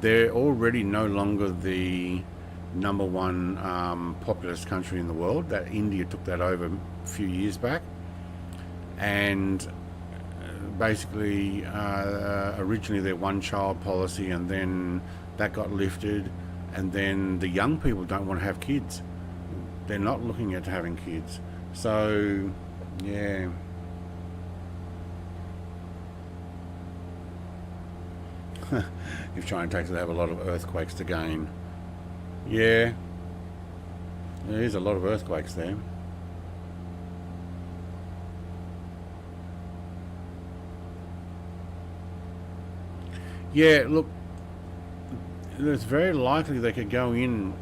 They're already no longer the #1 populous country in the world. That India took that over a few years back, and basically originally their one-child policy, and then that got lifted, and then the young people don't want to have kids. They're not looking at having kids. So yeah, if China takes it, they have a lot of earthquakes to gain. Yeah, there is a lot of earthquakes there. Yeah, look, it's very likely they could go in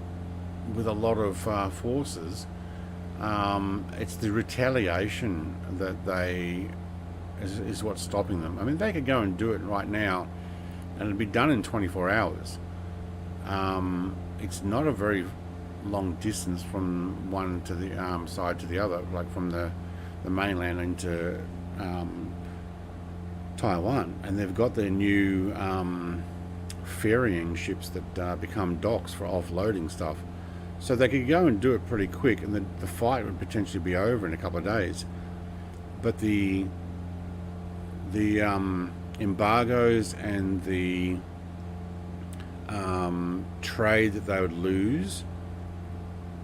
with a lot of forces. It's the retaliation that is what's stopping them. I mean, they could go and do it right now, and it'd be done in 24 hours. It's not a very long distance from one to the side to the other, like from the mainland into Taiwan, and they've got their new ferrying ships that become docks for offloading stuff. So they could go and do it pretty quick, and the fight would potentially be over in a couple of days. But the embargoes and the trade that they would lose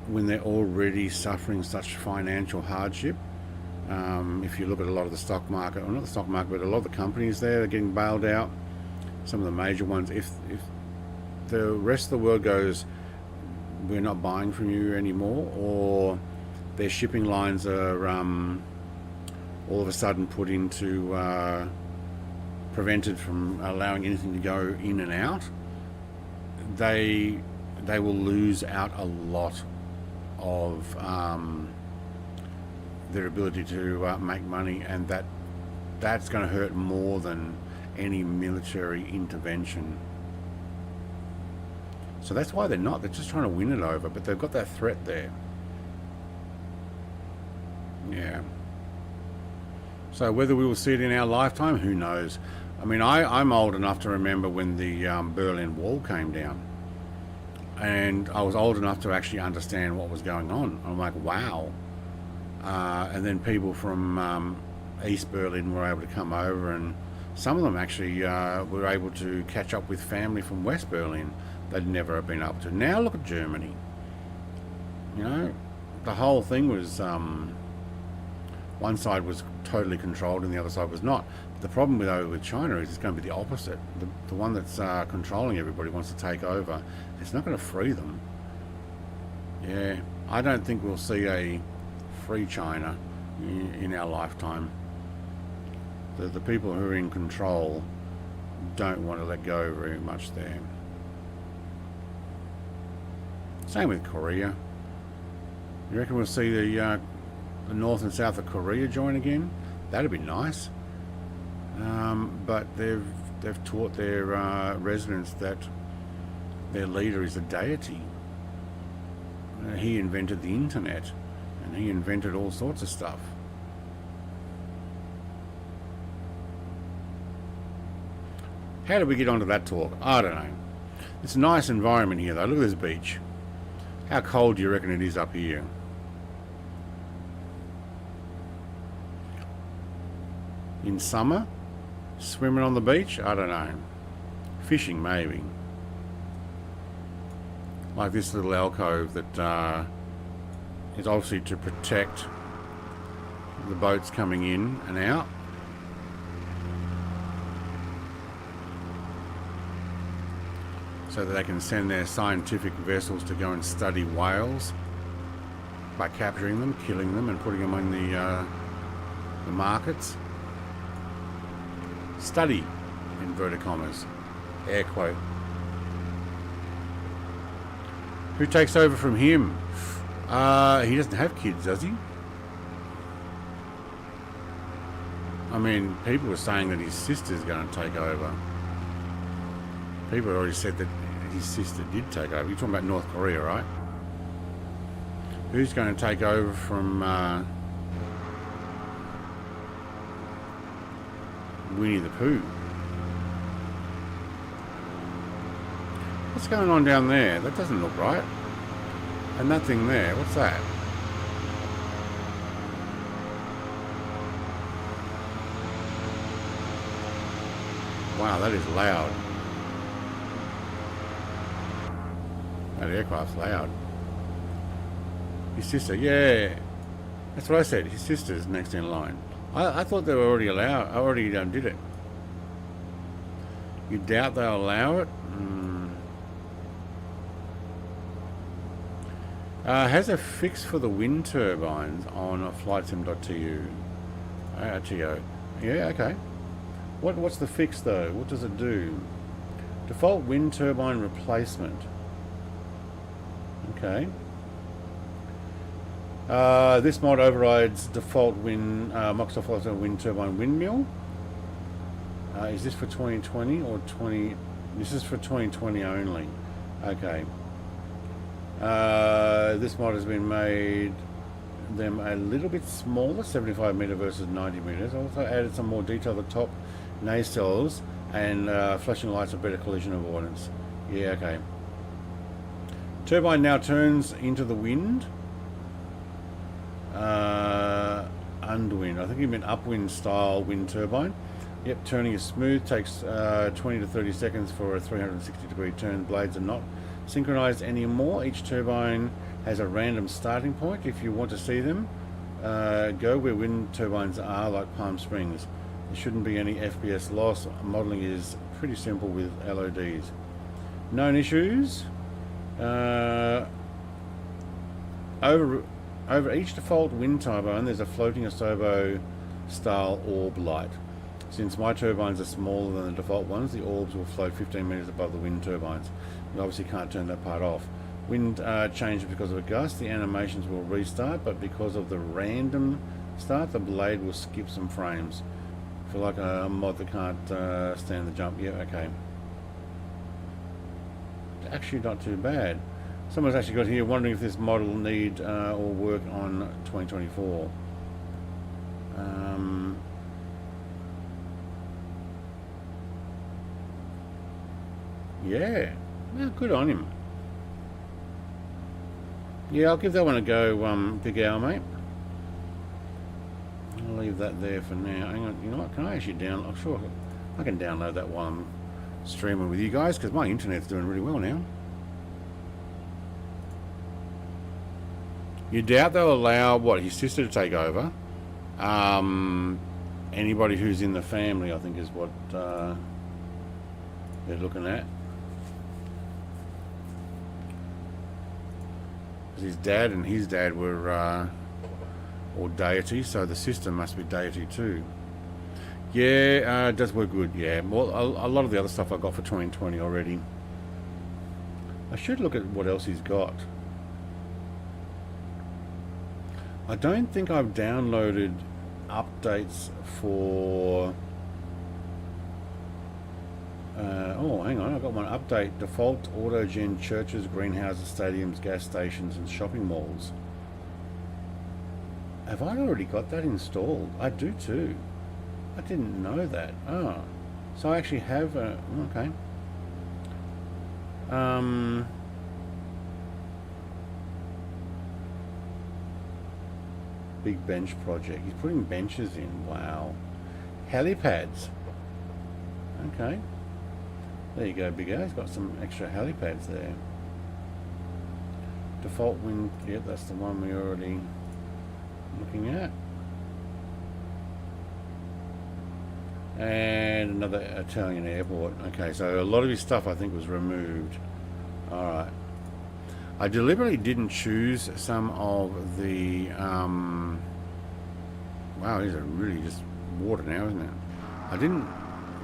when they're already suffering such financial hardship. If you look at a lot of the stock market, or not the stock market, but a lot of the companies there are getting bailed out. Some of the major ones. If the rest of the world goes, we're not buying from you anymore, or their shipping lines are all of a sudden put into prevented from allowing anything to go in and out, they will lose out a lot of their ability to make money, and that's going to hurt more than any military intervention. So that's why they're just trying to win it over, but they've got that threat there. Yeah. So whether we will see it in our lifetime, who knows? I mean, I'm old enough to remember when the Berlin Wall came down, and I was old enough to actually understand what was going on. I'm like, wow. And then people from East Berlin were able to come over, and some of them actually were able to catch up with family from West Berlin they'd never have been able to. Now look at Germany. You know, the whole thing was, one side was totally controlled and the other side was not. The problem with China is it's going to be the opposite. The one that's controlling everybody wants to take over. It's not going to free them. Yeah, I don't think we'll see a free China in our lifetime. The people who are in control don't want to let go very much there. Same with Korea. You reckon we'll see the North and South of Korea join again? That'd be nice. But they've taught their residents that their leader is a deity. He invented the internet, and he invented all sorts of stuff. How did we get onto that talk? I don't know. It's a nice environment here though. Look at this beach. How cold do you reckon it is up here? In summer? Swimming on the beach? I don't know. Fishing maybe. Like this little alcove that is obviously to protect the boats coming in and out. So that they can send their scientific vessels to go and study whales by capturing them, killing them, and putting them on the markets. Study, inverted commas, air quote. Who takes over from him? He doesn't have kids, does he? I mean, people were saying that his sister's going to take over. People had already said that his sister did take over. You're talking about North Korea, right? Who's going to take over from Winnie the Pooh? What's going on down there? That doesn't look right. And that thing there, what's that? Wow, that is loud. That aircraft's loud. His sister, yeah. That's what I said. His sister's next in line. I thought they were already allowed. I already did it. You doubt they'll allow it? Has a fix for the wind turbines on flightsim.tu. Yeah, okay. What's the fix though? What does it do? Default wind turbine replacement. Okay. This mod overrides default Microsoft Flight Sim wind turbine windmill. Is this for 2020 or 20? This is for 2020 only. Okay. This mod has been made them a little bit smaller, 75 meter versus 90 meters. Also added some more detail at the top nacelles and flashing lights for better collision avoidance. Yeah, okay. Turbine now turns into the wind. Underwind. I think you meant upwind style wind turbine. Yep, turning is smooth. Takes 20 to 30 seconds for a 360 degree turn. Blades are not synchronized anymore. Each turbine has a random starting point. If you want to see them, go where wind turbines are, like Palm Springs. There shouldn't be any FPS loss. Modeling is pretty simple with LODs. Known issues. Over each default wind turbine, there's a floating Asobo style orb light. Since my turbines are smaller than the default ones, the orbs will float 15 meters above the wind turbines. You obviously can't turn that part off. Wind changes because of a gust. The animations will restart, but because of the random start, the blade will skip some frames. For like a mod that can't stand the jump. Yeah, okay. Actually not too bad. Someone's actually got here wondering if this model will need or work on 2024. Yeah, well, good on him. Yeah, I'll give that one a go, Big Al, mate. I'll leave that there for now. Hang on, you know what? Can I actually download? I'm sure I can download that while I'm streaming with you guys because my internet's doing really well now. You doubt they'll allow what his sister to take over? Anybody who's in the family, I think, is what they're looking at. His dad and his dad were or deity, so the sister must be deity too. Yeah, it does work good. Yeah, well, a lot of the other stuff I got for 2020 already. I should look at what else he's got. I don't think I've downloaded updates for oh, hang on, I've got one update. Default auto-gen churches, greenhouses, stadiums, gas stations and shopping malls. Have I already got that installed? I do too. I didn't know that. Oh, so I actually have a, okay. Big bench project. He's putting benches in. Wow. Helipads. Okay. There you go, Big A. He's got some extra helipads there. Default wind. Yep, that's the one we're already looking at. And another Italian airport. Okay, so a lot of his stuff I think was removed. Alright. I deliberately didn't choose some of the wow, these are really just water now, isn't it? I didn't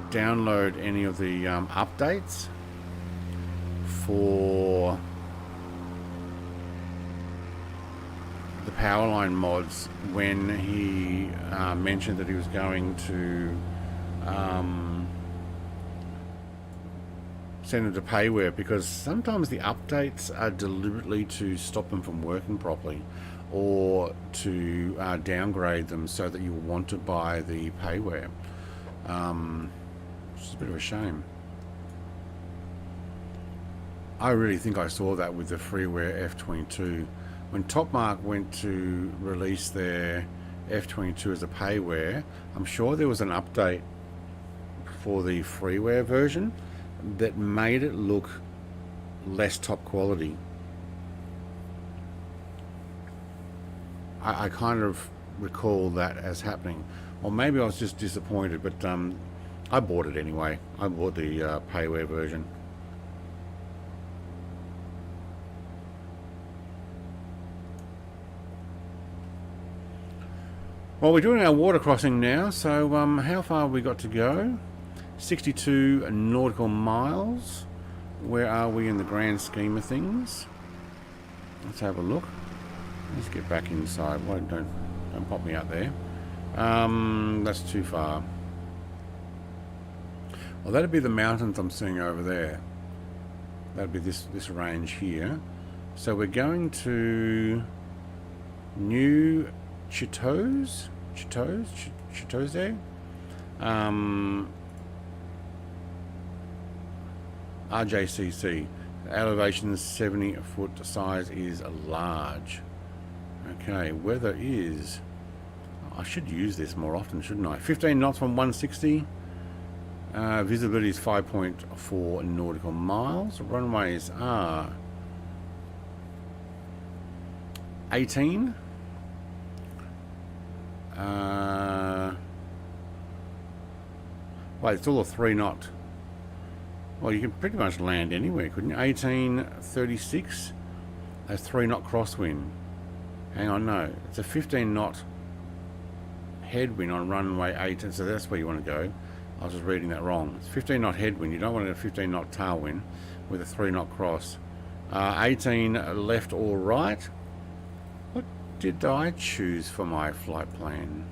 download any of the updates for the Powerline mods when he mentioned that he was going to send them to payware, because sometimes the updates are deliberately to stop them from working properly or to downgrade them so that you want to buy the payware. Which is a bit of a shame. I really think I saw that with the freeware F22. When Topmark went to release their F22 as a payware, I'm sure there was an update for the freeware version that made it look less top quality. I kind of recall that as happening. Or maybe I was just disappointed, but I bought it anyway. I bought the payware version. Well, we're doing our water crossing now, so how far have we got to go? 62 nautical miles. Where are we in the grand scheme of things? Let's have a look. Let's get back inside. Why don't pop me out there. That's too far. Well, that'd be the mountains I'm seeing over there. That'd be this range here. So we're going to New Chitose there. RJCC. Elevation 70 foot, size is large. Okay, weather is, I should use this more often, shouldn't I? 15 knots from 160. Visibility is 5.4 nautical miles. Runways are 18. Well, it's all a 3 knot. Well, you can pretty much land anywhere, couldn't you? 1836, a 3 knot crosswind. Hang on, no, it's a 15 knot headwind on runway 8, so that's where you want to go. I was just reading that wrong. It's 15 knot headwind. You don't want a 15 knot tailwind. with a 3-knot cross. 18 left or right. What did I choose for my flight plan?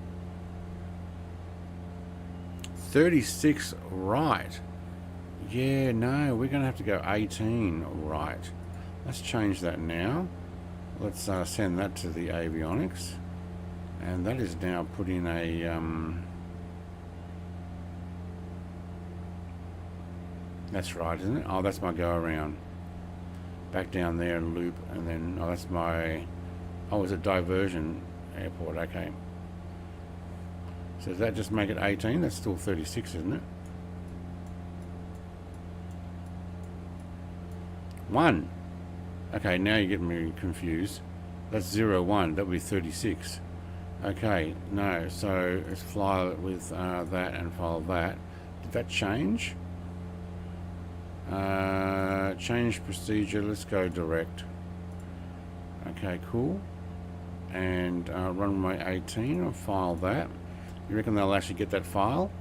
36 right. Yeah, no, we're going to have to go 18 right. Let's change that now. Let's send that to the avionics. And that is now put in a... that's right, isn't it? Oh, that's my go around. Back down there and loop, and then... oh, that's my... oh, it's a diversion airport, okay. So does that just make it 18? That's still 36, isn't it? 1. Okay, now you're getting me confused. That's 0, 1. That would be 36. Okay, no. So let's fly with that and follow that. Did that change? Change procedure. Let's go direct. Okay, cool. And runway 18. I'll file that. You reckon they'll actually get that file?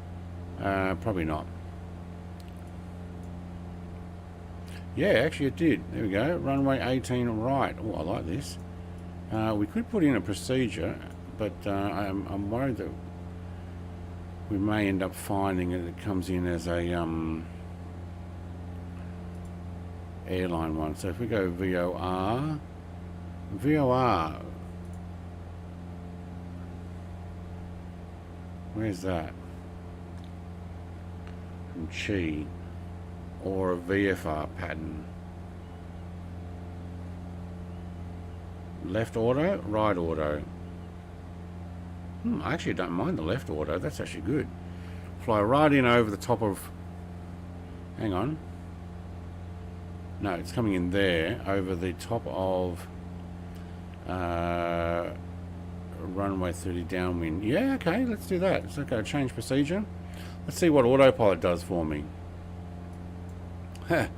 Probably not. Yeah, actually it did. There we go. Runway 18 right. Oh, I like this. We could put in a procedure, but I'm worried that we may end up finding that it comes in as a airline one. So if we go VOR, where's that? From Chi, or a VFR pattern. Left auto, right auto. I actually don't mind the left auto. That's actually good. Fly right in over the top of... hang on. No, it's coming in there over the top of runway 30 downwind. Yeah, okay, let's do that. So go change procedure. Let's see what autopilot does for me. That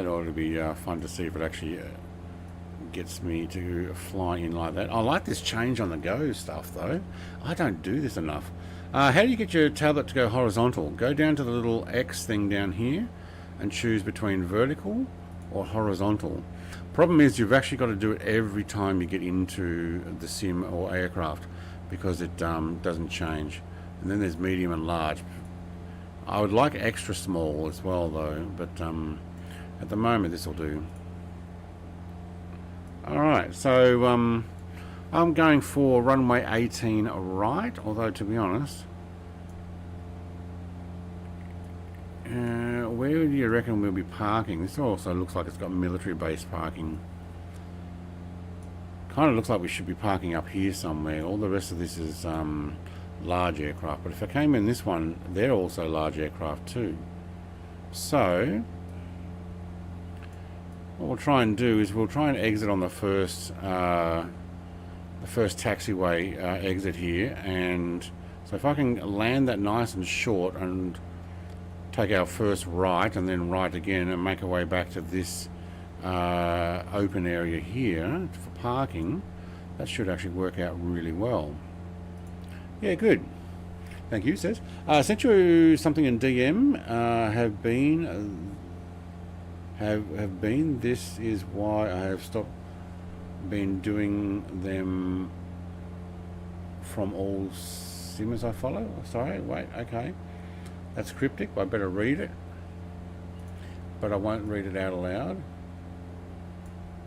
ought to be fun to see if it actually gets me to fly in like that. I like this change on the go stuff though. I don't do this enough. How do you get your tablet to go horizontal? Go down to the little X thing down here and choose between vertical or horizontal. Problem is you've actually got to do it every time you get into the sim or aircraft because it doesn't change. And then there's medium and large. I would like extra small as well though, but at the moment this will do. Alright, so I'm going for runway 18 right, although to be honest, where do you reckon we'll be parking? This also looks like it's got military base parking. Kind of looks like we should be parking up here somewhere. All the rest of this is large aircraft, but if I came in this one, they're also large aircraft too. So what we'll try and do is we'll try and exit on the first taxiway exit here, and so if I can land that nice and short and take our first right and then right again and make our way back to this open area here for parking, that should actually work out really well. Yeah, good. Thank you, says. Sent you something in DM. Have been. This is why I have stopped been doing them from all simmers I follow. Sorry, wait, okay. That's cryptic. I better read it. But I won't read it out aloud.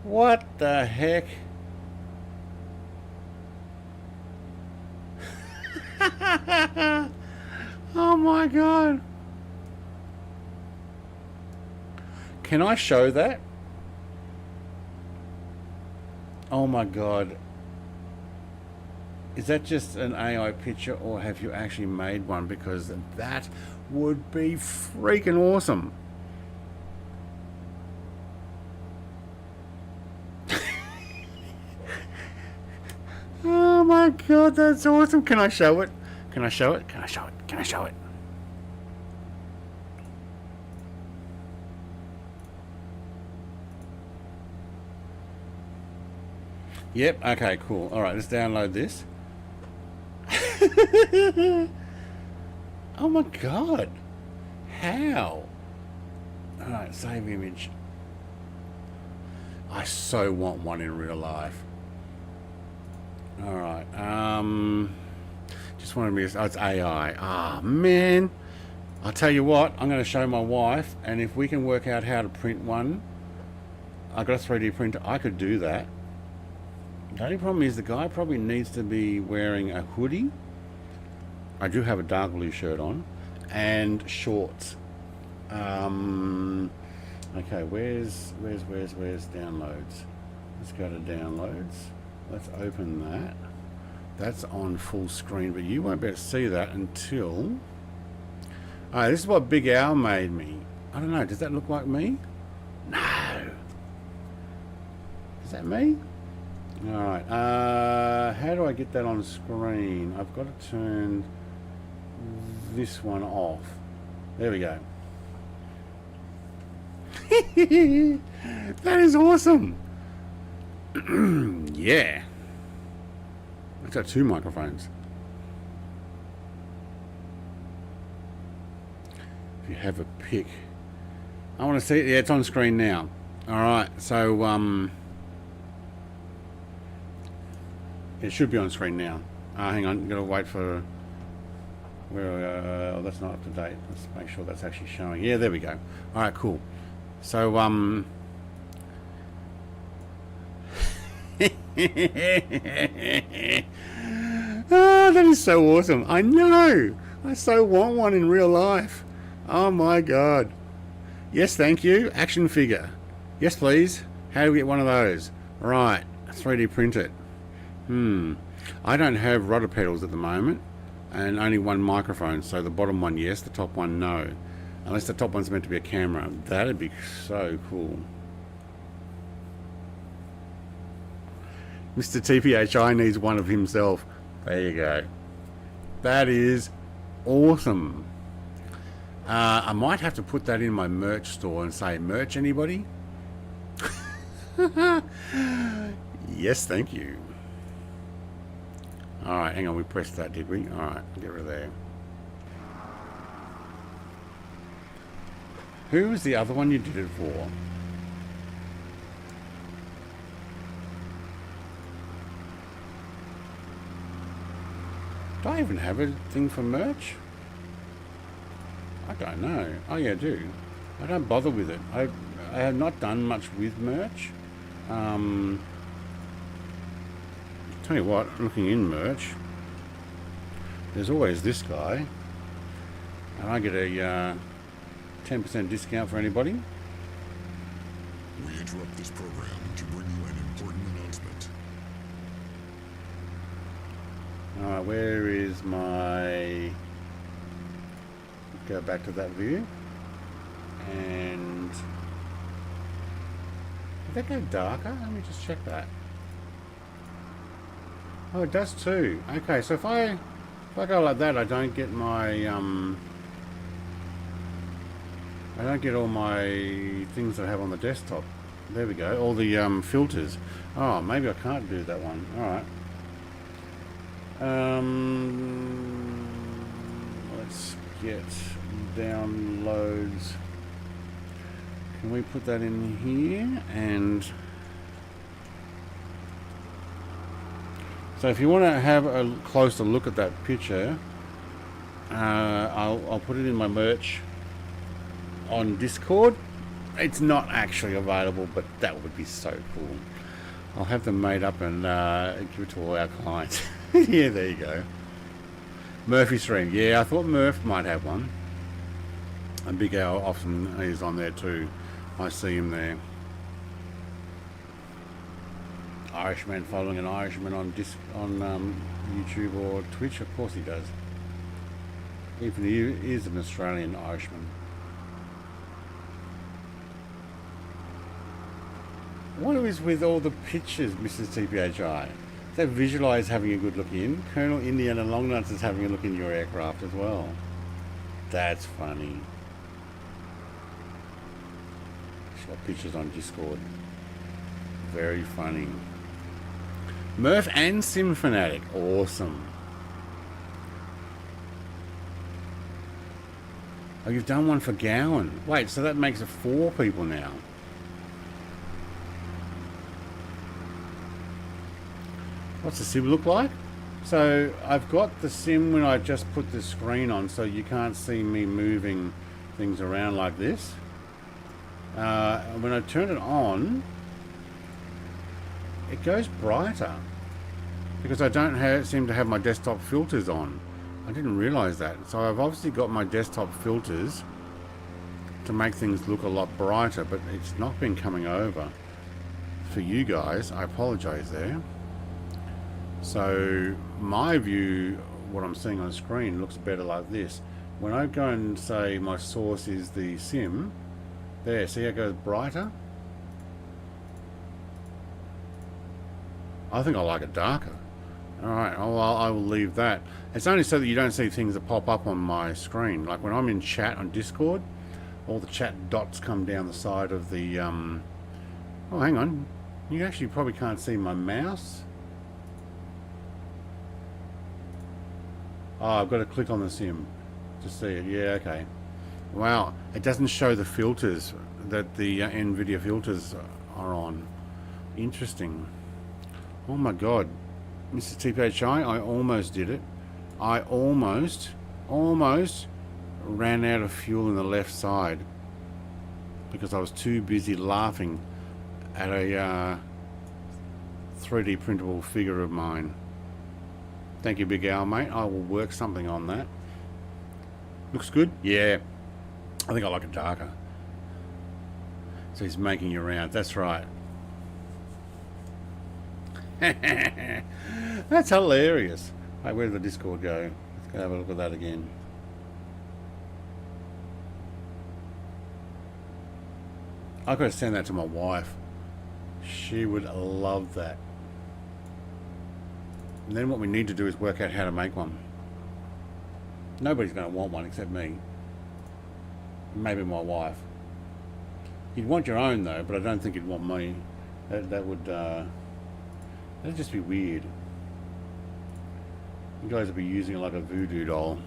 What the heck? Oh my god. Can I show that? Oh my god. Is that just an AI picture or have you actually made one? Because that would be freaking awesome. Oh my god, that's awesome. Can I show it? Can I show it? Can I show it? Can I show it? Yep, okay, cool. Alright, let's download this. Oh my god. How? Alright, save image. I so want one in real life. Alright, just wanted me to, oh, it's AI. Ah, man. I'll tell you what, I'm going to show my wife, and if we can work out how to print one, I've got a 3D printer, I could do that. The only problem is the guy probably needs to be wearing a hoodie. I do have a dark blue shirt on, and shorts. Okay, where's downloads? Let's go to downloads. Let's open that. That's on full screen, but you won't be able to see that until... Oh, this is what Big Al made me. I don't know, does that look like me? No. Is that me? Alright, how do I get that on screen? I've got to turn this one off. There we go. That is awesome. Yeah. I've got 2 microphones. If you have a pick. I want to see it. Yeah, it's on screen now. Alright, so it should be on screen now. Hang on, gotta wait for where oh, that's not up to date. Let's make sure that's actually showing. Yeah, there we go. Alright, cool. So oh, that is so awesome. I know. I so want one in real life. Oh my god. Yes, thank you. Action figure. Yes, please. How do we get one of those? Right. 3D print it. I don't have rudder pedals at the moment, and only one microphone. So the bottom one, yes. The top one, no. Unless the top one's meant to be a camera. That'd be so cool. Mr. TPHI needs one of himself. There you go. That is awesome. I might have to put that in my merch store and say, merch anybody? Yes, thank you. Alright, hang on, we pressed that, did we? Alright, get rid of there. Who was the other one you did it for? Do I even have a thing for merch? I don't know. Oh yeah, I do. I don't bother with it. I have not done much with merch. Tell you what, looking in merch, there's always this guy, and I get a 10% discount for anybody. We interrupt this program to bring you an important announcement. Alright, where is my... Go back to that view. And... Did that go darker? Let me just check that. Oh, it does too. Okay, so if I go like that, I don't get my... I don't get all my things that I have on the desktop. There we go, all the filters. Oh, maybe I can't do that one. Alright. Let's get downloads. Can we put that in here? And so if you want to have a closer look at that picture, I'll put it in my merch on Discord. It's not actually available, but that would be so cool. I'll have them made up and give it to all our clients. Yeah, there you go. Murphy Stream. Yeah, I thought Murph might have one. And Big Al often is on there too. I see him there. Irishman following an Irishman on YouTube or Twitch. Of course he does. Even he is an Australian Irishman. What is with all the pictures, Mrs. TPHI? They visualise having a good look in. Colonel Indiana Longnuts is having a look in your aircraft as well. That's funny. She's got pictures on Discord. Very funny. Murph and Simfanatic. Awesome. Oh, you've done one for Gowan. Wait, so that makes it 4 people now. What's the sim look like? So I've got the sim when I just put the screen on, so you can't see me moving things around like this. When I turn it on, it goes brighter because I don't seem to have my desktop filters on. I didn't realize that. So I've obviously got my desktop filters to make things look a lot brighter, but it's not been coming over for you guys. I apologize there. So my view, what I'm seeing on the screen, looks better like this. When I go and say my source is the sim, there, see how it goes brighter? I think I like it darker. Alright, I will leave that. It's only so that you don't see things that pop up on my screen. Like when I'm in chat on Discord, all the chat dots come down the side of the... Oh, hang on. You actually probably can't see my mouse. Oh, I've got to click on the sim to see it. Yeah, okay. Wow, it doesn't show the filters that the Nvidia filters are on. Interesting. Oh my god. Mr. TPHI, I almost did it. I almost ran out of fuel in the left side because I was too busy laughing at a 3D printable figure of mine. Thank you, Big Al, mate. I will work something on that. Looks good? Yeah. I think I like it darker. So he's making you round. That's right. That's hilarious. Hey, where did the Discord go? Let's go have a look at that again. I've got to send that to my wife. She would love that. And then what we need to do is work out how to make one. Nobody's going to want one except me. Maybe my wife. You'd want your own though, but I don't think you'd want me. That would that'd just be weird. You guys would be using it like a voodoo doll.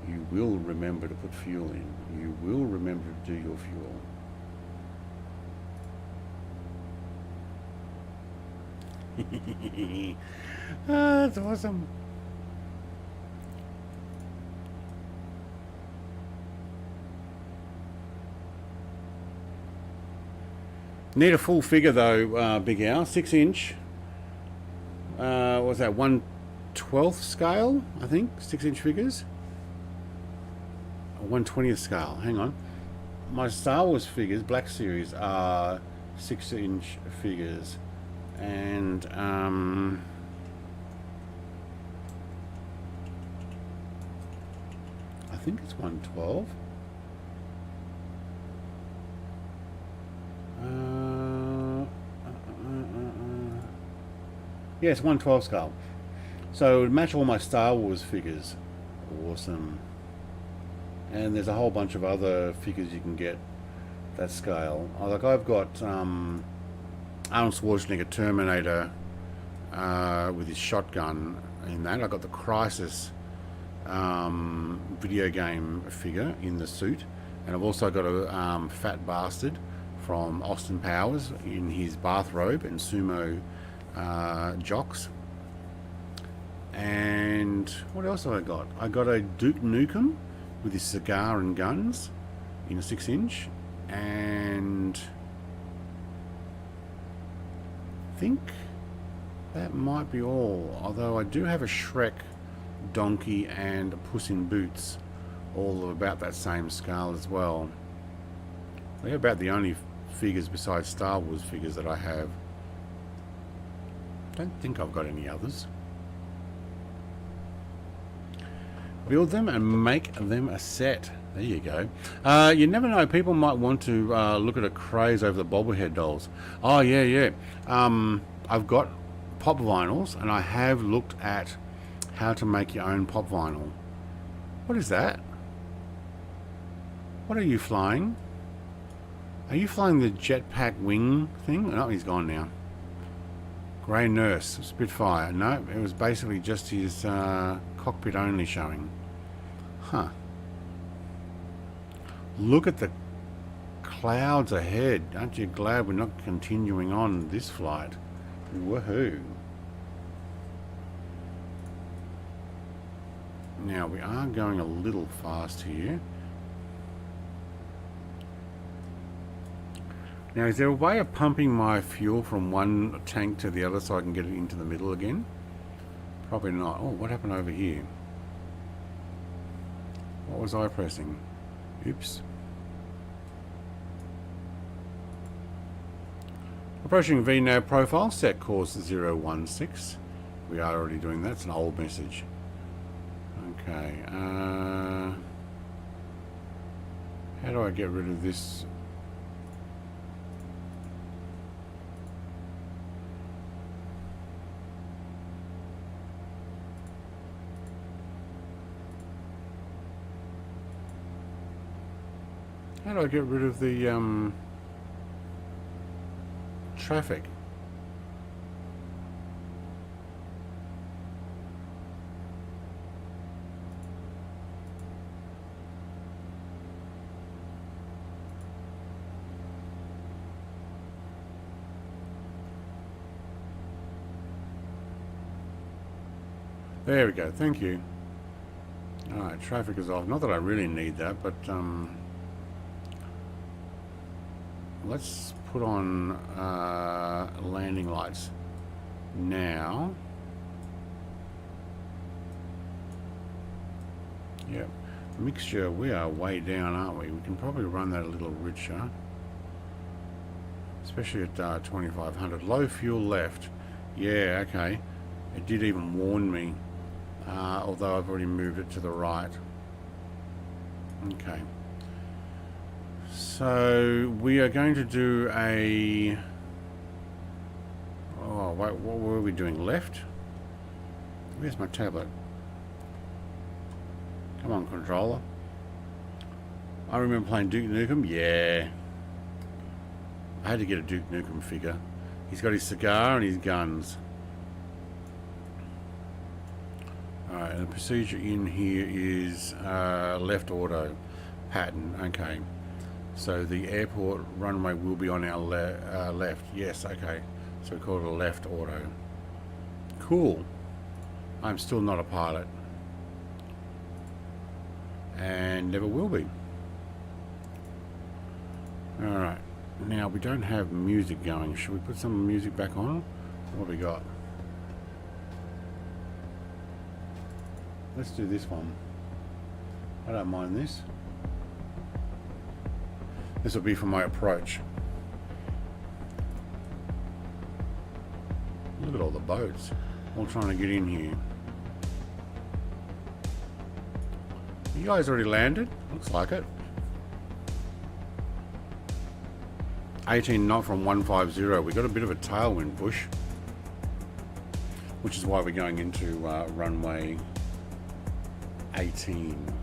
You will remember to put fuel in. You will remember to do your fuel. That's awesome. Need a full figure though, Big Al. 6-inch. What was that? 1/12 scale, I think. 6-inch figures. 1/20th scale. Hang on. My Star Wars figures, Black Series, are 6-inch figures. And I think it's 1/12. Yeah, it's 1/12 scale. So it would match all my Star Wars figures. Awesome. And there's a whole bunch of other figures you can get that scale. Like I've got Arnold Schwarzenegger Terminator with his shotgun in that. I got the Crisis video game figure in the suit, and I've also got a fat bastard from Austin Powers in his bathrobe and sumo jocks. And what else have I got? I got a Duke Nukem with his cigar and guns in a 6-inch, and I think that might be all. Although I do have a Shrek donkey and a Puss in Boots, all of about that same scale as well. They're about the only figures besides Star Wars figures that I have. Don't think I've got any others. Build them and make them a set. There you go. You never know. People might want to look at a craze over the bobblehead dolls. Oh, yeah. I've got pop vinyls, and I have looked at how to make your own pop vinyl. What is that? What are you flying? Are you flying the jetpack wing thing? No, he's gone now. Grey Nurse, Spitfire. No, it was basically just his cockpit only showing. Huh. Look at the clouds ahead. Aren't you glad we're not continuing on this flight? Woohoo. Now, we are going a little fast here. Now, is there a way of pumping my fuel from one tank to the other so I can get it into the middle again? Probably not. Oh, what happened over here? What was I pressing? Oops. Approaching VNAV profile, set course 016. We are already doing that. It's an old message. Okay. How do I get rid of this? How do I get rid of the traffic? There we go, thank you. Alright, traffic is off. Not that I really need that, but let's put on landing lights now. Yep, mixture, we are way down, aren't we? We can probably run that a little richer, especially at 2500. Low fuel left. Yeah, okay. It did even warn me, although I've already moved it to the right. Okay. So we are going to do a... Oh, wait, what were we doing? Left? Where's my tablet? Come on, controller. I remember playing Duke Nukem. Yeah. I had to get a Duke Nukem figure. He's got his cigar and his guns. Alright, and the procedure in here is left auto pattern. Okay. So the airport runway will be on our left. Yes, okay. So we call it a left auto. Cool. I'm still not a pilot. And never will be. Alright. Now we don't have music going. Should we put some music back on? What have we got? Let's do this one. I don't mind this. This will be for my approach. Look at all the boats all trying to get in here. You guys already landed? Looks like it. 18 knot from 150. We got a bit of a tailwind push, which is why we're going into runway 18.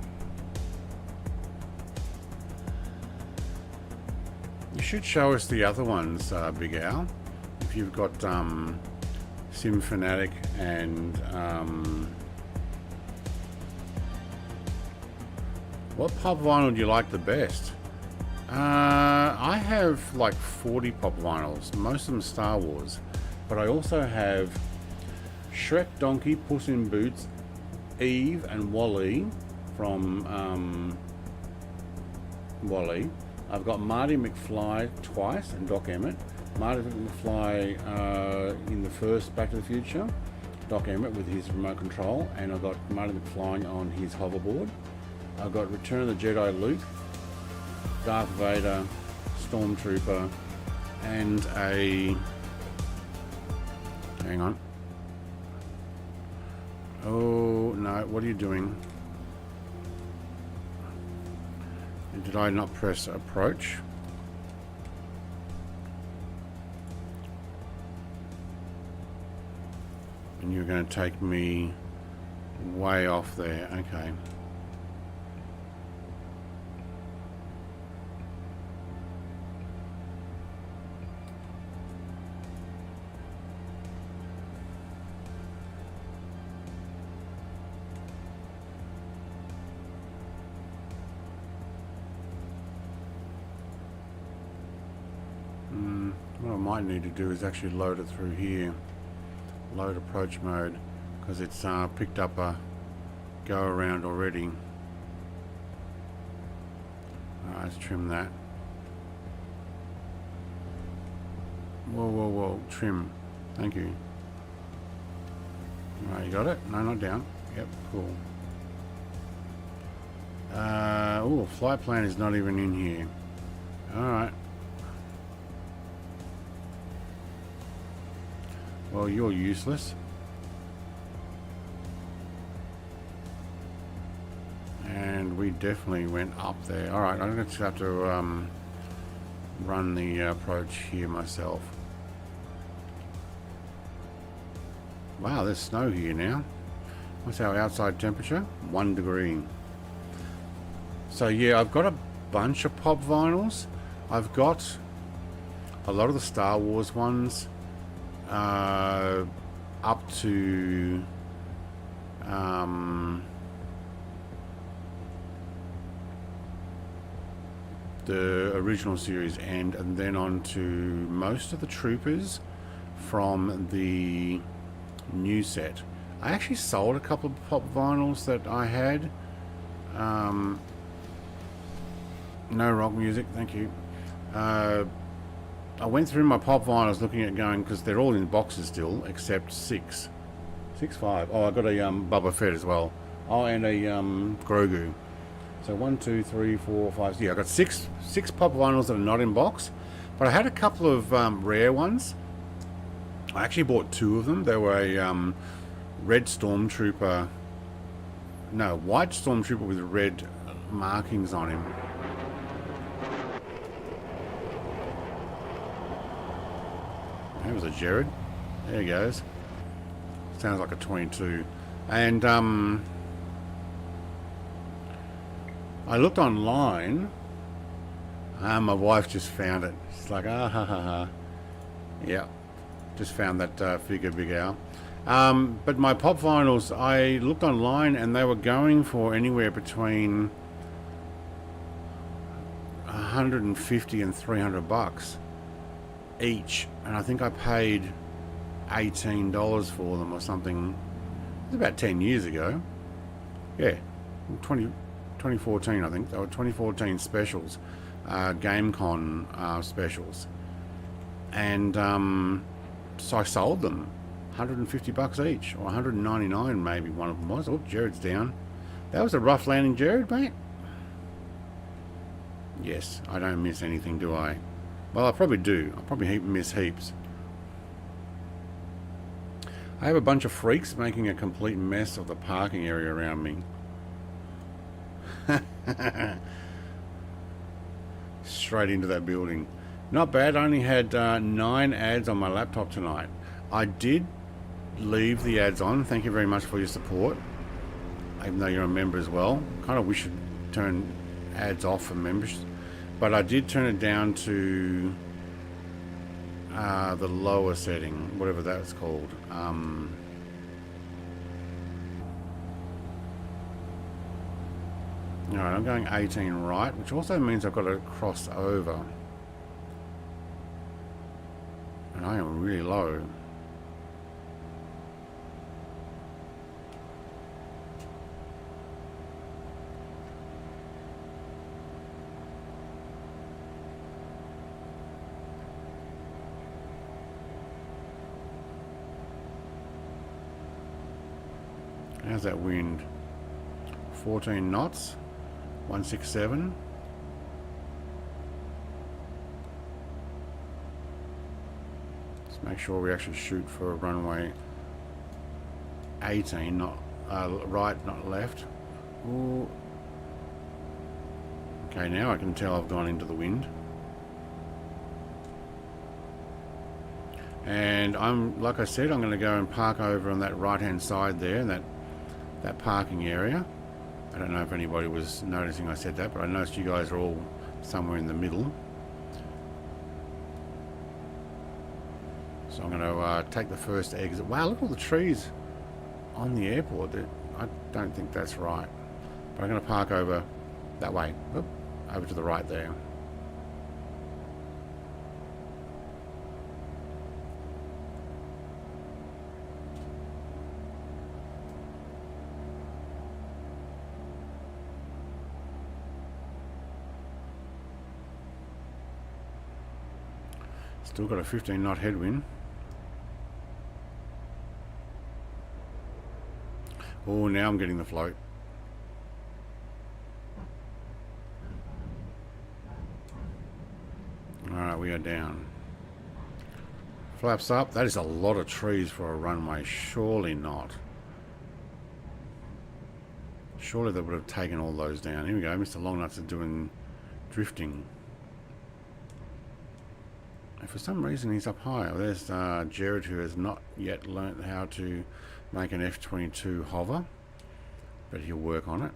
You should show us the other ones, Big Al. If you've got Sim Fanatic and what pop vinyl do you like the best? I have like 40 pop vinyls, most of them Star Wars, but I also have Shrek, Donkey, Puss in Boots, Eve and Wall-E from Wall-E. I've got Marty McFly twice and Doc Emmett. Marty McFly in the first Back to the Future, Doc Emmett with his remote control, and I've got Marty McFly on his hoverboard. I've got Return of the Jedi Luke, Darth Vader, Stormtrooper, and a... Hang on. Oh, no, what are you doing? Did I not press approach? And you're going to take me way off there. Okay. might need to do is actually load it through here. Load approach mode, because it's picked up a go around already. Alright, let's trim that. Whoa, whoa, whoa, trim. Thank you. Alright, you got it? No, not down. Yep, cool. Oh, flight plan is not even in here. Alright. Well, you're useless. And we definitely went up there. Alright, I'm going to have to run the approach here myself. Wow, there's snow here now. What's our outside temperature? 1 degree. So yeah, I've got a bunch of pop vinyls. I've got a lot of the Star Wars ones up to the original series and then on to most of the Troopers from the new set. I actually sold a couple of pop vinyls that I had. No rock music, thank you. I went through my pop vinyls looking at going, because they're all in boxes still, except 6. 5. Oh, I got a Boba Fett as well. Oh, and a Grogu. So 1, 2, 3, 4, 5. Yeah, I got six pop vinyls that are not in box, but I had a couple of rare ones. I actually bought 2 of them. They were a red stormtrooper, no, white stormtrooper with red markings on him. That was a Jared. There he goes. Sounds like a 22. And I looked online. My wife just found it. She's like, ah ha ha ha. Yeah, just found that figure, Big Al. But my pop vinyls, I looked online and they were going for anywhere between 150 and 300 bucks each, and I think I paid $18 for them or something. It was about 10 years ago. Yeah, 2014 I think. They were 2014 specials, GameCon specials, and so I sold them 150 bucks each, or 199 maybe one of them was. Oh, Jared's down. That was a rough landing, Jared, mate. Yes, I don't miss anything, do I? Well, I probably do. I probably miss heaps. I have a bunch of freaks making a complete mess of the parking area around me. Straight into that building. Not bad. I only had 9 ads on my laptop tonight. I did leave the ads on. Thank you very much for your support. Even though you're a member as well. Kind of wish you'd turn ads off for members. But I did turn it down to the lower setting, whatever that's called. Alright, I'm going 18 right, which also means I've got to cross over. And I am really low. How's that wind? 14 knots, 167. Let's make sure we actually shoot for a runway 18, not right, not left. Ooh. Okay, now I can tell I've gone into the wind. And I'm, like I said, I'm going to go and park over on that right hand side there, in that parking area. I don't know if anybody was noticing I said that, but I noticed you guys are all somewhere in the middle. So I'm going to take the first exit. Wow, look at all the trees on the airport. I don't think that's right. But I'm going to park over that way. Oop, over to the right there. Still got a 15 knot headwind. Oh, now I'm getting the float. Alright, we are down. Flaps up. That is a lot of trees for a runway. Surely not. Surely they would have taken all those down. Here we go. Mr. Longnuts are doing drifting. And for some reason he's up high. Well, there's Jared, who has not yet learnt how to make an F-22 hover, but he'll work on it.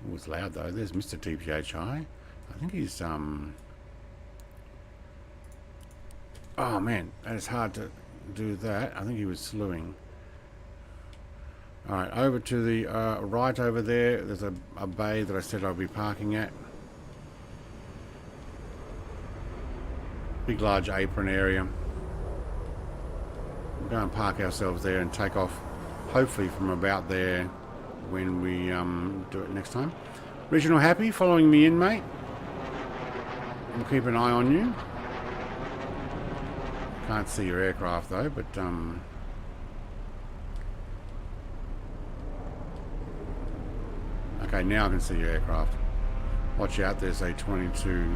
Oh, it's loud though. There's Mr. TPHI. I think he's oh man, that is hard to do that. I think he was slewing. Alright, over to the right over there. There's a bay that I said I'll be parking at. Big large apron area. We'll go and park ourselves there and take off, hopefully from about there when we do it next time. Regional happy, following me in, mate. We'll keep an eye on you. Can't see your aircraft though, but okay, now I can see your aircraft. Watch out, there's a 22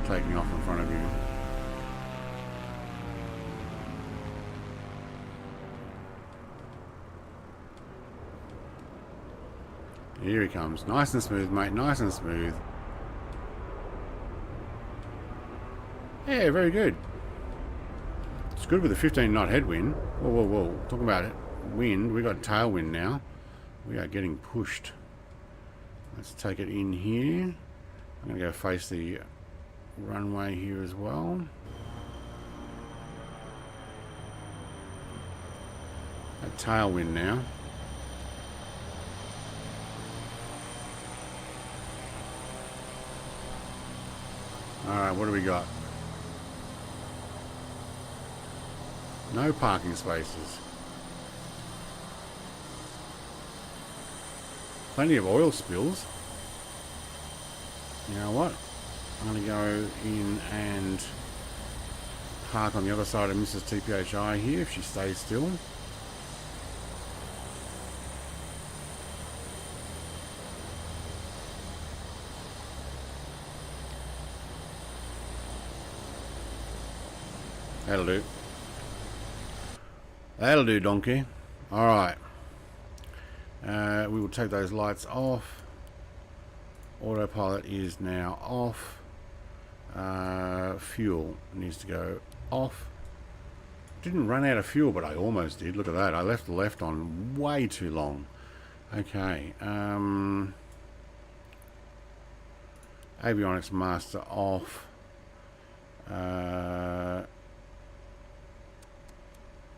taking off in front of you. Here he comes. Nice and smooth, mate. Nice and smooth. Yeah, very good. It's good with a 15 knot headwind. Whoa, whoa, whoa. Talking about it. Wind. We got tailwind now. We are getting pushed. Let's take it in here. I'm going to go face the runway here as well. A tailwind now. Alright, what do we got? No parking spaces. Plenty of oil spills. You know what? I'm going to go in and park on the other side of Mrs. TPHI here if she stays still. That'll do. That'll do, donkey. Alright. We will take those lights off. Autopilot is now off. Fuel needs to go off. Didn't run out of fuel, but I almost did. Look at that. I left the left on way too long. Okay. Avionics master off.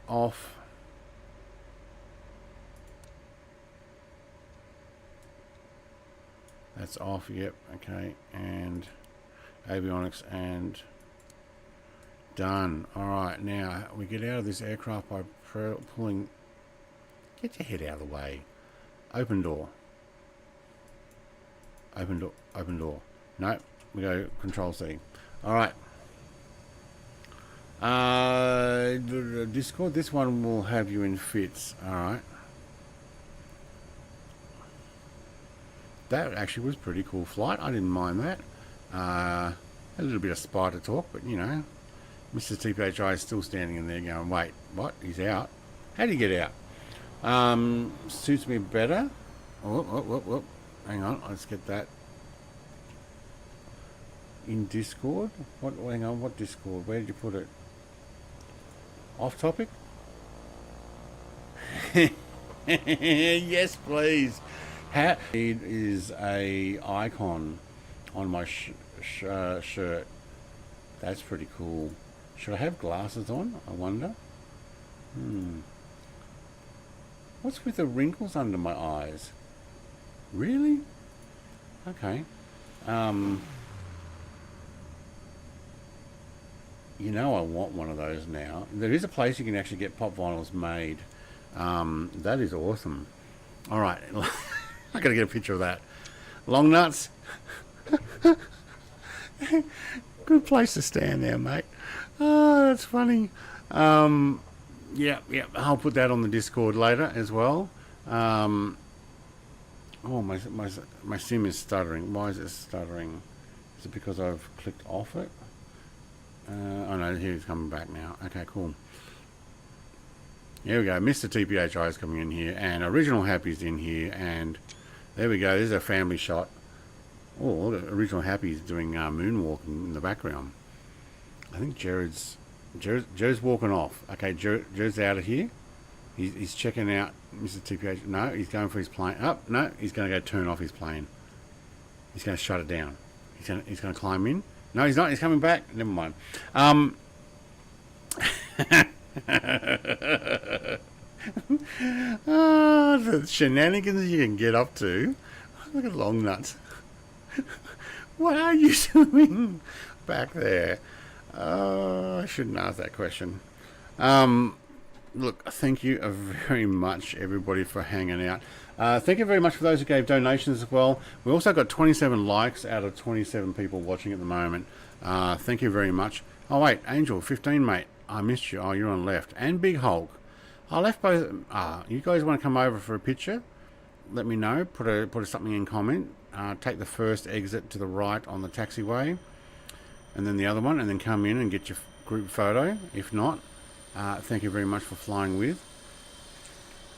Off. That's off, yep, okay, and avionics and done. Alright, now we get out of this aircraft by pulling, get your head out of the way. Open door. Open door, open door. No, we go control C. Alright. Discord, this one will have you in fits. Alright. That actually was a pretty cool flight. I didn't mind that. A little bit of spider talk, but you know, Mr. TPHI is still standing in there going, wait, what? He's out? How did he get out? Suits me better. Oh, hang on, let's get that in Discord. What? Hang on, what Discord? Where did you put it? Off topic? Yes, please. It is a icon on my shirt. That's pretty cool. Should I have glasses on? I wonder. What's with the wrinkles under my eyes? Really? Okay. You know I want one of those now. There is a place you can actually get pop vinyls made. That is awesome. Alright. I gotta get a picture of that. Long nuts. Good place to stand there, mate. Oh, that's funny. Yeah, I'll put that on the Discord later as well. Oh, my sim is stuttering. Why is it stuttering? Is it because I've clicked off it? Oh no, here it's coming back now. Okay, cool. Here we go. Mr. TPHI is coming in here, and Original Happy's in here, and there we go. There's a family shot. Oh, the Original Happy's doing moonwalking in the background. I think Jared's walking off. Okay, Jared's out of here. He's checking out Mr. TPH. No, he's going for his plane. Oh, no, he's going to go turn off his plane. He's going to shut it down. He's going to climb in. No, he's not. He's coming back. Never mind. Oh, the shenanigans you can get up to. Look at Long Nuts. What are you doing back there? I shouldn't ask that question. Look, thank you very much, everybody, for hanging out. Thank you very much for those who gave donations as well. We also got 27 likes out of 27 people watching at the moment. Thank you very much. Oh, wait, Angel, 15, mate. I missed you. Oh, you're on left. And Big Hulk. I left both. You guys want to come over for a picture? Let me know. Put something in comment. Take the first exit to the right on the taxiway, and then the other one, and then come in and get your group photo. If not, thank you very much for flying with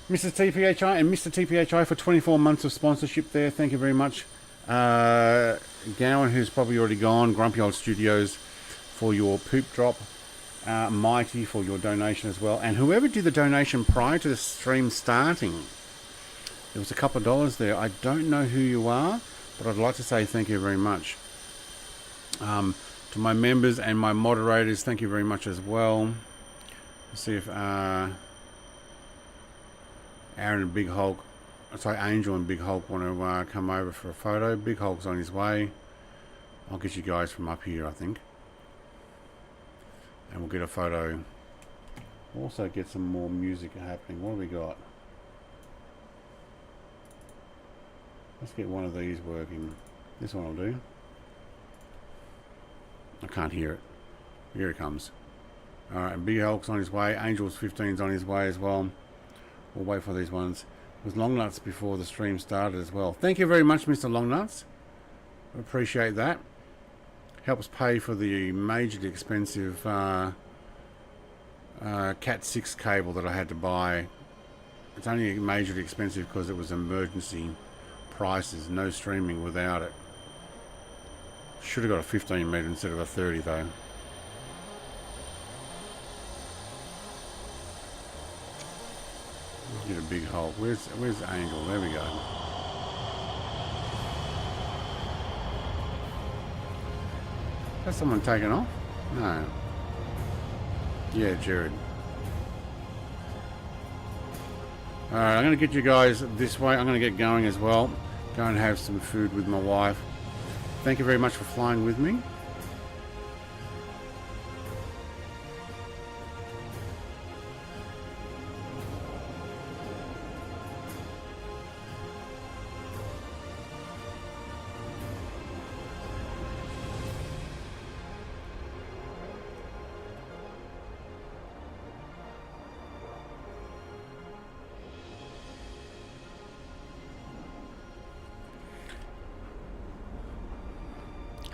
Mr. TPHI and Mr. TPHI for 24 months of sponsorship there. Thank you very much. Gowan, who's probably already gone. Grumpy Old Studios for your poop drop. Mighty for your donation as well. And whoever did the donation prior to the stream starting, there was a couple of dollars there. I don't know who you are, but I'd like to say thank you very much. To my members and my moderators, thank you very much as well. Let's see if Aaron and Big Hulk, sorry, Angel and Big Hulk want to come over for a photo. Big Hulk's on his way. I'll get you guys from up here, I think. And we'll get a photo. Also get some more music happening. What have we got? Let's get one of these working. This one will do. I can't hear it. Here it comes. Alright, Big Hulk's on his way. Angel's 15's on his way as well. We'll wait for these ones. It was Long Nuts before the stream started as well. Thank you very much, Mr. Long Nuts. I appreciate that. Helps pay for the majorly expensive Cat 6 cable that I had to buy. It's only majorly expensive because it was emergency prices. No streaming without it. Should have got a 15 meter instead of a 30 though. Get a Big Hole. Where's the Angel? There we go. Has someone taken off? No. Yeah, Jared. Alright, I'm going to get you guys this way. I'm going to get going as well. Go and have some food with my wife. Thank you very much for flying with me.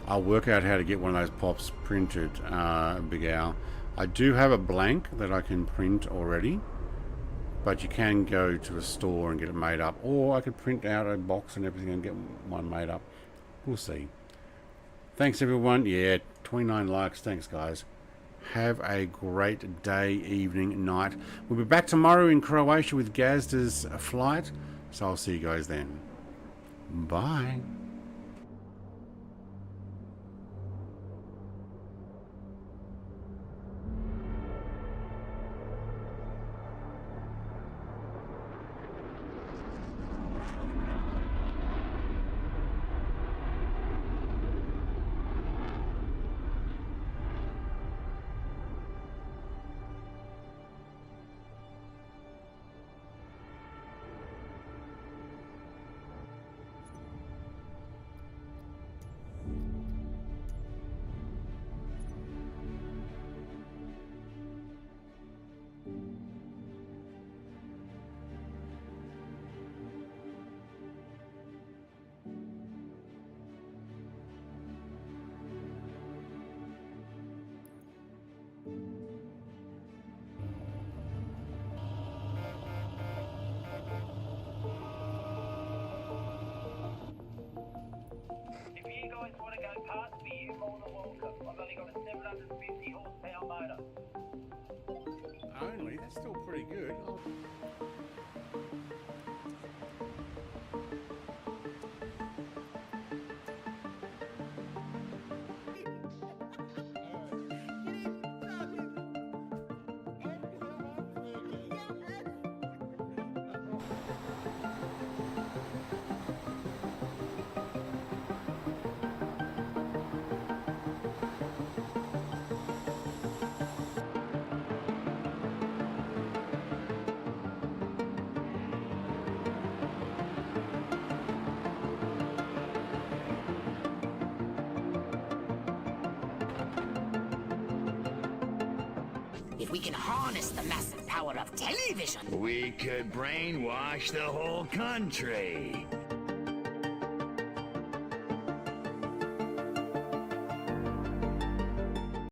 I'll work out how to get one of those pops printed, Big Al. I do have a blank that I can print already, but you can go to a store and get it made up, or I could print out a box and everything and get one made up. We'll see. Thanks everyone. Yeah, 29 likes. Thanks guys. Have a great day, evening, night. We'll be back tomorrow in Croatia with Gazda's flight, so I'll see you guys then. Bye. I've only got a 750 horsepower motor. Only? That's still pretty good. If we can harness the massive power of television, We could brainwash the whole country.